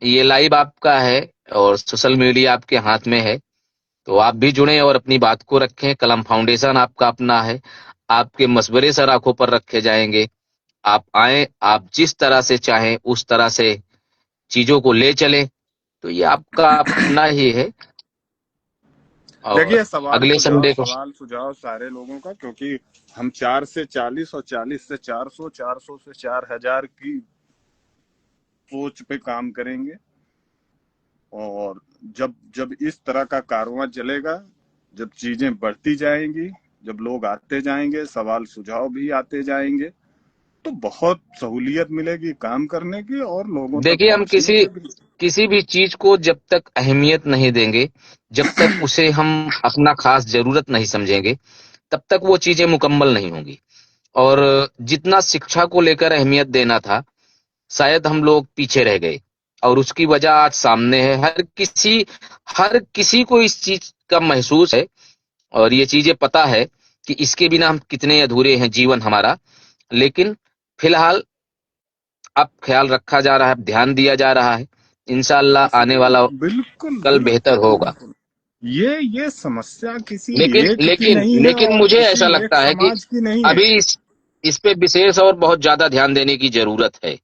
ये लाइव आपका है और सोशल मीडिया आपके हाथ में है, तो आप भी जुड़ें और अपनी बात को रखें। कलम फाउंडेशन आपका अपना है, आपके मशवरे सर आंखों पर रखे जाएंगे। आप आए, आप जिस तरह से चाहें उस तरह से चीजों को ले चलें, तो ये आपका अपना ही है। और देखिए, अगले संडे को सवाल सुझाव सारे लोगों का, क्योंकि हम 4 से 40 और 40 से 400, 400 से 4000 की सोच पे काम करेंगे। और जब जब इस तरह का कारवां चलेगा, जब चीजें बढ़ती जाएंगी, जब लोग आते जाएंगे, सवाल सुझाव भी आते जाएंगे, तो बहुत सहूलियत मिलेगी काम करने की और लोगों तक देखिए, हम पहुंचने की भी। किसी भी चीज को जब तक अहमियत नहीं देंगे, जब तक उसे हम अपना खास जरूरत नहीं समझेंगे, तब तक वो चीजें मुकम्मल नहीं होंगी। और जितना शिक्षा को लेकर अहमियत देना था, शायद हम लोग पीछे रह गए और उसकी वजह आज सामने है। हर किसी को इस चीज का महसूस है और ये चीजें पता है कि इसके बिना हम कितने अधूरे हैं जीवन हमारा। लेकिन फिलहाल अब ख्याल रखा जा रहा है, ध्यान दिया जा रहा है। इंशाअल्लाह आने असल वाला बिल्कुल कल बेहतर बिल्कुल होगा। बिल्कुल, ये समस्या किसी लेकिन एक की लेकिन नहीं है लेकिन और मुझे किसी ऐसा एक लगता है कि समाज की नहीं है। अभी इस पे विशेष और बहुत ज्यादा ध्यान देने की जरूरत है।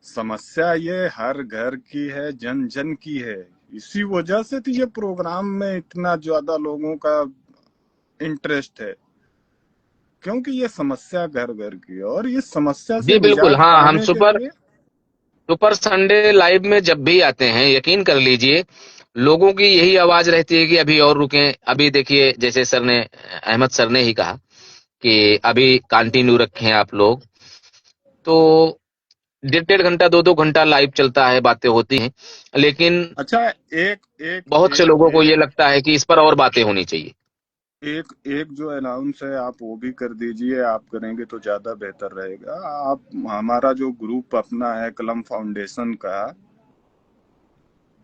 समस्या ये हर घर की है, जन जन की है। इसी वजह से तो ये प्रोग्राम में इतना ज्यादा लोगों का इंटरेस्ट है, क्योंकि ये समस्या घर घर की है और इस समस्या से जी बिल्कुल, निजात हाँ, हम पाने के सुपर लिए। सुपर संडे लाइव में जब भी आते हैं, यकीन कर लीजिए लोगों की यही आवाज रहती है कि अभी और रुकें। अभी देखिए, जैसे सर ने, अहमद सर ने ही कहा कि अभी कंटिन्यू रखें आप लोग, तो 1.5 घंटा 2-2 घंटा लाइव चलता है, बातें होती हैं, लेकिन अच्छा, एक एक बहुत से एक लोगों को ये एक लगता है कि इस पर और बातें होनी चाहिए। एक एक जो अनाउंस है, आप वो भी कर दीजिए। आप करेंगे तो ज्यादा बेहतर रहेगा। आप, हमारा जो ग्रुप अपना है कलम फाउंडेशन का,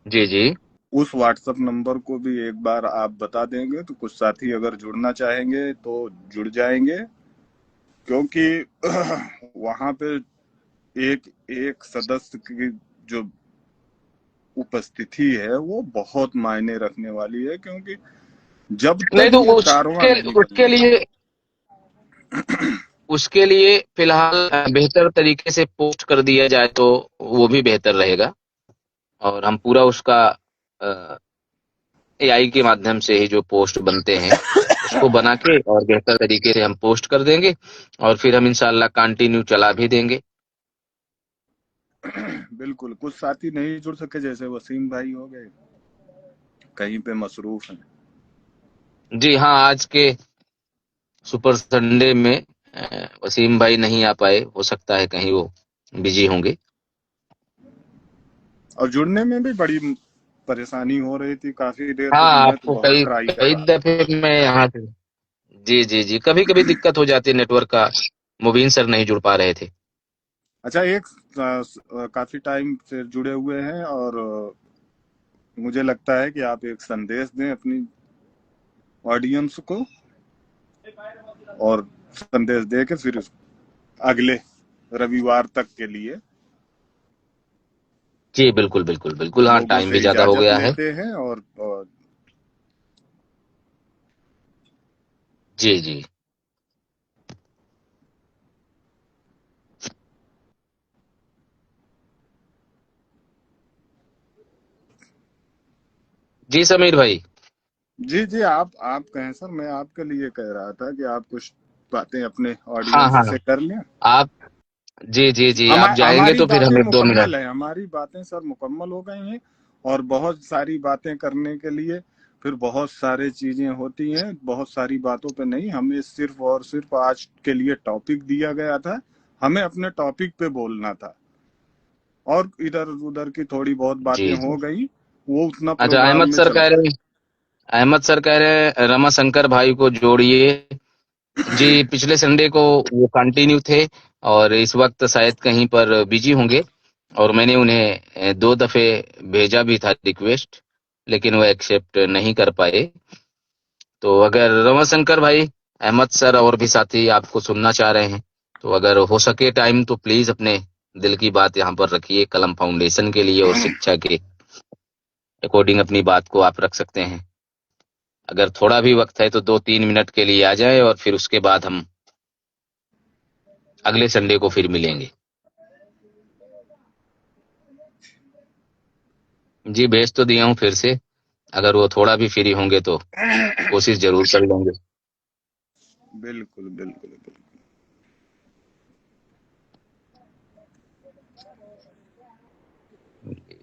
जी जी उस व्हाट्सएप नंबर को भी एक बार आप बता देंगे तो कुछ साथी अगर जुड़ना चाहेंगे तो जुड़ जाएंगे, क्योंकि वहां पे एक एक सदस्य की जो उपस्थिति है वो बहुत मायने रखने वाली है, क्योंकि जब नहीं, तक तो ये कारवां नहीं उसके बनेगा। लिए उसके लिए फिलहाल बेहतर तरीके से पोस्ट कर दिया जाए तो वो भी बेहतर रहेगा। और हम पूरा उसका एआई के माध्यम से ही जो पोस्ट बनते हैं उसको बना के और बेहतर तरीके से हम पोस्ट कर देंगे और फिर हम इंशाल्लाह कंटिन्यू चला भी देंगे। बिल्कुल, कुछ साथी नहीं जुड़ सके, जैसे वसीम भाई हो गए, कहीं पे मसरूफ हैं। जी हाँ, आज के सुपर संडे में वसीम भाई नहीं आ पाए, हो सकता है कहीं वो बिजी होंगे। और जुड़ने में भी बड़ी परेशानी हो रही थी काफी देर तक, हाँ, मैं तो आपको बहुत कई ट्राई कर कई रहा था। दफे मैं यहाँ से जी जी जी, कभी कभी दिक्कत हो जाती है नेटवर्क का। मुबीन सर नहीं जुड़ पा रहे थे। अच्छा, एक काफी टाइम से जुड़े हुए हैं, और मुझे लगता है कि आप एक संदेश दें अपनी ऑडियंस को, और संदेश दे के फिर अगले रविवार तक के लिए जी बिल्कुल बिल्कुल बिल्कुल, हाँ लोगों टाइम से भी ज्यादा हो इजाजत गया है। लेते हैं। और जी जी जी समीर भाई। जी जी, आप कहें सर, मैं आपके लिए कह रहा था कि आप कुछ बातें अपने हाँ ऑडियंस हाँ, से कर लें। आप जी जी जी, आप जाएंगे हमारी तो फिर बातें हम 1-2 मिनट। मुकम्मल है, हमारी बातें सर मुकम्मल हो गई हैं, और बहुत सारी बातें करने के लिए फिर बहुत सारी चीजें होती हैं, बहुत सारी बातों पे नहीं, हमें सिर्फ और सिर्फ आज के लिए टॉपिक दिया गया था, हमें अपने टॉपिक पे बोलना था, और इधर उधर की थोड़ी बहुत बातें जी हो जी, गई, वो उतना अच्छा प्रोग्राम अहमद में सर कह चलता रहे हैं, अहमद सर कह रहे हैं रमाशंकर भाई को जोड़िए। जी, है। पिछले संडे को वो कंटिन्यू थे और इस वक्त शायद कहीं पर बिजी होंगे, और मैंने उन्हें 2 दफे भेजा भी था रिक्वेस्ट, लेकिन वो एक्सेप्ट नहीं कर पाए। तो अगर रमाशंकर भाई, अहमद सर और भी साथी आपको सुनना चाह रहे हैं, तो अगर हो सके टाइम तो प्लीज अपने दिल की बात यहाँ पर रखिए। कलम फाउंडेशन के लिए और शिक्षा के अकॉर्डिंग अपनी बात को आप रख सकते हैं। अगर थोड़ा भी वक्त है तो 2-3 मिनट के लिए आ जाए और फिर उसके बाद हम अगले संडे को फिर मिलेंगे। जी भेज तो दिया हूँ फिर से, अगर वो थोड़ा भी फ्री होंगे तो कोशिश जरूर कर लेंगे। बिल्कुल बिल्कुल बिल्कुल।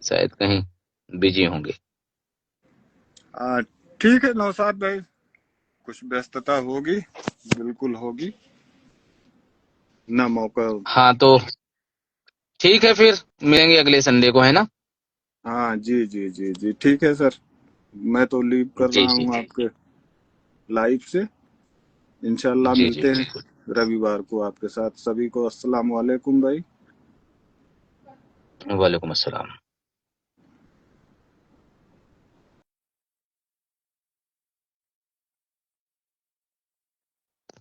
शायद कहीं बिजी होंगे। हाँ, ठीक है नौशाद भाई, कुछ व्यस्तता होगी, बिल्कुल होगी ना, मौका। हाँ तो ठीक है, फिर मिलेंगे अगले संडे को, है ना। हाँ जी जी जी जी, ठीक है सर, मैं तो लीव कर जी रहा जी हूँ जी आपके लाइफ से। इंशाल्लाह जी जी मिलते हैं बिल्कुल। रविवार को आपके साथ। सभी को अस्सलाम वालेकुम भाई। वालेकुम अस्सलाम।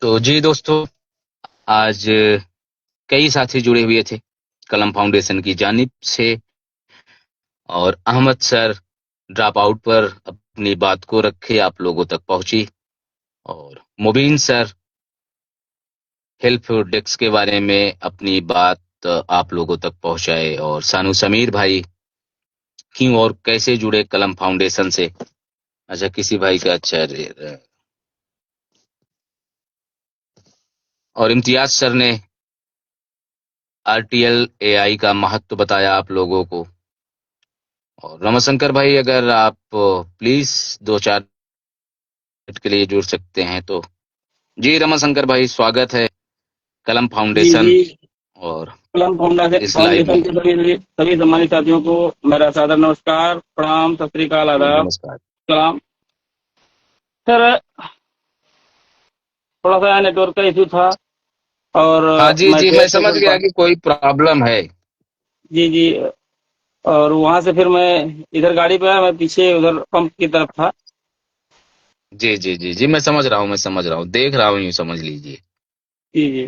तो जी दोस्तों, आज कई साथी जुड़े हुए थे कलम फाउंडेशन की जानिब से, और अहमद सर ड्रॉप आउट पर अपनी बात को रखे आप लोगों तक पहुंची, और मुबीन सर हेल्प डेस्क के बारे में अपनी बात आप लोगों तक पहुंचाए, और सानू समीर भाई क्यों और कैसे जुड़े कलम फाउंडेशन से। अच्छा किसी भाई का अच्छा और इम्तियाज सर ने आरटीएल एआई का महत्व बताया आप लोगों को। और रमाशंकर भाई, अगर आप प्लीज 2-4 मिनट के लिए जुड़ सकते हैं तो। जी रमाशंकर भाई, स्वागत है कलम जी जी, फाउंडेशन और कलम इस लाइव में। फाउंडेशन के सभी सभी सम्मानित साथियों को मेरा सादर नमस्कार, प्रणाम, सत श्री अकाल, आदाब, नमस्कार। सलाम। सर, थोड़ा सा नेटवर्क का इशू था, और हाँ जी मैं जी, मैं शेयर तो समझ कर गया पा। कि कोई प्रॉब्लम है। जी जी, और वहां से फिर मैं इधर गाड़ी पे आया, मैं पीछे उधर पंप की तरफ था। जी जी जी जी, मैं समझ रहा हूँ, मैं समझ रहा हूँ, देख रहा हूँ, यूँ समझ लीजिए। जी जी,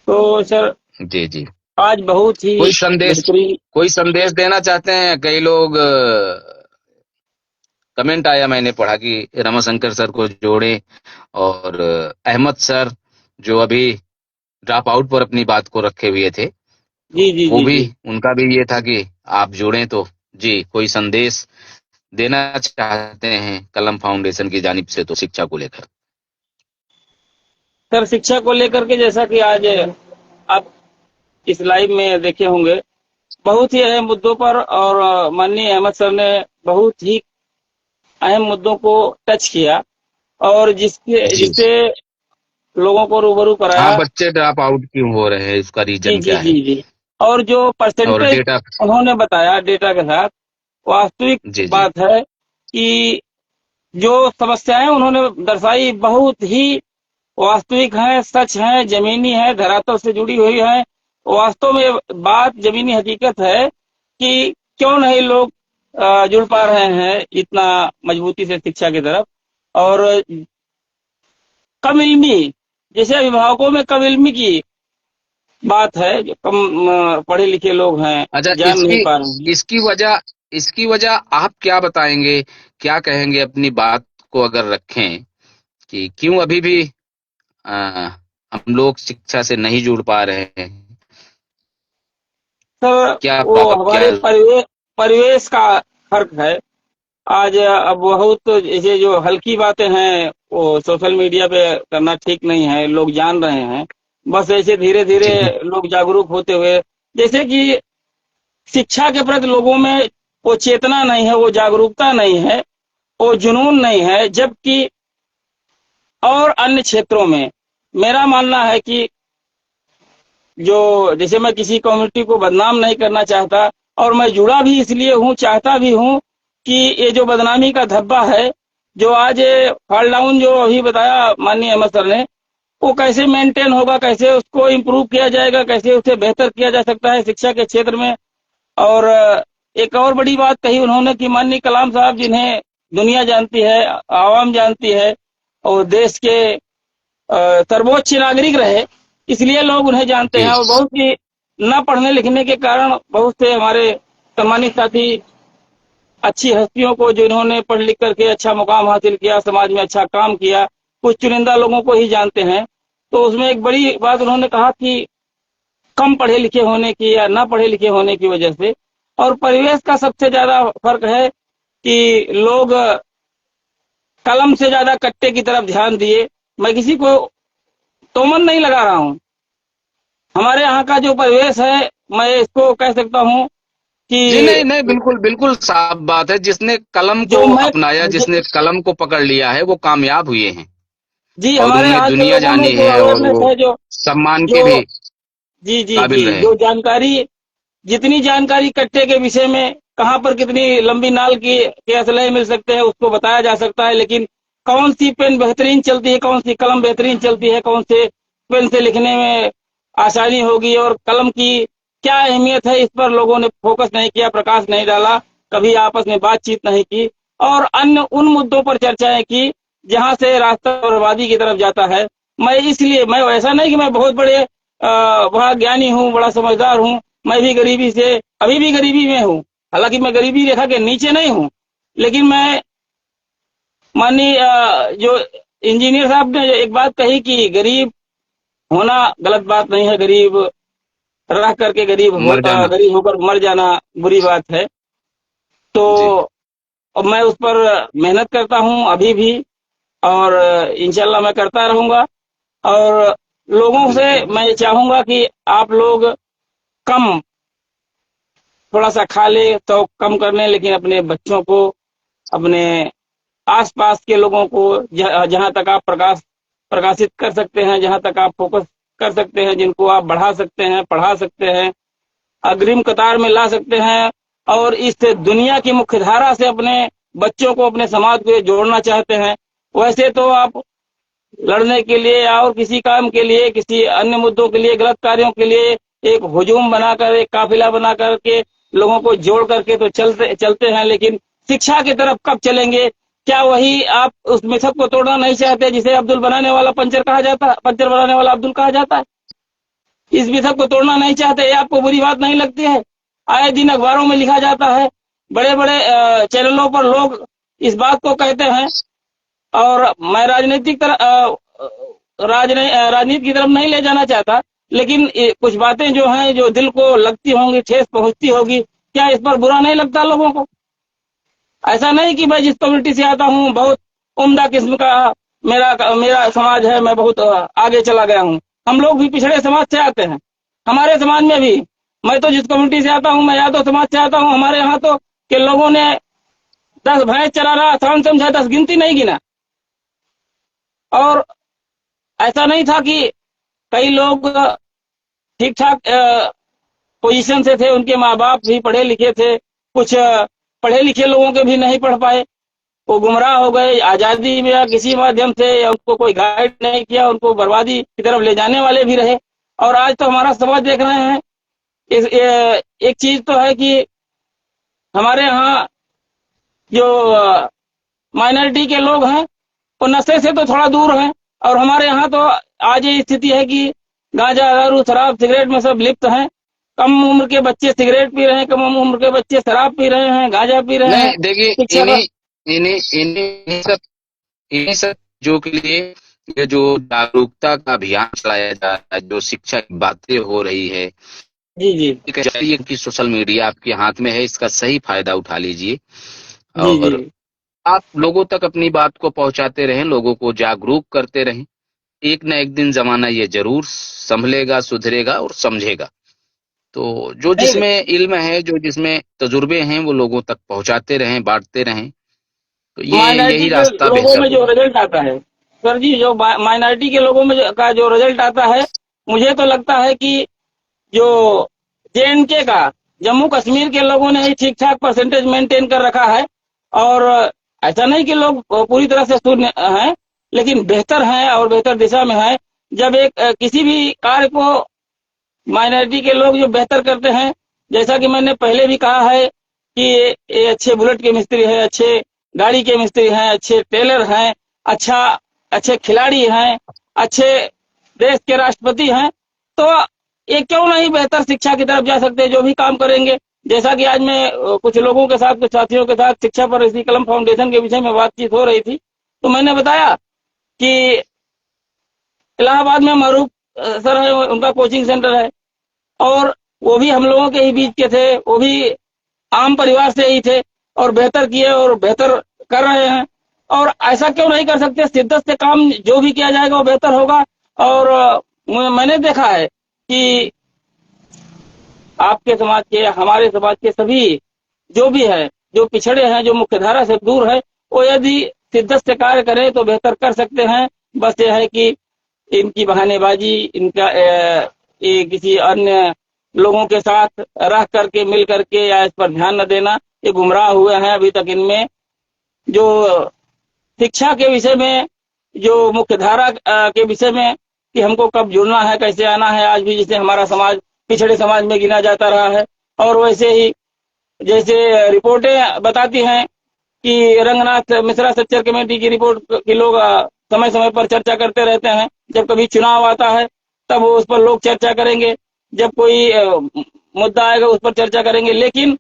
तो सर जी जी, आज बहुत ही कोई संदेश, बेहतरीन। कोई संदेश देना चाहते हैं। कई लोग कमेंट आया, मैंने पढ़ा कि रमाशंकर सर को जोड़ें, और अहमद सर जो अभी ड्रॉप आउट पर अपनी बात को रखे हुए थे, जी तो जी वो जी भी, जी, उनका भी ये था कि आप जुड़ें। तो जी कोई संदेश देना चाहते हैं कलम फाउंडेशन की जानिब से तो शिक्षा को लेकर? सर शिक्षा को लेकर के जैसा कि आज आप इस लाइव में देखे होंगे, बहुत ही अहम मुद्दों पर और माननीय अहमद सर ने बहुत ही अहम मुद्दों को टच किया और जी जिससे लोगों को रूबरू हाँ, कराया। बच्चे ड्रॉप आउट क्यों हो रहे हैं, इसका जी रीजन जी क्या है? जी जी। और जो और परसेंटेज डेटा। उन्होंने बताया डेटा के साथ, वास्तविक जी जी बात है कि जो समस्याएं उन्होंने दर्शाई बहुत ही वास्तविक हैं, सच हैं, जमीनी है, धरातल से जुड़ी हुई है। वास्तव में बात जमीनी हकीकत है कि क्यों नहीं लोग जुड़ पा रहे हैं इतना मजबूती से शिक्षा की तरफ। और कम इल्मी, जैसे अभिभावकों में कम इल्मी की बात है, जो कम पढ़े लिखे लोग हैं, अच्छा, जान नहीं पा रहे हैं। इसकी वजह आप क्या बताएंगे, क्या कहेंगे अपनी बात को अगर रखें कि क्यों अभी भी आ, हम लोग शिक्षा से नहीं जुड़ पा रहे हैं? सर क्या वो क्या? हमारे परिवेश का फर्क है। आज अब बहुत जैसे जो हल्की बातें हैं वो सोशल मीडिया पे करना ठीक नहीं है, लोग जान रहे हैं। बस ऐसे धीरे धीरे जी लोग जागरूक होते हुए, जैसे कि शिक्षा के प्रति लोगों में वो चेतना नहीं है, वो जागरूकता नहीं है, वो जुनून नहीं है। जबकि और अन्य क्षेत्रों में मेरा मानना है कि जो जैसे मैं किसी कम्युनिटी को बदनाम नहीं करना चाहता और मैं जुड़ा भी इसलिए हूँ, चाहता भी हूँ कि ये जो बदनामी का धब्बा है, जो आज फॉल डाउन जो अभी बताया माननीय अहमद सर ने, वो कैसे मेंटेन होगा, कैसे उसको इम्प्रूव किया जाएगा, कैसे उसे बेहतर किया जा सकता है शिक्षा के क्षेत्र में। और एक और बड़ी बात कही उन्होंने कि माननीय कलाम साहब, जिन्हें दुनिया जानती है, आवाम जानती है और देश के सर्वोच्च नागरिक रहे, इसलिए लोग उन्हें जानते जी हैं। और बहुत ही न पढ़ने लिखने के कारण बहुत से हमारे सम्मानित साथी, अच्छी हस्तियों को जिन्होंने पढ़ लिख करके अच्छा मुकाम हासिल किया, समाज में अच्छा काम किया, कुछ चुनिंदा लोगों को ही जानते हैं। तो उसमें एक बड़ी बात उन्होंने कहा कि कम पढ़े लिखे होने की या न पढ़े लिखे होने की वजह से और परिवेश का सबसे ज्यादा फर्क है कि लोग कलम से ज्यादा कट्टे की तरफ ध्यान दिए। मैं किसी को तोमन नहीं लगा रहा हूँ, हमारे यहाँ का जो परिवेश है, मैं इसको कह सकता हूँ जी नहीं कि नहीं, बिल्कुल बिल्कुल साफ बात है। जिसने कलम को जो मैं अपनाया, जिसने कलम को पकड़ लिया है, वो कामयाब हुए हैं जी, और हमारे उन्हें यहाँ के दुनिया लोगों में जानी जो है और अवेयरनेस वो है, जो सम्मान के जो भी जी जी काबिल जी, रहे। जो जानकारी, जितनी जानकारी कट्टे के विषय में कहाँ पर कितनी लंबी नाल की के असलहे मिल सकते हैं उसको बताया जा सकता है। लेकिन कौन सी पेन बेहतरीन चलती है, कौन सी कलम बेहतरीन चलती है, कौन से पेन से लिखने में आसानी होगी और कलम की क्या अहमियत है, इस पर लोगों ने फोकस नहीं किया, प्रकाश नहीं डाला, कभी आपस में बातचीत नहीं की और अन्य उन मुद्दों पर चर्चाएं की जहां से रास्ता बर्बादी की तरफ जाता है। मैं ऐसा नहीं कि मैं बहुत बड़े बड़ा ज्ञानी हूँ, बड़ा समझदार हूँ। मैं भी गरीबी से, अभी भी गरीबी में हूँ, हालांकि मैं गरीबी रेखा के नीचे नहीं हूँ। लेकिन मैं माननीय जो इंजीनियर साहब ने एक बात कही कि गरीब होना गलत बात नहीं है, गरीब रह करके मर जाना। गरीब होकर मर जाना बुरी बात है। तो जी अब मैं उस पर मेहनत करता हूँ अभी भी और इंशाल्लाह मैं करता रहूंगा। और लोगों से बिल्कुल। मैं ये चाहूंगा कि आप लोग कम, थोड़ा सा खा ले तो कम कर लें, लेकिन अपने बच्चों को, अपने आसपास के लोगों को जहां तक आप प्रकाशित कर सकते हैं, जहां तक आप फोकस कर सकते हैं, जिनको आप बढ़ा सकते हैं, पढ़ा सकते हैं, अग्रिम कतार में ला सकते हैं और इस दुनिया की मुख्य धारा से अपने बच्चों को, अपने समाज को जोड़ना चाहते हैं। वैसे तो आप लड़ने के लिए और किसी काम के लिए, किसी अन्य मुद्दों के लिए, गलत कार्यों के लिए एक हुजूम बनाकर, एक काफिला बना करके लोगों को जोड़ करके तो चलते हैं, लेकिन शिक्षा की तरफ कब चलेंगे? क्या वही आप उस मिथक को तोड़ना नहीं चाहते जिसे अब्दुल बनाने वाला पंचर कहा जाता है, पंचर बनाने वाला अब्दुल कहा जाता है? इस मिथक को तोड़ना नहीं चाहते, ये आपको बुरी बात नहीं लगती है? आए दिन अखबारों में लिखा जाता है, बड़े बड़े चैनलों पर लोग इस बात को कहते हैं। और मैं राजनीति की तरफ नहीं ले जाना चाहता, लेकिन कुछ बातें जो हैं, जो दिल को लगती होंगी, ठेस पहुंचती होगी, क्या इस पर बुरा नहीं लगता लोगों को? ऐसा नहीं कि मैं जिस कम्युनिटी से आता हूँ बहुत उम्दा किस्म का मेरा मेरा समाज है, मैं बहुत आगे चला गया हूँ। हम लोग भी पिछड़े समाज से आते हैं। हमारे समाज में भी, मैं तो जिस कम्युनिटी से आता हूँ, मैं यादव समाज से आता हूँ, हमारे यहाँ तो के लोगों ने 10 भैंस चलाना आसान समझा, 10 गिनती नहीं गिना। और ऐसा नहीं था कि कई लोग ठीक ठाक पोजीशन से थे, उनके माँ बाप भी पढ़े लिखे थे, कुछ पढ़े लिखे लोगों के भी नहीं पढ़ पाए, वो गुमराह हो गए आजादी में या किसी माध्यम से, या उनको कोई गाइड नहीं किया, उनको बर्बादी की तरफ ले जाने वाले भी रहे। और आज तो हमारा समाज देख रहे हैं, एक चीज तो है कि हमारे यहाँ जो माइनॉरिटी के लोग हैं वो नशे से तो थोड़ा दूर हैं, और हमारे यहाँ तो आज ये स्थिति है कि गांजा, दारू, शराब, सिगरेट में सब लिप्त हैं। कम उम्र के बच्चे सिगरेट पी रहे हैं, कम उम्र के बच्चे शराब पी रहे हैं, गांजा पी रहे हैं। नहीं देखिए, शिक्षा का इन्हीं सब चीजों के लिए ये जो जागरूकता का अभियान चलाया जा रहा है, जो शिक्षा की बातें हो रही है, जी जी चाहिए कि सोशल मीडिया आपके हाथ में है, इसका सही फायदा उठा लीजिए जी जी और आप लोगों तक अपनी बात को पहुंचाते रहें, लोगों को जागरूक करते रहें। एक न एक दिन जमाना ये जरूर संभलेगा, सुधरेगा और समझेगा। तो जो नहीं, जिसमें इल्म है, जो जिसमें तजुर्बे हैं, वो लोगों तक पहुंचाते रहें, बांटते रहें, तो ये माइनॉरिटी यही के रास्ता लोगों बेहतर में जो होगा। रिजल्ट आता है सर जी, जो माइनॉरिटी के लोगों में का जो रिजल्ट आता है, मुझे तो लगता है कि जो JNK का, जम्मू कश्मीर के लोगों ने ही ठीक ठाक परसेंटेज मेंटेन कर रखा है। और ऐसा नहीं कि लोग पूरी तरह से शून्य हैं, लेकिन बेहतर हैं और बेहतर दिशा में है। जब एक किसी भी कार्य को माइनॉरिटी के लोग जो बेहतर करते हैं, जैसा कि मैंने पहले भी कहा है कि ये अच्छे बुलेट के मिस्त्री हैं, अच्छे गाड़ी के मिस्त्री हैं, अच्छे टेलर हैं, अच्छे खिलाड़ी हैं, अच्छे देश के राष्ट्रपति हैं, तो ये क्यों नहीं बेहतर शिक्षा की तरफ जा सकते, जो भी काम करेंगे। जैसा कि आज मैं कुछ लोगों के साथ, कुछ साथियों के साथ शिक्षा पर इसी कलम फाउंडेशन के विषय में बातचीत हो रही थी, तो मैंने बताया कि इलाहाबाद में मारूफ सर है, उनका कोचिंग सेंटर है, और वो भी हम लोगों के ही बीच के थे, वो भी आम परिवार से ही थे, और बेहतर किए और बेहतर कर रहे हैं। और ऐसा क्यों नहीं कर सकते, शिद्दत से काम जो भी किया जाएगा वो बेहतर होगा। और मैंने देखा है कि आपके समाज के, हमारे समाज के सभी जो भी है, जो पिछड़े हैं, जो मुख्यधारा से दूर है, वो यदि शिद्दत से कार्य करें तो बेहतर कर सकते हैं। बस ये है कि इनकी बहानेबाजी, इनका ये किसी अन्य लोगों के साथ रह करके, मिल करके, या इस पर ध्यान न देना, ये गुमराह हुए हैं अभी तक। इनमें जो शिक्षा के विषय में, जो मुख्यधारा के विषय में कि हमको कब जुड़ना है, कैसे आना है, आज भी जैसे हमारा समाज पिछड़े समाज में गिना जाता रहा है, और वैसे ही जैसे रिपोर्टें बताती हैं कि रंगनाथ मिश्रा सच्चर कमेटी की रिपोर्ट की लोग समय समय पर चर्चा करते रहते हैं। जब कभी चुनाव आता है तब वो उस पर लोग चर्चा करेंगे, जब कोई मुद्दा आएगा उस पर चर्चा करेंगे, लेकिन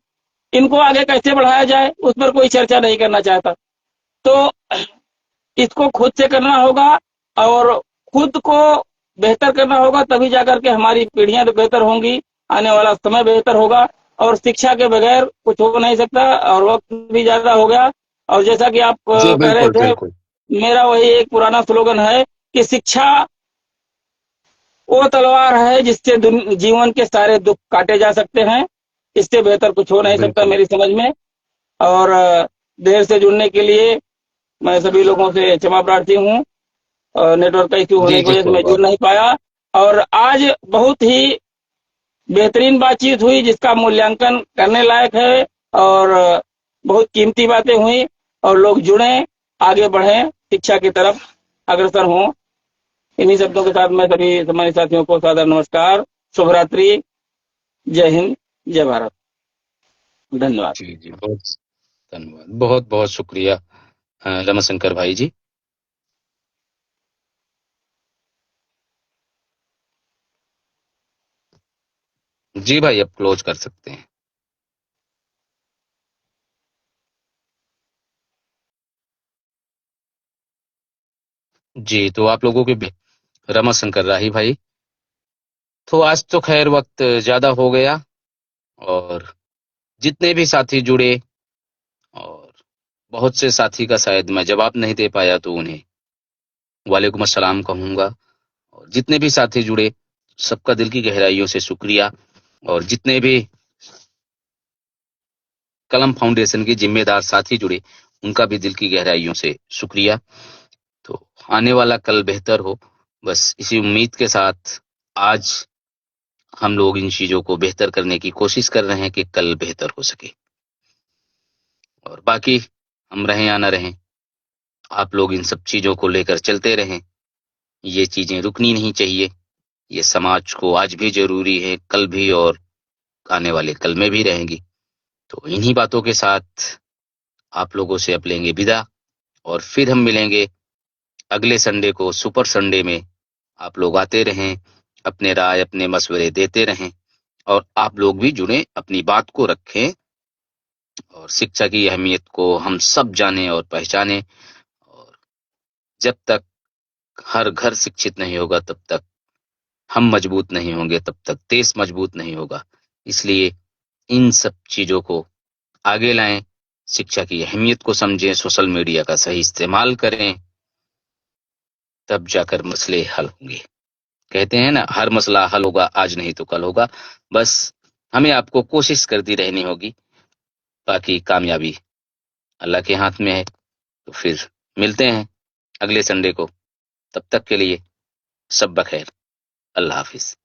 इनको आगे कैसे बढ़ाया जाए उस पर कोई चर्चा नहीं करना चाहता। तो इसको खुद से करना होगा, और खुद को बेहतर करना होगा, तभी जाकर के हमारी पीढ़ियां तो बेहतर होंगी, आने वाला समय बेहतर होगा। और शिक्षा के बगैर कुछ हो नहीं सकता, और वक्त भी ज्यादा हो गया। और जैसा कि आप जी कह रहे बिल्कुल थे, बिल्कुल। मेरा वही एक पुराना स्लोगन है कि शिक्षा वो तलवार है जिससे जीवन के सारे दुख काटे जा सकते हैं। इससे बेहतर कुछ हो नहीं सकता बिल्कुल मेरी समझ में। और देर से जुड़ने के लिए मैं सभी लोगों से क्षमा प्रार्थी हूँ, नेटवर्क का इश्यू जी होने की जी, वजह से कोई मैं जुड़ बात नहीं पाया। और आज बहुत ही बेहतरीन बातचीत हुई, जिसका मूल्यांकन करने लायक है, और बहुत कीमती बातें हुई, और लोग जुड़े, आगे बढ़े, शिक्षा की तरफ अग्रसर हों। इन्हीं शब्दों के साथ मैं सभी सम्मानित साथियों को सादर नमस्कार, शुभ रात्रि, जय हिंद, जय भारत, धन्यवाद। जी जी, बहुत धन्यवाद, बहुत बहुत शुक्रिया रमाशंकर भाई जी। जी भाई, अब क्लोज कर सकते हैं। जी, तो आप लोगों के रमाशंकर राही भाई, तो आज तो खैर वक्त ज्यादा हो गया, और जितने भी साथी जुड़े और बहुत से साथी का शायद मैं जवाब नहीं दे पाया, तो उन्हें वालेकुम अस्सलाम कहूँगा। और जितने भी साथी जुड़े, सबका दिल की गहराइयों से शुक्रिया। और जितने भी कलम फाउंडेशन के जिम्मेदार साथी जुड़े, उनका भी दिल की गहराइयों से शुक्रिया। तो आने वाला कल बेहतर हो, बस इसी उम्मीद के साथ आज हम लोग इन चीज़ों को बेहतर करने की कोशिश कर रहे हैं कि कल बेहतर हो सके। और बाकी हम रहें या ना रहें, आप लोग इन सब चीज़ों को लेकर चलते रहें। ये चीज़ें रुकनी नहीं चाहिए। ये समाज को आज भी ज़रूरी है, कल भी, और आने वाले कल में भी रहेंगी। तो इन्हीं बातों के साथ आप लोगों से अब लेंगे विदा, और फिर हम मिलेंगे अगले संडे को, सुपर संडे में। आप लोग आते रहें, अपने राय, अपने मशवरे देते रहें, और आप लोग भी जुड़ें, अपनी बात को रखें, और शिक्षा की अहमियत को हम सब जानें और पहचानें। और जब तक हर घर शिक्षित नहीं होगा, तब तक हम मजबूत नहीं होंगे, तब तक देश मजबूत नहीं होगा। इसलिए इन सब चीज़ों को आगे लाएं, शिक्षा की अहमियत को समझें, सोशल मीडिया का सही इस्तेमाल करें, तब जाकर मसले हल होंगे। कहते हैं ना, हर मसला हल होगा आज नहीं तो कल होगा। बस हमें आपको कोशिश करती रहनी होगी, बाकी कामयाबी अल्लाह के हाथ में है। तो फिर मिलते हैं अगले संडे को, तब तक के लिए सब बखैर, अल्लाह हाफिज।